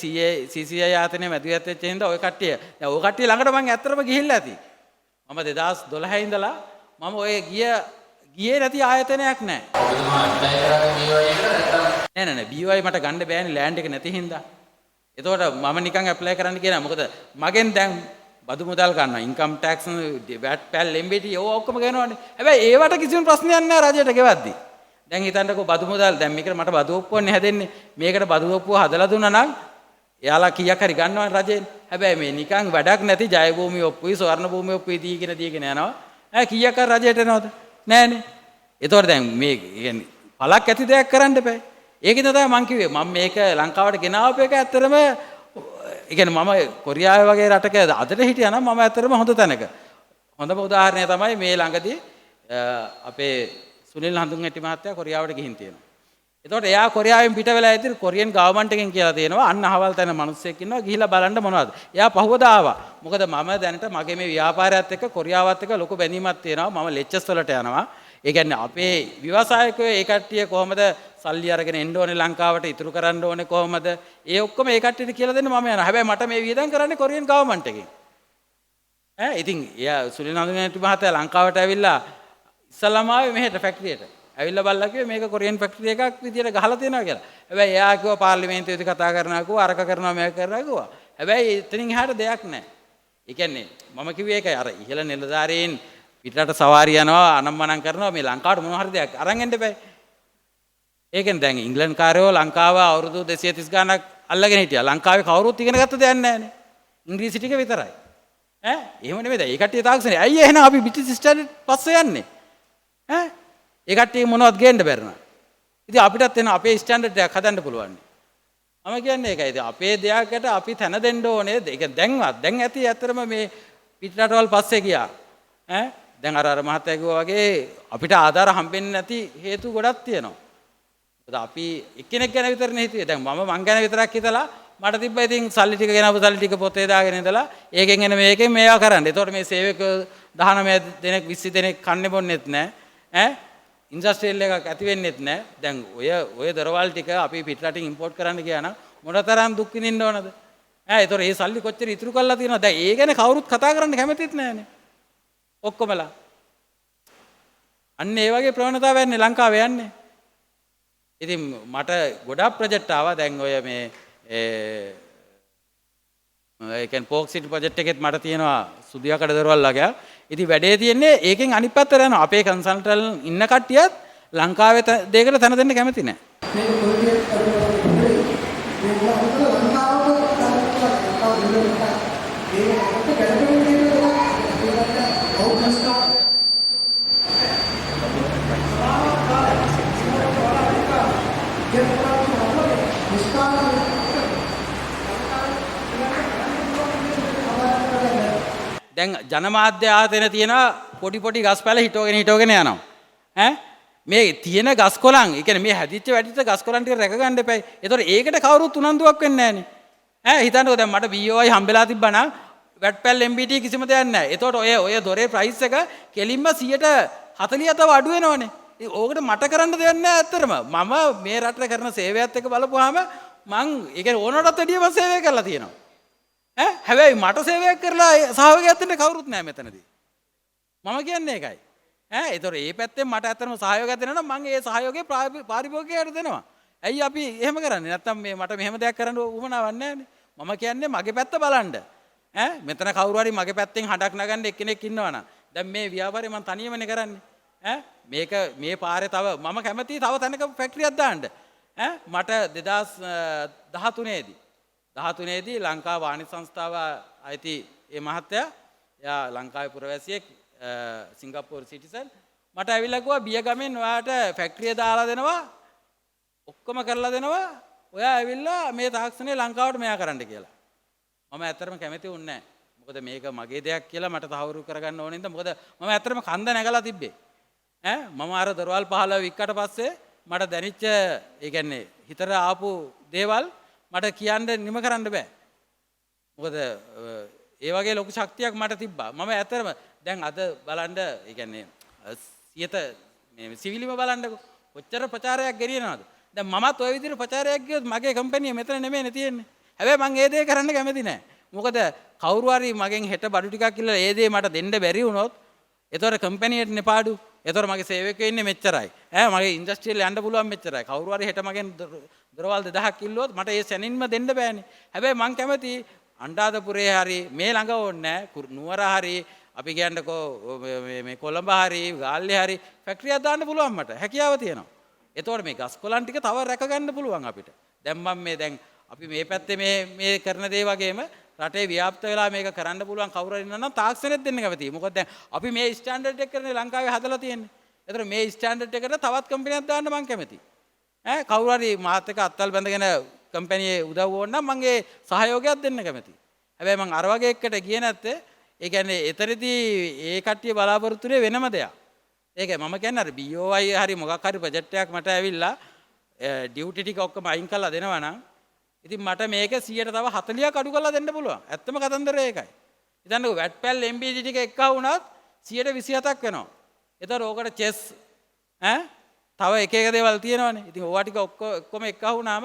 CCI ආයතනයේ මැදිහත් වෙච්ච හින්දා ওই කට්ටිය දැන් ওই කට්ටිය ළඟට මම ඇත්තටම ගිහිල්ලා ඇති. මම 2012 ඉඳලා මම ඔය ගියේ නැති ආයතනයක් නැහැ. ඔබතුමා ඇප්ලයි කරාද BOI එකට නැත්නම්? නෑ BOI මට ගන්න බෑනේ ලෑන්ඩ් එක නැති හින්දා. එතකොට මම නිකන් ඇප්ලයි කරන්න කියනවා. මොකද මගෙන් දැන් බදු මුදල් ගන්නවා. ඉන්කම් ටැක්ස්, VAT පැල්, MBT ඒවා ඔක්කොම ගන්නවනේ. හැබැයි ඒවට කිසිම ප්‍රශ්නයක් නෑ රජයට ගෙවද්දි. දැන් හිතන්නකෝ බදු මුදල් දැන් මේකට මට බදු ඔප්පුවන්නේ හැදෙන්නේ. මේකට බදු ඔප්පුව හදලා දුන්නා නම් එයාලා කීයක් හරි ගන්නවනේ රජයෙන්. හැබැයි මේ නිකන් වැඩක් නැති ජය භූමි ඔප්පුයි, ස්වර්ණ භූමි ඔප්පුයි දීගෙන යනවා. කීයක් හරි රජයට එනවද? නෑනේ. ඒතකොට දැන් මේ කියන්නේ පළක් ඇති දෙයක් කරන්න බෑ. ඒකෙන් තමයි මම කිව්වේ මම මේක ලංකාවට ගෙනාවපු එක ඇත්තටම ඒ කියන්නේ මම කොරියාවේ වගේ රටක අදට හිටියා නම් මම ඇත්තටම හොඳ තැනක. හොඳම උදාහරණය තමයි මේ ළඟදී අපේ සුනිල් හඳුන්ගැටි මහත්තයා කොරියාවට ගිහින් තියෙනවා. එතකොට එයා කොරියාවෙන් පිට වෙලා ඉතින් කොරියන් ගවර්න්මන්ට් එකෙන් කියලා තියෙනවා අන්න අහවල් තැන මිනිස්සෙක් ඉන්නවා ගිහිල්ලා බලන්න මොනවද. එයා පහුවදා ආවා. මොකද මම දැනට මගේ මේ ව්‍යාපාරයත් එක්ක කොරියාවත් එක්ක ලොකු බැඳීමක් තියෙනවා. මම ලෙක්චර්ස් වලට යනවා. ඒ කියන්නේ අපේ ව්‍යවසායකයෝ ඒ කට්ටිය කොහොමද සල්ලි අරගෙන එන්න ඕනේ ලංකාවට ඉතුරු කරන්න ඕනේ කොහොමද? ඒ ඔක්කොම ඒ කට්ටියට කියලා දෙන්න මම යනවා. හැබැයි මට මේ වියදම් කරන්නේ කොරියන් ගවර්න්මන්ට් එකෙන්. ඉතින් එයා සුනිල් හඳුන්ගැටි මහත්තයා ලංකාවට ඇවිල්ලා ඉස්සල්ලාම ආවේ මෙහෙට ෆැක්ටරියට. ඇවිල්ලා බලලා කිව්වේ මේක කොරියන් ෆැක්ටරි එකක් විදියට ගහලා තියෙනවා කියලා. හැබැයි එයා කිව්වා පාර්ලිමේන්තුවේදී කතා කරනවා කිව්වා අරක කරනවා මේක කරනවා කිව්වා. හැබැයි එතනින් එහාට දෙයක් නැහැ. ඒ කියන්නේ මම කිව්වේ ඒකයි අර ඉහළ නිලධාරීන් පිටරට සවාරි යනවා අනම්මනම් කරනවා මේ ලංකාවට මොන හරි දෙයක් අරන් එන්න බෑ. ඒකෙන් දැන් ඉංග්ලන්ඩ් කාරයෝ ලංකාව අවුරුදු 230 ගණක් අල්ලගෙන හිටියා. ලංකාවේ කවුරුත් ඉගෙන ගත්ත දෙයක් නැහැනේ. ඉංග්‍රීසි ටික විතරයි. එහෙම නෙමෙයි දැන්. ඒ කට්ටිය තාක්ෂණේ. අයිය එහෙනම් අපි බ්‍රිටිෂ් ස්ටෑන්ඩඩ් පස්සේ යන්නේ. ඒ කට්ටිය මොනවද ගේන්න බැරනවා. ඉතින් අපිටත් එන අපේ ස්ටෑන්ඩඩ් එකක් හදන්න පුළුවන්. මම කියන්නේ ඒකයි. ඉතින් අපේ දෙයකට අපි තැන දෙන්න ඕනේ. ඒක දැන් ඇති ඇත්තටම මේ පිටරටවල් පස්සේ ගියා. දැන් අර මහත්තයා කිව්වා වගේ අපිට ආධාර හම්බෙන්නේ නැති හේතු ගොඩක් තියෙනවා. මොකද අපි එක්කෙනෙක් ගැන විතරනේ හිතුවේ. දැන් මං ගැන විතරක් හිතලා මට තිබ්බා ඉතින් සල්ලි ටික ගෙනාවු සල්ලි ටික පොතේ දාගෙන ඉඳලා ඒකෙන් එන මේකෙන් මේවා කරන්න. ඒතකොට මේ සේවකයෝ 19 දෙනෙක් 20 දෙනෙක් කන්නේ බොන්නෙත් නැහැ. ඉන්ඩස්ට්‍රියල් එකක් ඇති වෙන්නෙත් නැහැ. දැන් ඔය දරවල් ටික අපි පිටරටින් ඉම්පෝට් කරන්න ගියා නම් මොනතරම් දුක් විඳින්න ඕනද? ඒතොර ඒ සල්ලි කොච්චර ඉතුරු කරලා තියෙනවද? දැන් ඒ ගැන කවුරුත් කතා කරන්න කැමතිත් නැහැනේ. ඔක්කොමලා. අන්න ඒ වගේ ප්‍රවණතාවයක් නේ ලංකාවේ යන්නේ. ඉතින් මට ගොඩාක් ප්‍රොජෙක්ට් ආවා. දැන් ඔය මේ ඒ කියන්නේ පෝක් සිටි ප්‍රොජෙක්ට් එකෙත් මට තියෙනවා සුදියාකඩ දරවල් වගේ. ඉතින් වැඩේ තියෙන්නේ ඒකෙන් අනිත් පැත්තට යනවා. අපේ කන්සල්ටන්ට් ඉන්න කට්ටියත් ලංකාවේ දෙයකට තැන දෙන්න කැමති නැහැ. දැන් ජනමාධ්‍ය ආයතන තියෙන පොඩි ගස් පැල හිටවගෙන යනවා. මේ තියෙන ගස් කොළන්, ඒ කියන්නේ මේ හැදිච්ච වැඩිච්ච ගස් කොළන් ටික රැක ගන්න එපයි. ඒතකොට ඒකට කවුරුත් උනන්දුවක් වෙන්නේ නැහනේ. හිතන්නකෝ දැන් මට BOI හම්බෙලා තිබ්බනම් වැට්පැල් MBT කිසිම දෙයක් නැහැ. ඒතකොට ඔය දොරේ ප්‍රයිස් එක කෙලින්ම 140 තව අඩු වෙනවනේ. ඕකට මට කරන්න දෙයක් නැහැ ඇත්තටම. මම මේ රටේ කරන සේවයත් එක්ක බලපුවාම මං ඒ කියන්නේ ඕනටත් වැඩිය මම සේවය කරලා තියෙනවා. හැබැයි මට සේවයක් කරලා සහයෝගයක් දෙන්න කවුරුත් නැහැ මෙතනදී. මම කියන්නේ ඒකයි. ඒතොර ඒ පැත්තෙන් මට ඇත්තටම සහයෝගයක් දෙනවා නම් මම ඒ සහයෝගය පාරිභෝගිකයට දෙනවා. ඇයි අපි එහෙම කරන්නේ? නැත්තම් මේ මට මෙහෙම දෙයක් කරන්න උවමනාවක් නැහැනේ. මම කියන්නේ මගේ පැත්ත බලන්න. මෙතන කවුරු හරි මගේ පැත්තෙන් හඬක් නගන්න එක්කෙනෙක් ඉන්නවනම් දැන් මේ ව්‍යාපාරේ මම තනියමනේ කරන්නේ. මේක මේ පාරේ තව මම කැමතියි තව තැනක ෆැක්ටරියක් දාන්න. මට 2013 දී ලංකා වාණිජ සංස්ථාව අයිති ඒ මහත්තයා එයා ලංකාවේ පුරවැසියෙක් සිංගප්පූරු සිටිසන් මට ඇවිල්ලා කිව්වා බියගමෙන් ඔයාට ෆැක්ටරිය දාලා දෙනවා ඔක්කොම කරලා දෙනවා ඔයා ඇවිල්ලා මේ තාක්ෂණය ලංකාවට මෙයා කරන්න කියලා. මම ඇත්තටම කැමති වුණේ නැහැ. මොකද මේක මගේ දෙයක් කියලා මට තහවුරු කරගන්න ඕනේ නේද? මොකද මම ඇත්තටම කන්ද නැගලා තිබ්බේ. මම අර දොරවල් 15 වික්කට පස්සේ මට දැනෙච්ච ඒ කියන්නේ හිතට ආපු දේවල් මට කියන්න නිම කරන්න බෑ. මොකද ඒ වගේ ලොකු ශක්තියක් මට තිබ්බා. මම ඇත්තටම දැන් අද බලන්න ඒ කියන්නේ සියත මේ සිවිලිම බලන්නකො. කොච්චර ප්‍රචාරයක් ගෙනියනවද? දැන් මමත් ওই විදිහට ප්‍රචාරයක් ගියොත් මගේ කම්පැනි මෙතන නෙමෙයිනේ තියෙන්නේ. හැබැයි මම ඒ දේ කරන්න කැමති නෑ. මොකද කවුරු හරි මගෙන් හෙට බඩු ටිකක් කියලා ඒ දේ මට දෙන්න බැරි වුණොත් ඒතොර කම්පැනියට නෙපාඩු. ඒතොර මගේ සේවකයෝ ඉන්නේ මෙච්චරයි. මගේ ඉන්ඩස්ට්‍රියල් යන්න පුළුවන් මෙච්චරයි. කවුරු හරි හෙට මගෙන් දොරවල් 2000ක් කිල්ලුවොත් මට ඒ සැනින්ම දෙන්න බෑනේ. හැබැයි මං කැමති අණ්ඩාදපුරේ හරි මේ ළඟ ඕනේ නෑ නුවර හරි අපි කියන්නකෝ මේ කොළඹ හරි ගාල්ලේ හරි ෆැක්ටරියක් දාන්න පුළුවන් මට. හැකියාව තියෙනවා. ඒතකොට මේ ගස් කොළන් ටික තව රැක ගන්න පුළුවන් අපිට. දැන් මම දැන් අපි මේ පැත්තේ මේ කරන දේ වගේම රටේ ව්‍යාප්ත වෙලා මේක කරන්න පුළුවන් කවුරු හරි ඉන්නවා නම් තාක්ෂණෙත් දෙන්න කැමතියි. මොකද දැන් අපි මේ ස්ටෑන්ඩඩ් එක කරන්නේ ලංකාවේ හදලා තියෙන්නේ. ඒතර මේ ස්ටෑන්ඩඩ් එකට තවත් කම්පැනියක් දාන්න මම කැමතියි. කවුරු හරි මාත් එක්ක අත්වල බැඳගෙන කම්පැනියේ උදව් ඕන නම් මම ඒ සහයෝගයක් දෙන්න කැමතියි. හැබැයි මම අර වගේ එකට ගියේ නැත්තේ ඒ කියන්නේ එතරදී ඒ කට්ටිය බලාපොරොත්තු වෙන්නේ වෙනම දෙයක්. ඒකයි මම කියන්නේ අර BOI හරි මොකක් හරි ප්‍රොජෙක්ට් එකක් මට ඇවිල්ලා ඩියුටි ටික ඔක්කොම අයින් කරලා දෙනවා නම් ඉතින් මට මේක 100ට තව 40ක් අඩු කරලා දෙන්න පුළුවන්. ඇත්තම කතන්දරය ඒකයි. හිතන්නකෝ වැට්පැල් MBD ටික එක්ක වුණත් 127ක් වෙනවා. ඒතර ඕකට චෙස් තව එක දේවල් තියෙනවනේ. ඉතින් ඕවා ටික ඔක්කොම එක්ක වුණාම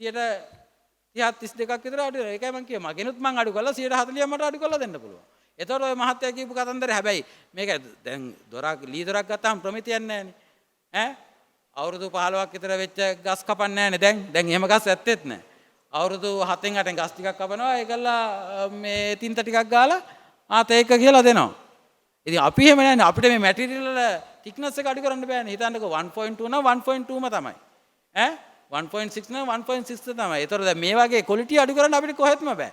32ක් විතර අඩු වෙනවා. ඒකයි මම කිව්වේ මගෙනුත් මං අඩු කරලා 140ක් මට අඩු කරලා දෙන්න පුළුවන්. ඒතර ඔය මහත්තයා කියපු කතන්දරේ හැබැයි මේක දැන් ලී දොරක් ගත්තාම ප්‍රමිතියක් නැහැනේ. අවුරුදු 15ක් විතර වෙච්ච ගස් කපන්නේ නැහැනේ දැන් එහෙම ගස් ඇත්තෙත් නැහැ. අවුරුදු 7න් 8න් ගස් ටිකක් කපනවා ඒකලා මේ තින්ත ටිකක් ගාලා ඒක කියලා දෙනවා. ඉතින් අපි එහෙම නැහැනේ අපිට මේ මැටීරියල් වල thickness එක අඩු කරන්න බෑනේ. හිතන්නකෝ 1.2 නම් 1.2ම තමයි. 1.6 නම් 1.6 තමයි. ඒතකොට දැන් මේ වගේ quality අඩු කරන්න අපිට කොහෙත්ම බෑ.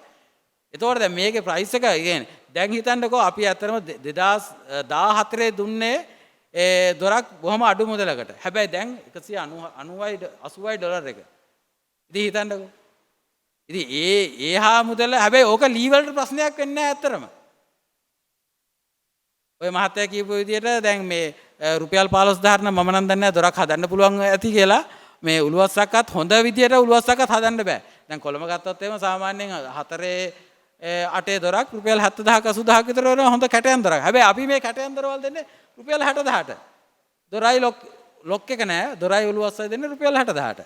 ඒතකොට දැන් මේකේ price එක කියන්නේ දැන් හිතන්නකෝ අපි අතරම 2014 දුන්නේ ඒ දොරක් බොහොම අඩු මුදලකට. හැබැයි දැන් 180යි ඩොලර් එක. ඉතින් හිතන්නකෝ. ඉතින් ඒ හා මුදල හැබැයි ඕක ලී වලට ප්‍රශ්නයක් වෙන්නේ නැහැ ඇත්තටම. ඔය මහත්තයා කියපු විදිහට දැන් මේ රුපියල් 15000 නම් මම නම් දන්නේ නැහැ දොරක් හදන්න පුළුවන් ඇති කියලා. මේ උළුවස්සක්වත් හොඳ විදියට උළුවස්සක්වත් හදන්න බෑ. දැන් කොළඹ ගත්තොත් එහෙම සාමාන්‍යයෙන් 4-8 දොරක් රුපියල් 70000ක 80000ක විතර වෙන හොඳ කැටයන් දොරක්. හැබැයි අපි මේ කැටයන් දොරවල් දෙන්නේ රුපියල් 60000ට. දොරයි ලොක් එක නැහැ. දොරයි උළුවස්සයි දෙන්නේ රුපියල් 60000ට.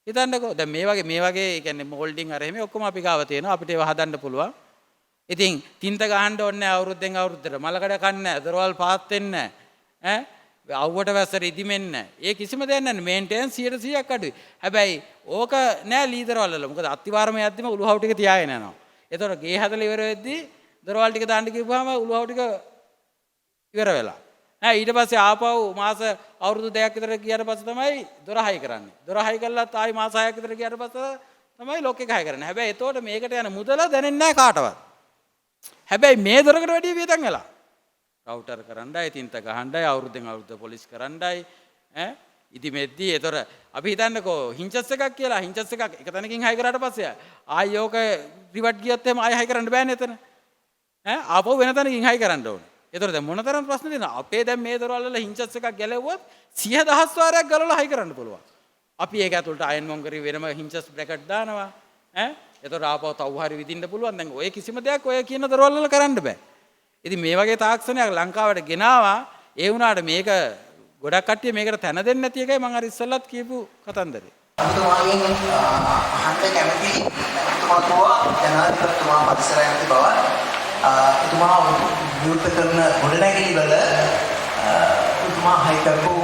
හිතන්නකෝ දැන් මේ වගේ ඒ කියන්නේ මෝල්ඩින් අර එහෙම ඔක්කොම අපි ගාව තියෙනවා. අපිට ඒව හදන්න පුළුවන්. ඉතින් තින්ත ගහන්න ඕනේ නැහැ අවුරුද්දෙන් අවුරුද්දට. මලකඩ කන්නේ නැහැ. දොරවල් පාත් වෙන්නේ නැහැ. අවුවට වැස්සට ඉදිමෙන්නේ නැහැ. ඒ කිසිම දෙයක් නැහැ. මේන්ටේනන්ස් 100%ක් අඩුයි. හැබැයි ඕක නෑ ලීදරවල් වල. මොකද අත්තිවාරම යද්දිම උළුහව් ටික තියාගෙන යනවා. ඒතකොට ගේ හදලා ඉවර වෙද්දී දොරවල් ටික දාන්න කිව්වම උළුහව් ටික ඉවර වෙලා. ඊට පස්සේ ආපහු මාස අවුරුදු 2ක් විතර ගියාට පස්සේ තමයි දොර හයි කරන්නේ. දොර හයි කළාත් ආයි මාස 6ක් විතර ගියාට පස්සේ තමයි ලොක් එක හයි කරන්නේ. හැබැයි එතකොට මේකට යන මුදල දැනෙන්නේ නැහැ කාටවත්. හැබැයි මේ දොරකට වැඩිය වියදම් වෙලා. රවුටර් කරන්නයි, තින්ත ගහන්නයි, අවුරුද්දෙන් අවුරුද්ද පොලිස් කරන්නයි ඉදි මෙද්දී ඒතර අපි හිතන්නකෝ හින්චස් එකක් කියලා හින්චස් එකක් එක තැනකින් හයි කරාට පස්සේ ආයි ඕක රිවර්ට් ගියොත් එහෙම ආයි හයි කරන්න බෑනේ එතන. ආපහු වෙන තැනකින් හයි කරන්න ඕනේ. ඒතර දැන් මොන තරම් ප්‍රශ්න තියෙනවද? අපේ දැන් මේ දොරවල් වල හින්චස් එකක් ගැලෙව්වොත් 100,000 වාරයක් ගලවලා හයි කරන්න පුළුවන්. අපි ඒක ඇතුළට අයන් මොන්ගරි වෙනම හින්චස් බ්‍රැකට් දානවා. ඒතර ආපහු තව හරි විදින්න පුළුවන්. දැන් ඔය කිසිම දෙයක් ඔය කියන දොරවල් වල කරන්න බෑ. ඉතින් මේ වගේ තාක්ෂණයක් ලංකාවට ගෙනාවා. ඒ වුණාට මේක ගොඩක් කට්ටිය මේකට තැන දෙන්නේ නැති එකයි මම අර ඉස්සෙල්ලත් කියපු කතන්දරේ. අතුමාගෙන් අහන්න කැමති එතුමා ජනාධිපතිතුමා පරිසරය ඇති බව එතුමා විවෘත කරන ගොඩනැගිලි වල එතුමා හයි කරපු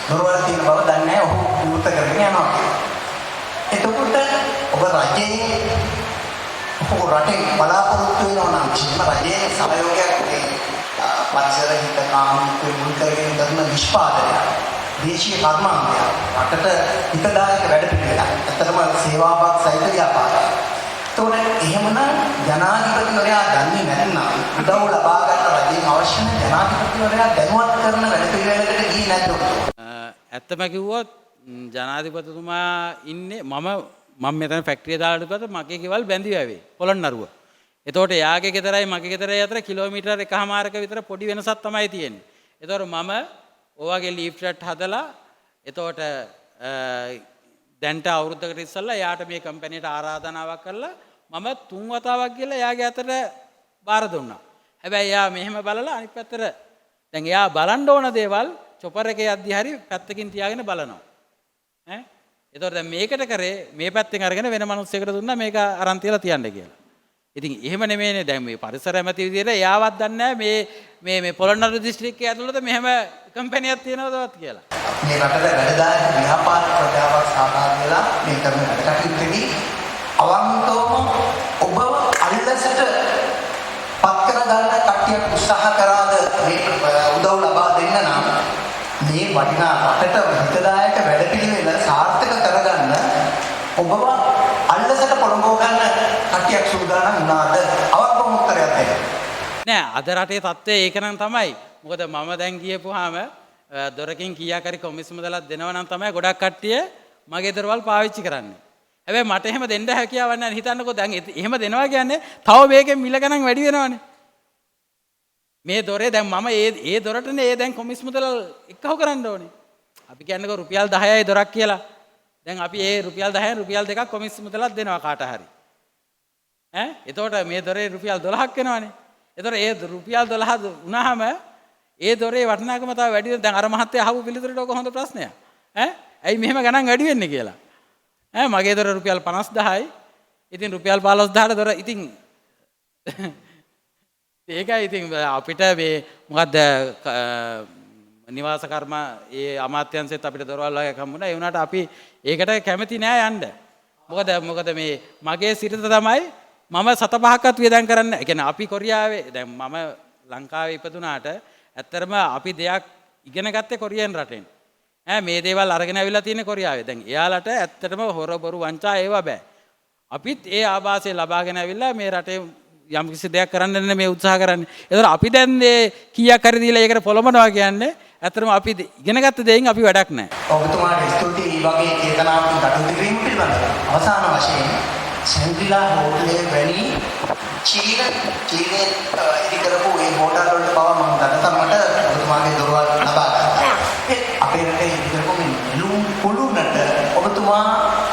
දොරවල් තියෙන බව දන්නේ නැහැ. ඔහු විවෘත කරගෙන යනවා. එතකොට ඔබ රජයේ ඔහු රටේ බලාපොරොත්තු වෙනවා නම් කිසිම රජයේ සහයෝගයක් පරිසර හිත කාමිකව මුල් කරගෙන කරන නිෂ්පාදනය දේශීය කර්මාන්තය රටට හිතදායක වැඩපිළිවෙලක්. ඇත්තටම සේවාවක් සහිත ව්‍යාපාරයක්. ඒතකොට එහෙමනම් ජනාධිපතිවරයා දන්නේ නැත්නම් උදව් ලබා ගන්න රජයෙන් අවශ්‍ය නැ ජනාධිපතිවරයා දැනුවත් කරන වැඩපිළිවෙලකට ගියේ නැද්ද? ඇත්තම කිව්වොත් ජනාධිපතිතුමා ඉන්නේ මම මෙතන ෆැක්ටරිය දාලා ඉපද මගේ ගෙවල් බැඳි වැවේ පොළොන්නරුව. එතකොට යාගේ ගෙදරයි මගේ ගෙදරයි අතර කිලෝමීටර් එකමාරක විතර පොඩි වෙනසක් තමයි තියෙන්නේ. එතකොට මම ඔයගේ ලීෆ්ලට් හදලා එතකොට දැන්ට අවුරුද්දකට ඉස්සෙල්ලා යාට මේ කම්පැනිට ආරාධනාවක් කරලා මම 3 වතාවක් ගිහලා යාගේ අතට බාර දුන්නා. හැබැයි යා මෙහෙම බලලා අනිත් පැත්තට දැන් යා බලන්න ඕන දේවල් චොපර් එකේ යද්දි හරි පැත්තකින් තියාගෙන බලනවා. එතකොට දැන් මේකට කරේ මේ පැත්තෙන් අරගෙන වෙන මිනිස්සෙකුට දුන්නා මේක අරන් තියලා තියන්න කියලා. ඉතින් එහෙම නෙමෙයිනේ දැන් මේ පරිසර ඇමති විදියට එයාවත් දන්නේ නැහැ මේ පොළොන්නරු දිස්ත්‍රික්කයේ ඇතුළත මෙහෙම කම්පැනියක් තියෙනවදවත් කියලා. මේ රටේ වැඩදායක ව්‍යාපාර ප්‍රජාවක් සහභාගී වෙලා මේ කරන වැඩ කටයුත්තේදී අවංකවම ඔබව අල්ලසට පත් කර ගන්න කට්ටියක් උත්සාහ කරාද මේ උදව් ලබා දෙන්න නම් මේ වටිනා රටට හිතදායක වැඩපිළිවෙල සාර්ථක කරගන්න ඔබව අල්ලසට පොළඹව ගන්න කට්ටියක් සූදානම් වුණාද? අවංකව උත්තරයක් දෙන්න. නෑ අද රටේ තත්ත්වය ඒක නම් තමයි. මොකද මම දැන් ගියපුවාම දොරකින් කීයක් හරි කොමිස් මුදලක් දෙනවා නම් තමයි ගොඩක් කට්ටිය මගේ දොරවල් පාවිච්චි කරන්නේ. හැබැයි මට එහෙම දෙන්න හැකියාවක් නැහැ. හිතන්නකෝ දැන් එහෙම දෙනවා කියන්නේ තව මේකෙන් මිල ගණන් වැඩි වෙනවනේ. මේ දොරේ දැන් මම ඒ දොරටනේ ඒ දැන් කොමිස් මුදල එක්කව කරන්න ඕනේ. අපි කියන්නකෝ රුපියල් 10යි දොරක් කියලා. දැන් අපි ඒ රුපියල් 10න් රුපියල් 2ක් කොමිස් මුදලක් දෙනවා කාට හරි. එතකොට මේ දොරේ රුපියල් 12ක් වෙනවනේ. එතකොට ඒ රුපියල් 12 වුණාම ඒ දොරේ වටිනාකම තව වැඩි වෙන. දැන් අර මහත්තයා අහපු පිළිතුරට ඔක හොඳ ප්‍රශ්නයක්. ඇයි මෙහෙම ගණන් වැඩි වෙන්නේ කියලා. මගේ දොර රුපියල් 50000යි. ඉතින් රුපියල් 15000ට දොර ඉතින් ඒකයි ඉතින් අපිට මේ මොකද්ද නිවාස කර්ම ඒ අමාත්‍යංශෙත් අපිට දොරවල් වගේ හම්බුණා. ඒ වුණාට අපි ඒකට කැමති නෑ යන්න. මොකද මේ මගේ සිරිත තමයි මම 7-5ක්වත් වියදම් කරන්නේ. ඒ කියන්නේ අපි කොරියාවේ දැන් මම ලංකාවේ ඉපදුනාට ඇත්තටම අපි දෙයක් ඉගෙන ගත්තේ කොරියන් රටෙන්. මේ දේවල් අරගෙන අවිලා තියෙන්නේ කොරියාවේ. දැන් එයාලට ඇත්තටම හොර බොරු වංචා ඒවා බෑ. අපිත් ඒ ආభాසය ලබාගෙන අවිලා මේ රටේ යම් කිසි දෙයක් කරන්න මේ උත්සාහ කරන්නේ. ඒතර අපි දැන් මේ කීයක් හරි දීලා ඒකට පොළඹනවා කියන්නේ ඇත්තටම අපි ඉගෙන ගත්ත දෙයින් අපි වැඩක් නැහැ. ඔබතුමාට ස්තුතියි වගේ චේතනාවකින් කටයුතු කිරීම පිළිබඳව. අවසාන වශයෙන් සෙන්ට්‍රිලා හෝටලයේ වැනි චීනයේ ඉදි කරපු ඒ හෝටල් වලට පවා මම දඩතරමට ඔබතුමාගේ දොරවල් ලබා ගන්නවා. අපේ රටේ ඉදි කරපු මේ නෙළුම් කුළුණට ඔබතුමා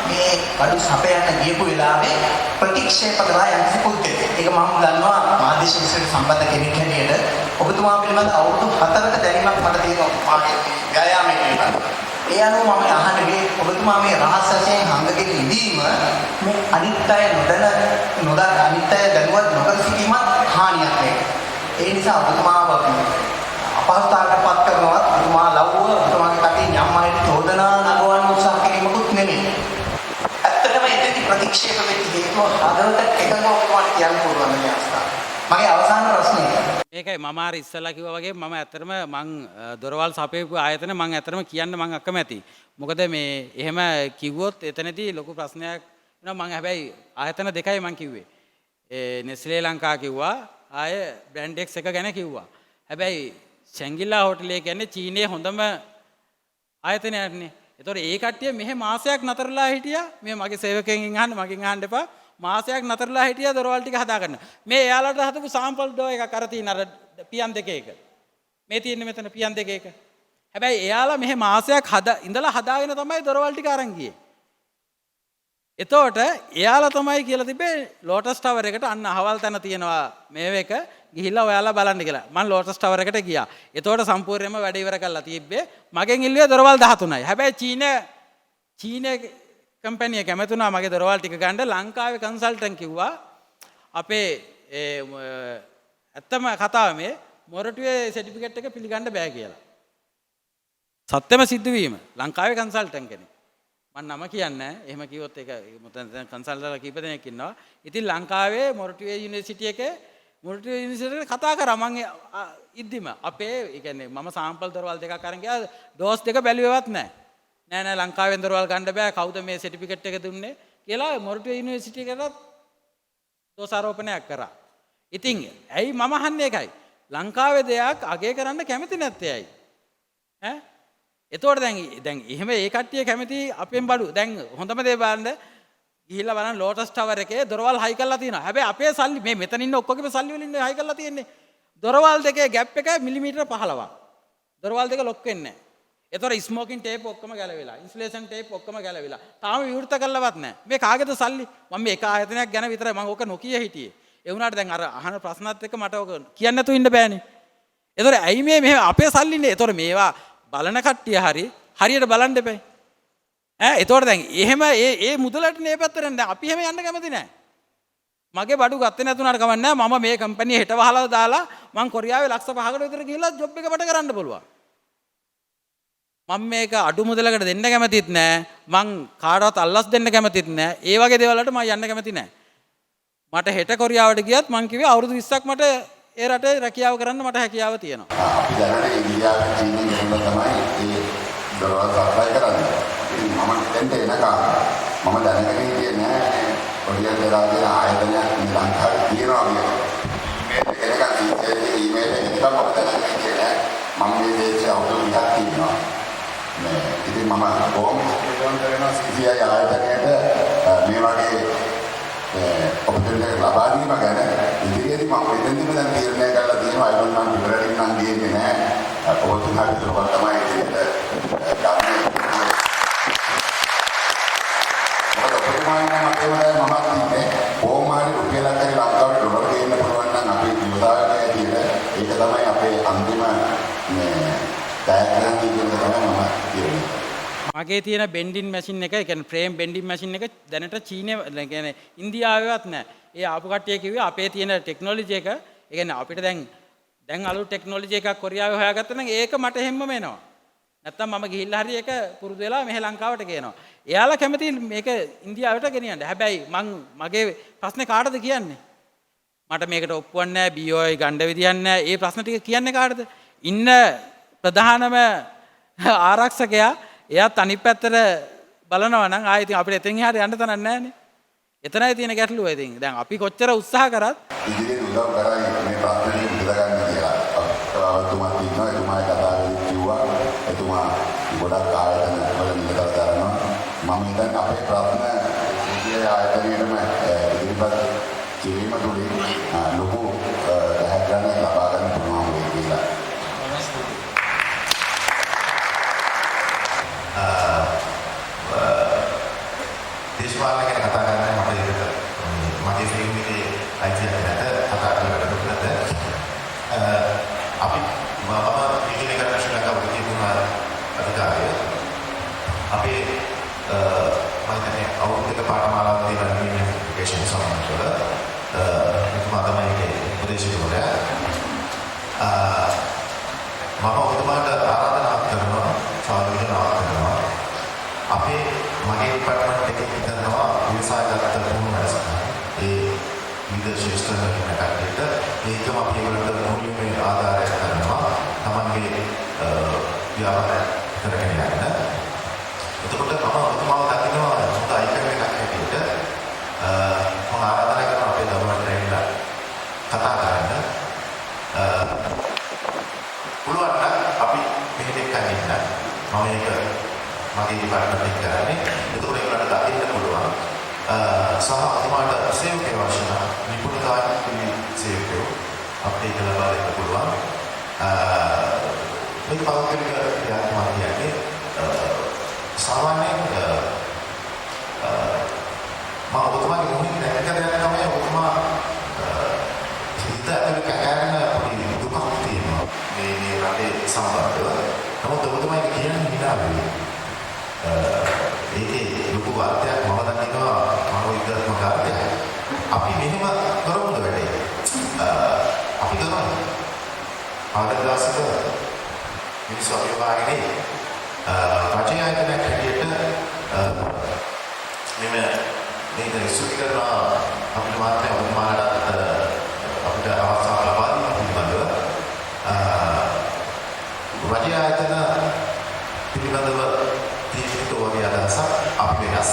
මේ බඩු සපයන්න ගියපු වෙලාවේ ප්‍රතික්ෂේප කළා යම්කිසි පුද්ගලයෙක්. ඒක මම දන්නවා මාධ්‍ය ශිෂ්‍යයට සම්බන්ධ කෙනෙක් හැටියට ඔබතුමා පිළිබඳ අවුරුදු 4ක දැනීමක් මට තියෙනවා මාගේ ව්‍යායාමයේ පිළිබඳ. ඒ අනුව මම අහන්නේ ඔබතුමා මේ රහස් වශයෙන් හංගගෙන ඉඳීම මේ අනිත් අය නොදන්න අනිත් අය දැනුවත් නොකර සිටීමත් හානියක් නේ. ඒ නිසා ඔබතුමාව අපහසුතාවයට පත් කරනවත් ඔබතුමා ලව්ව ඔබතුමාගේ කටින් යම් අයට චෝදනා නගවන්න උත්සාහ කිරීමකුත් නෙමෙයි. ඇත්තටම ඒකේ ප්‍රතික්ෂේප වෙච්ච හේතුව හදවත එකඟව ඔබතුමාට කියන්න පුළුවන් මේ අවස්ථාව. මගේ අවසාන ප්‍රශ්නය. ඒකයි මම අර ඉස්සලා කිව්වා වගේ මම ඇත්තටම මං දොරවල් සපයපු ආයතන මං ඇත්තටම කියන්න මං අකමැති. මොකද මේ එහෙම කිව්වොත් එතනදී ලොකු ප්‍රශ්නයක් වෙනවා. මං හැබැයි ආයතන දෙකයි මං කිව්වේ. නෙස්ලේ ලංකා කිව්වා ආය බ්‍රැන්ඩ් X එක ගැන කිව්වා. හැබැයි ෂැංගිලා හෝටලේ කියන්නේ චීනයේ හොඳම ආයතනයක්නේ. ඒතකොට ඒ කට්ටිය මෙහෙ මාසයක් නතරලා හිටියා. මේ මගේ සේවකයන්ගෙන් අහන්න මගෙන් අහන්න එපා. මාසයක් නතරලා හිටියා දොරවල් ටික හදාගන්න. මේ එයාලට හදපු සාම්පල් ඩෝ එකක් අර තියෙන අර පියන් දෙකේ එක. මේ තියෙන්නේ මෙතන පියන් දෙකේ එක. හැබැයි එයාලා මෙහෙ මාසයක් ඉඳලා හදාගෙන තමයි දොරවල් ටික අරන් ගියේ. එතකොට එයාලා තමයි කියලා තිබේ ලෝටස් ටවර් එකට අන්න අහවල් තැන තියෙනවා මේව එක ගිහිල්ලා ඔයාලා බලන්න කියලා. මම ලෝටස් ටවර් එකට ගියා. එතකොට සම්පූර්ණයෙන්ම වැඩ ඉවර කරලා තිබ්බේ. මගෙන් ඉල්ලුවේ දොරවල් 13යි. හැබැයි චීනේ කම්පැනි කැමති වුණා මගේ දොරවල් ටික ගන්න. ලංකාවේ කන්සල්ටන්ට් කිව්වා අපේ ඇත්තම කතාව මේ මොරටුවේ සර්ටිෆිකේට් එක පිළිගන්න බෑ කියලා. සත්‍යම සිද්ධ වීම. ලංකාවේ කන්සල්ටන්ට් කෙනෙක්. මම නම කියන්නේ එහෙම කිව්වොත් ඒක කන්සල්ටන්ට්ලා කීප දෙනෙක් ඉන්නවා. ඉතින් ලංකාවේ මොරටුවේ යුනිවර්සිටි එකේ මොරටුවේ යුනිවර්සිටි එකට කතා කරා මම ඉද්දිම අපේ ඒ කියන්නේ මම සාම්පල් දොරවල් දෙකක් අරන් ගියා ඩෝස් දෙක බැලුවේවත් නැහැ. නෑ ලංකාවෙන් දොරවල් ගන්න බෑ කවුද මේ සර්ටිෆිකේට් එක දුන්නේ කියලා මොරටුවේ යුනිවර්සිටි එකටත් දෝෂාරෝපණයක් කරා. ඉතින් ඇයි මම අහන්නේ ඒකයි. ලංකාවේ දෙයක් අගය කරන්න කැමති නැත්තේ ඇයි? ඈ එතකොට දැන් එහෙම ඒ කට්ටිය කැමති අපෙන් බඩු. දැන් හොඳම දේ බලන්න ගිහිල්ලා බලන්න ලෝටස් ටවර් එකේ දොරවල් හයි කරලා තියෙනවා. හැබැයි අපේ සල්ලි මේ මෙතන ඉන්න ඔක්කොගේම සල්ලි වලින් හයි කරලා තියෙන්නේ. දොරවල් දෙකේ ગેප් එක මිලිමීටර 15ක්. දොරවල් දෙක ලොක් වෙන්නේ නැහැ. ඒතොර ස්මෝකින් ටේප් ඔක්කොම ගැලවිලා. ඉන්සුලේෂන් ටේප් ඔක්කොම ගැලවිලා. තාම විවෘත කරලවත් නැහැ. මේ කාගේද සල්ලි? මම මේ එක ආයතනයක් ගැන විතරයි මම ඕක නොකිය හිටියේ. ඒ වුණාට දැන් අර අහන ප්‍රශ්නත් එක්ක මට ඕක කියන්න නැතුව ඉන්න බෑනේ. ඒතොර ඇයි මේ මෙහෙම අපේ සල්ලිනේ? ඒතොර මේවා බලන කට්ටිය හරියට බලන්න එපා. එතකොට දැන් එහෙම ඒ මුදලට නේ පැත්තට දැන් අපි එහෙම යන්න කැමති නැහැ. මගේ බඩු ගත්තේ නැතුණාට කමක් නැහැ. මම මේ කම්පැනි හෙට වහලා දාලා මං කොරියාවේ ලක්ෂ 5කට විතර ගිහිල්ලා ජොබ් එක පට කරන්න පුළුවන්. මම මේක අඩු මුදලකට දෙන්න කැමතිත් නැහැ. මං කාටවත් අල්ලස් දෙන්න කැමතිත් නැහැ. ඒ වගේ දේවල් වලට මම යන්න කැමති නැහැ. මට හෙට කොරියාවට ගියත් මං කිව්වේ අවුරුදු 20ක් මට ඒ රටේ රැකියාව කරන්න මට හැකියාව තියෙනවා. අපි දැනට ඉන්දියාවේ චීනෙන් ගිහින් තමයි මේ දොරවල් සප්ලයි කරන්නේ. ඉතින් මම එතෙන්ට එනකම් මම දැනගෙන හිටියේ නෑ කොරියා දරාගේ ආයතනයක් මේ ලංකාවේ තියෙනවා කියලා. මේක එනකම් ඊමේල් එකක් මම දැනගෙන හිටියේ නෑ. මම මේ දේශේ අවුරුදු 20ක් ඉන්නවා. ඉතින් මම කොහොම ප්‍රතිවන්ත වෙනවා CCI ආයතනයට මේ වගේ ඔපචුනිටි ලබා දීම ගැන ඉදිරියේදී මම එතෙන්දිම දැන් තීරණය කරලා තියෙනවා අයිබන් මම ඉවරටින් නම් ගියේ නෑ ඔබතුමාට දොරවල් තමයි ඉතින් ගන්න මොකද ඔබතුමාගේ මතය වල මමත් ඉන්නේ කොහොමාරි රුපියලක් හරි ලංකාවට ඩොලර් ගේන්න පුළුවන් නම් අපි යොදාගන්න කියන ඒක තමයි අපේ අන්තිම මේ ඩයග්‍රෑම් එක තමයි මම කියන්නේ. මගේ තියෙන බෙන්ඩින් මැෂින් එක, ඒ කියන්නේ ෆ්‍රේම් බෙන්ඩින් මැෂින් එක දැනට චීනේ, ඒ කියන්නේ ඉන්දියාවේවත් නැහැ. ඒ ආපු කට්ටිය කිව්වේ අපේ තියෙන ටෙක්නොලොජි එක, ඒ කියන්නේ අපිට දැන් අලුත් ටෙක්නොලොජි එකක් කොරියාවේ හොයාගත්තා නම් ඒක මට හැමම එනවා. නැත්තම් මම ගිහිල්ලා හරි ඒක පුරුදු වෙලා මෙහෙ ලංකාවට ගේනවා. එයාලා කැමති මේක ඉන්දියාවට ගෙනියන්න. හැබැයි මගේ ප්‍රශ්නේ කාටද කියන්නේ? මට මේකට ඔප්පුවක් නැහැ, BOI ගණ්ඩ විදියක් නැහැ. ඒ ප්‍රශ්න ටික කියන්නේ කාටද? ඉන්න ප්‍රධානම ආරක්ෂකයා එයාත් අනිත් පැත්තට බලනවා නම් ආයෙ ඉතින් අපිට එතෙන් එහාට යන්න තැනක් නැහැනේ. එතනයි තියෙන ගැටලුව. ඉතින් දැන් අපි කොච්චර උත්සාහ කරත් ඉදිරියට උදව් කරයි මේ ප්‍රශ්නේ විසඳගන්න කියලා. ඔබතුමාත් ඉන්නවා, එතුමායි කතා කරලා කිව්වා. එතුමා ගොඩක් ආයතන වල නිරතව කරනවා. මම හිතන්නේ අපේ ප්‍රශ්න ඉදිරිය ආයතනයේම ඉදිරිපත් කිරීම තුළින් ලොකු දැහැග්‍රහණයක් ලබා ගන්න පුළුවන් වෙයි කියලා. දේශපාලන ගැන කතා කරන්න මට ඒක මගේ ෆිල්ම් එකේ අයිතියක් මම ඔබතුමාට ආරාධනා කරනවා සාදුනාවක් කරනවා අපේ මගේ ඩිපාර්ට්මන්ට් එකේ කරනවා විවසායගත පුහුණු වැඩසටහන ඒ විවිධ ශිෂ්ටවල ඉන්න කට්ටියට ඒකම අපි ඒගොල්ලන්ට මූලික ආධාරයක් කරනවා තමන්ගේ ව්‍යාපාරය කරගෙන යන්න. එතකොට මම ඔබතුමාව දකිනවා හොඳ අයිකන් එකක් හැටියට මම ආරාධනා කරනවා අපේ දරුවන්ට ඇවිල්ලා කතා කරන්න. පුළුවන් නම් අපි මෙහෙට එක්කන් ඉන්න. මම ඒක මගේ ඩිපාර්ට්මන්ට් එක කරන්නේ. එතකොට ඒගොල්ලන්ට දකින්න පුළුවන්. සහ ඔබතුමාට සේවකයෝ අවශ්‍ය නම් නිපුණතාවකින් සේවකයෝ අපිට ලබා දෙන්න පුළුවන්. මේක පෞද්ගලික ක්‍රියාත්මක කියන්නේ සාමාන්‍යයෙන් මම ඔබතුමාගේ මොහොතේ දැක්ක දෙයක් තමයි ඔබතුමා හිත ඇතුලේ කැකරන පොඩි දුකක් තියෙනවා මේ රටේ සම්බන්ධව. නමුත් ඔබතුමා ඒක කියන්නේ විනාඩිය. ඒකේ ලොකු වාර්තයක් මම දන්නවා මනෝවිද්‍යාත්මක වාර්තයක්. අපි මෙහෙම කරමුද වැඩේ? අපි කරමු. ආදර්ශක මිනිස්සු අභිවාදනයේ රචනායතනයක් හැටියට මේක ඉස්සුති කරනවා අපිට මාත්‍රය ඔබතුමාලට අපිට අවස්ථාවක් ලබා දීම පිළිබඳව රචනායතන පිළිබඳව තීක්ෂිත වගේ අදහසක් අපි වෙනස්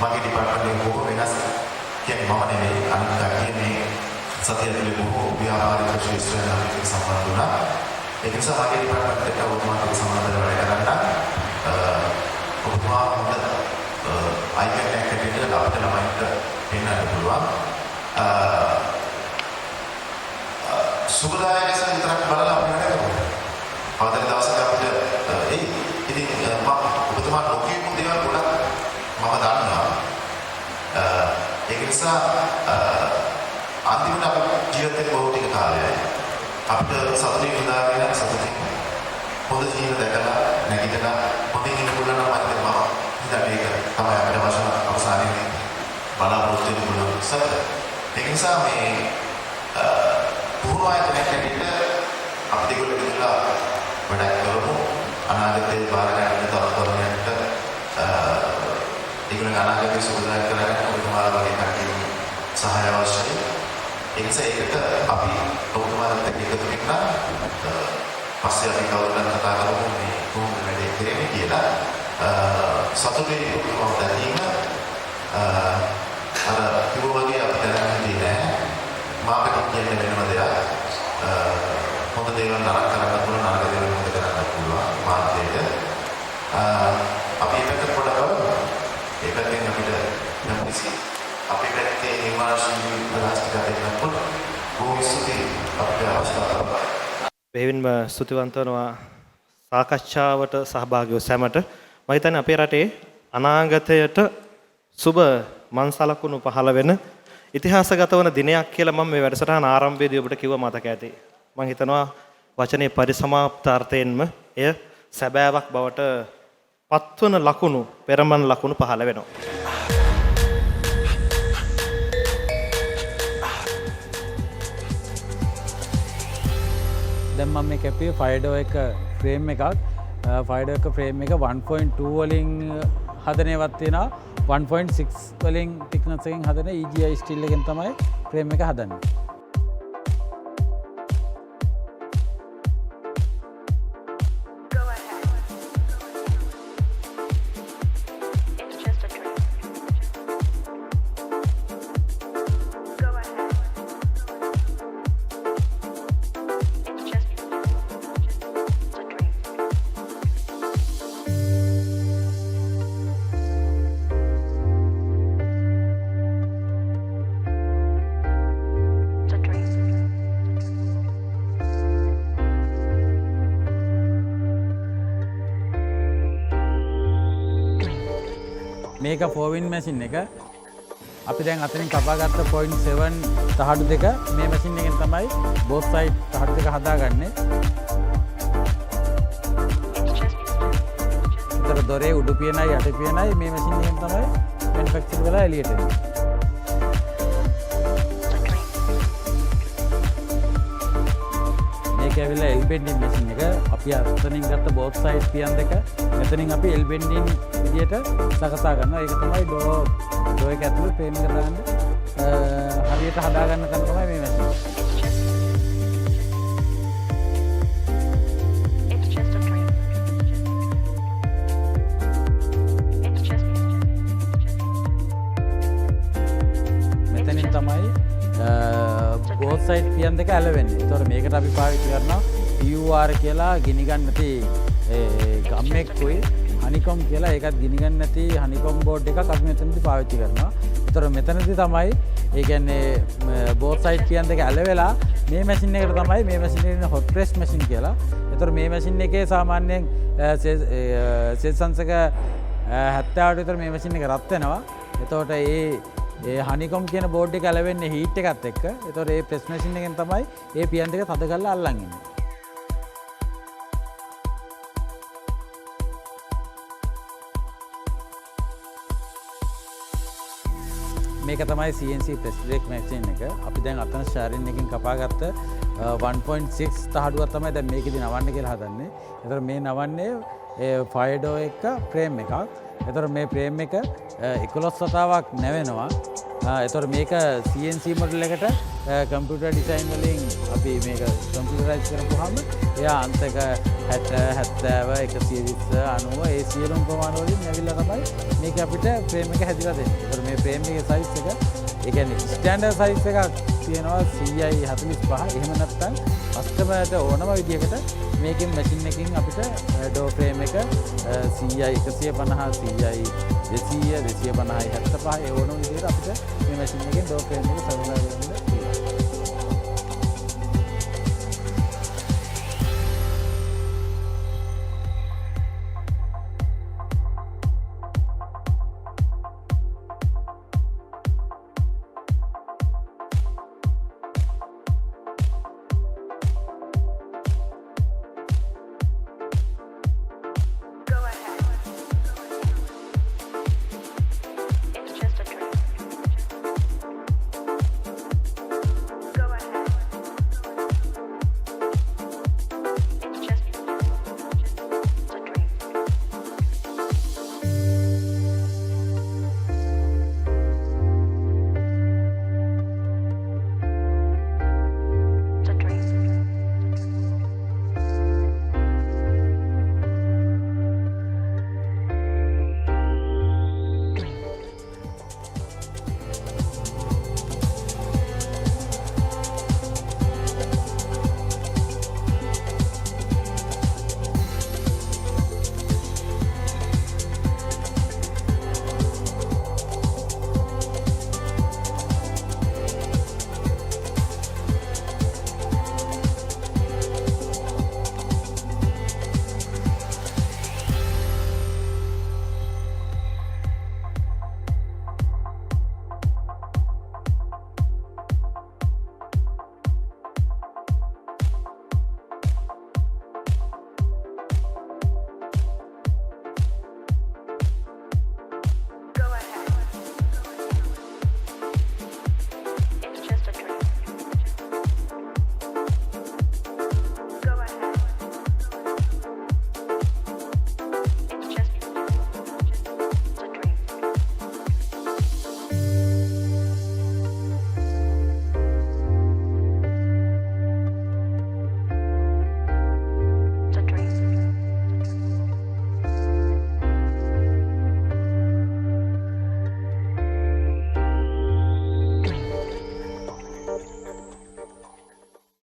මගේ ඩිපාර්ට්මන්ට් එකේ බොහෝ වෙනස් කියන්නේ මම නෙමෙයි අනිත් කට්ටිය මේ සතිය ඇතුලේ බොහෝ ව්‍යාපාරික ශිෂ්ටයන් අපිට සම්බන්ධ වුණා. ඒ නිසා මගේ ඩිපාර්ට්මන්ට් එකට ඔබතුමාට සම්බන්ධ වැඩ කරන්න ඔබතුමා හොඳ අයිකන් එකක් හැටියට අපිට ළමයින්ට පෙන්වන්න පුළුවන්. සුබදායක ලෙස විතරක් බලලා අපි වැඩ කරමු. අවතර දවසක අපිට ඉතින් මම ඔබතුමා නොකියපු දේවල් ගොඩක් මම දන්නවා. ඒක නිසා අන්තිමට අපි ජීවිතේ බොහෝ ටික කාලයයි අපිට සතුටින් ඉඳාගෙන සතුටින් හොඳ ජීවිත දැකලා නැගිටලා හොඳින් ඉන්න පුළුවන් නම් මම හිතන්නේ ඒක තමයි අපිට අවශ්‍ය අවසානයේදී බලාපොරොත්තු වෙන්න පුළුවන් සත්‍ය. ඒක නිසා මේ පුහුණු ආයතනයක් හැටියට අපි දෙගොල්ලෝ ඉඳලා වැඩක් කරමු. අනාගතේ බාර ගන්න තරුණයන්ට ඒගොල්ලෝ අනාගතේ සුවදායක කරගන්න ඔබතුමාලා වගේ කටයුතු සහාය අවශ්‍යයි. ඒ නිසා ඒකට අපි ඔබතුමාලට එකතු වෙන්න පස්සේ අපි කවුරුත් කතා කරමු මේ කොහොමද වැඩේ කරන්නේ කියලා. සතුටේ ඔබතුමාව දැනීම අර කිව්වගේ අපි දැනගන්නේ නැහැ. මාකටිං කියන්නේ වෙනම දෙයක්. හොඳ දේවල් නරක කරන්න පුළුවන්, නරක දේවල් හොඳ කරන්න පුළුවන් මාර්ගයට. අපි ඒකට පොඩක් බලමු. ඒකෙන් අපිට නම් කිසි අපේ පැත්තේ නිර්මාණශීලී ප්‍රාස්තිකයක් දෙන්නත් බොහෝ ස්තුතියි අපිට අවස්ථාවක්. බෙහෙවින්ම ස්තුතිවන්ත වෙනවා සාකච්ඡාවට සහභාගී වූ සැමට. මම හිතන්නේ අපේ රටේ අනාගතයට සුබ මන්සලකුණු පහළ වෙන ඉතිහාසගත වන දිනයක් කියලා මම මේ වැඩසටහන ආරම්භයේදී ඔබට කිව්ව මතක ඇති. මම හිතනවා වචනේ පරිසමාප්ත අර්ථයෙන්ම එය සැබෑවක් බවට පත්වන ලකුණු පෙරමන් ලකුණු පහළ වෙනවා. දැන් මම මේ කැපුවේ ෆයඩෝ එක ෆ්‍රේම් එකක්. ෆයඩෝ එක ෆ්‍රේම් එක 1.2 වලින් හදන ඒවත් තියෙනවා. 1.6 වලින් thickness එකෙන් හදන EGI steel එකෙන් තමයි ෆ්‍රේම් එක හදන්නේ. මේක 4-win මැෂින් එක. අපි දැන් අතනින් කපාගත්ත 0.7 තහඩු දෙක මේ මැෂින් එකෙන් තමයි both side තහඩු දෙක හදාගන්නේ. ඒතර දොරේ උඩු පියනයි යට පියනයි මේ මැෂින් එකෙන් තමයි මැනුෆැක්චර් වෙලා එළියට එන්නේ. මේක මේක ඇවිල්ලා එල් බෙන්ඩින් මැෂින් එක. අපි අතනින් ගත්ත බෝත් සයිඩ් පියන් දෙක මෙතනින් අපි එල් බෙන්ඩින් විදියට සකසා ගන්නවා. ඒක තමයි ඩෝ එක ඇතුළේ ෆ්‍රේම් එක දාන්න හරියට හදා ගන්න තැන තමයි මේ මැෂින්. මෙතනින් තමයි බෝත් සයිඩ් පියන් දෙක ඇලවෙන්නේ. ඒතකොට මේකට අපි පාවිච්චි කරනවා PUR කියලා ගිනිගන්න නැති ගම්මෙක්කුයි හනිකොම් කියලා ඒකත් ගිනිගන්න නැති හනිකොම් බෝඩ් එකක් අපි මෙතනදී පාවිච්චි කරනවා. ඒතකොට මෙතනදී තමයි ඒ කියන්නේ බෝත් සයිඩ් පියන් දෙක ඇලවෙලා මේ මැෂින් එකට තමයි මේ මැෂින් එකේ හොට් ප්‍රෙස් මැෂින් කියලා. ඒතකොට මේ මැෂින් එකේ සාමාන්‍යයෙන් සෙන්සන්ස් එක 70ට විතර මේ මැෂින් එක රත් වෙනවා. එතකොට ඒ හනිකොම් කියන බෝඩ් එක ඇලවෙන්නේ හීට් එකත් එක්ක. ඒතකොට ඒ ප්‍රෙස් මැෂින් එකෙන් තමයි ඒ පියන් දෙක තද කරලා අල්ලන් ඉන්නේ. මේක තමයි CNC press brake machine එක. අපි දැන් අතන ශාරින් එකකින් කපාගත්ත 1.6 තහඩුවක් තමයි දැන් මේකෙදි නවන්න කියලා හදන්නේ. ඒතර මේ නවන්නේ ෆයර් ඩෝ එක ෆ්‍රේම් එකක්. ඒතර මේ ෆ්‍රේම් එක 11 වතාවක් නැවෙනවා. ඒතර මේක CNC මොඩල් එකට කම්පියුටර් ඩිසයින් වලින් අපි මේක කම්පියුටරයිස් කරපුවාම එයා අන්තක 60 70 120 90 ඒ සියලුම ප්‍රමාණ වලින් ඇවිල්ලා තමයි මේක අපිට ෆ්‍රේම් එක හැදිලා දෙන්නේ. ඒතර මේ ෆ්‍රේම් එකේ සයිස් එක ඒ කියන්නේ ස්ටෑන්ඩඩ් සයිස් එකක් තියෙනවා CI 45. එහෙම නැත්නම් කස්ටමර්ට ඕනම විදිහකට මේකෙන් මැෂින් එකකින් අපිට ඩෝ ෆ්‍රේම් එක CI 150 CI 200 250 75 ඒ ඕනම විදිහට අපිට මේ මැෂින් එකෙන් ඩෝ ෆ්‍රේම් එක සවිලා ගන්න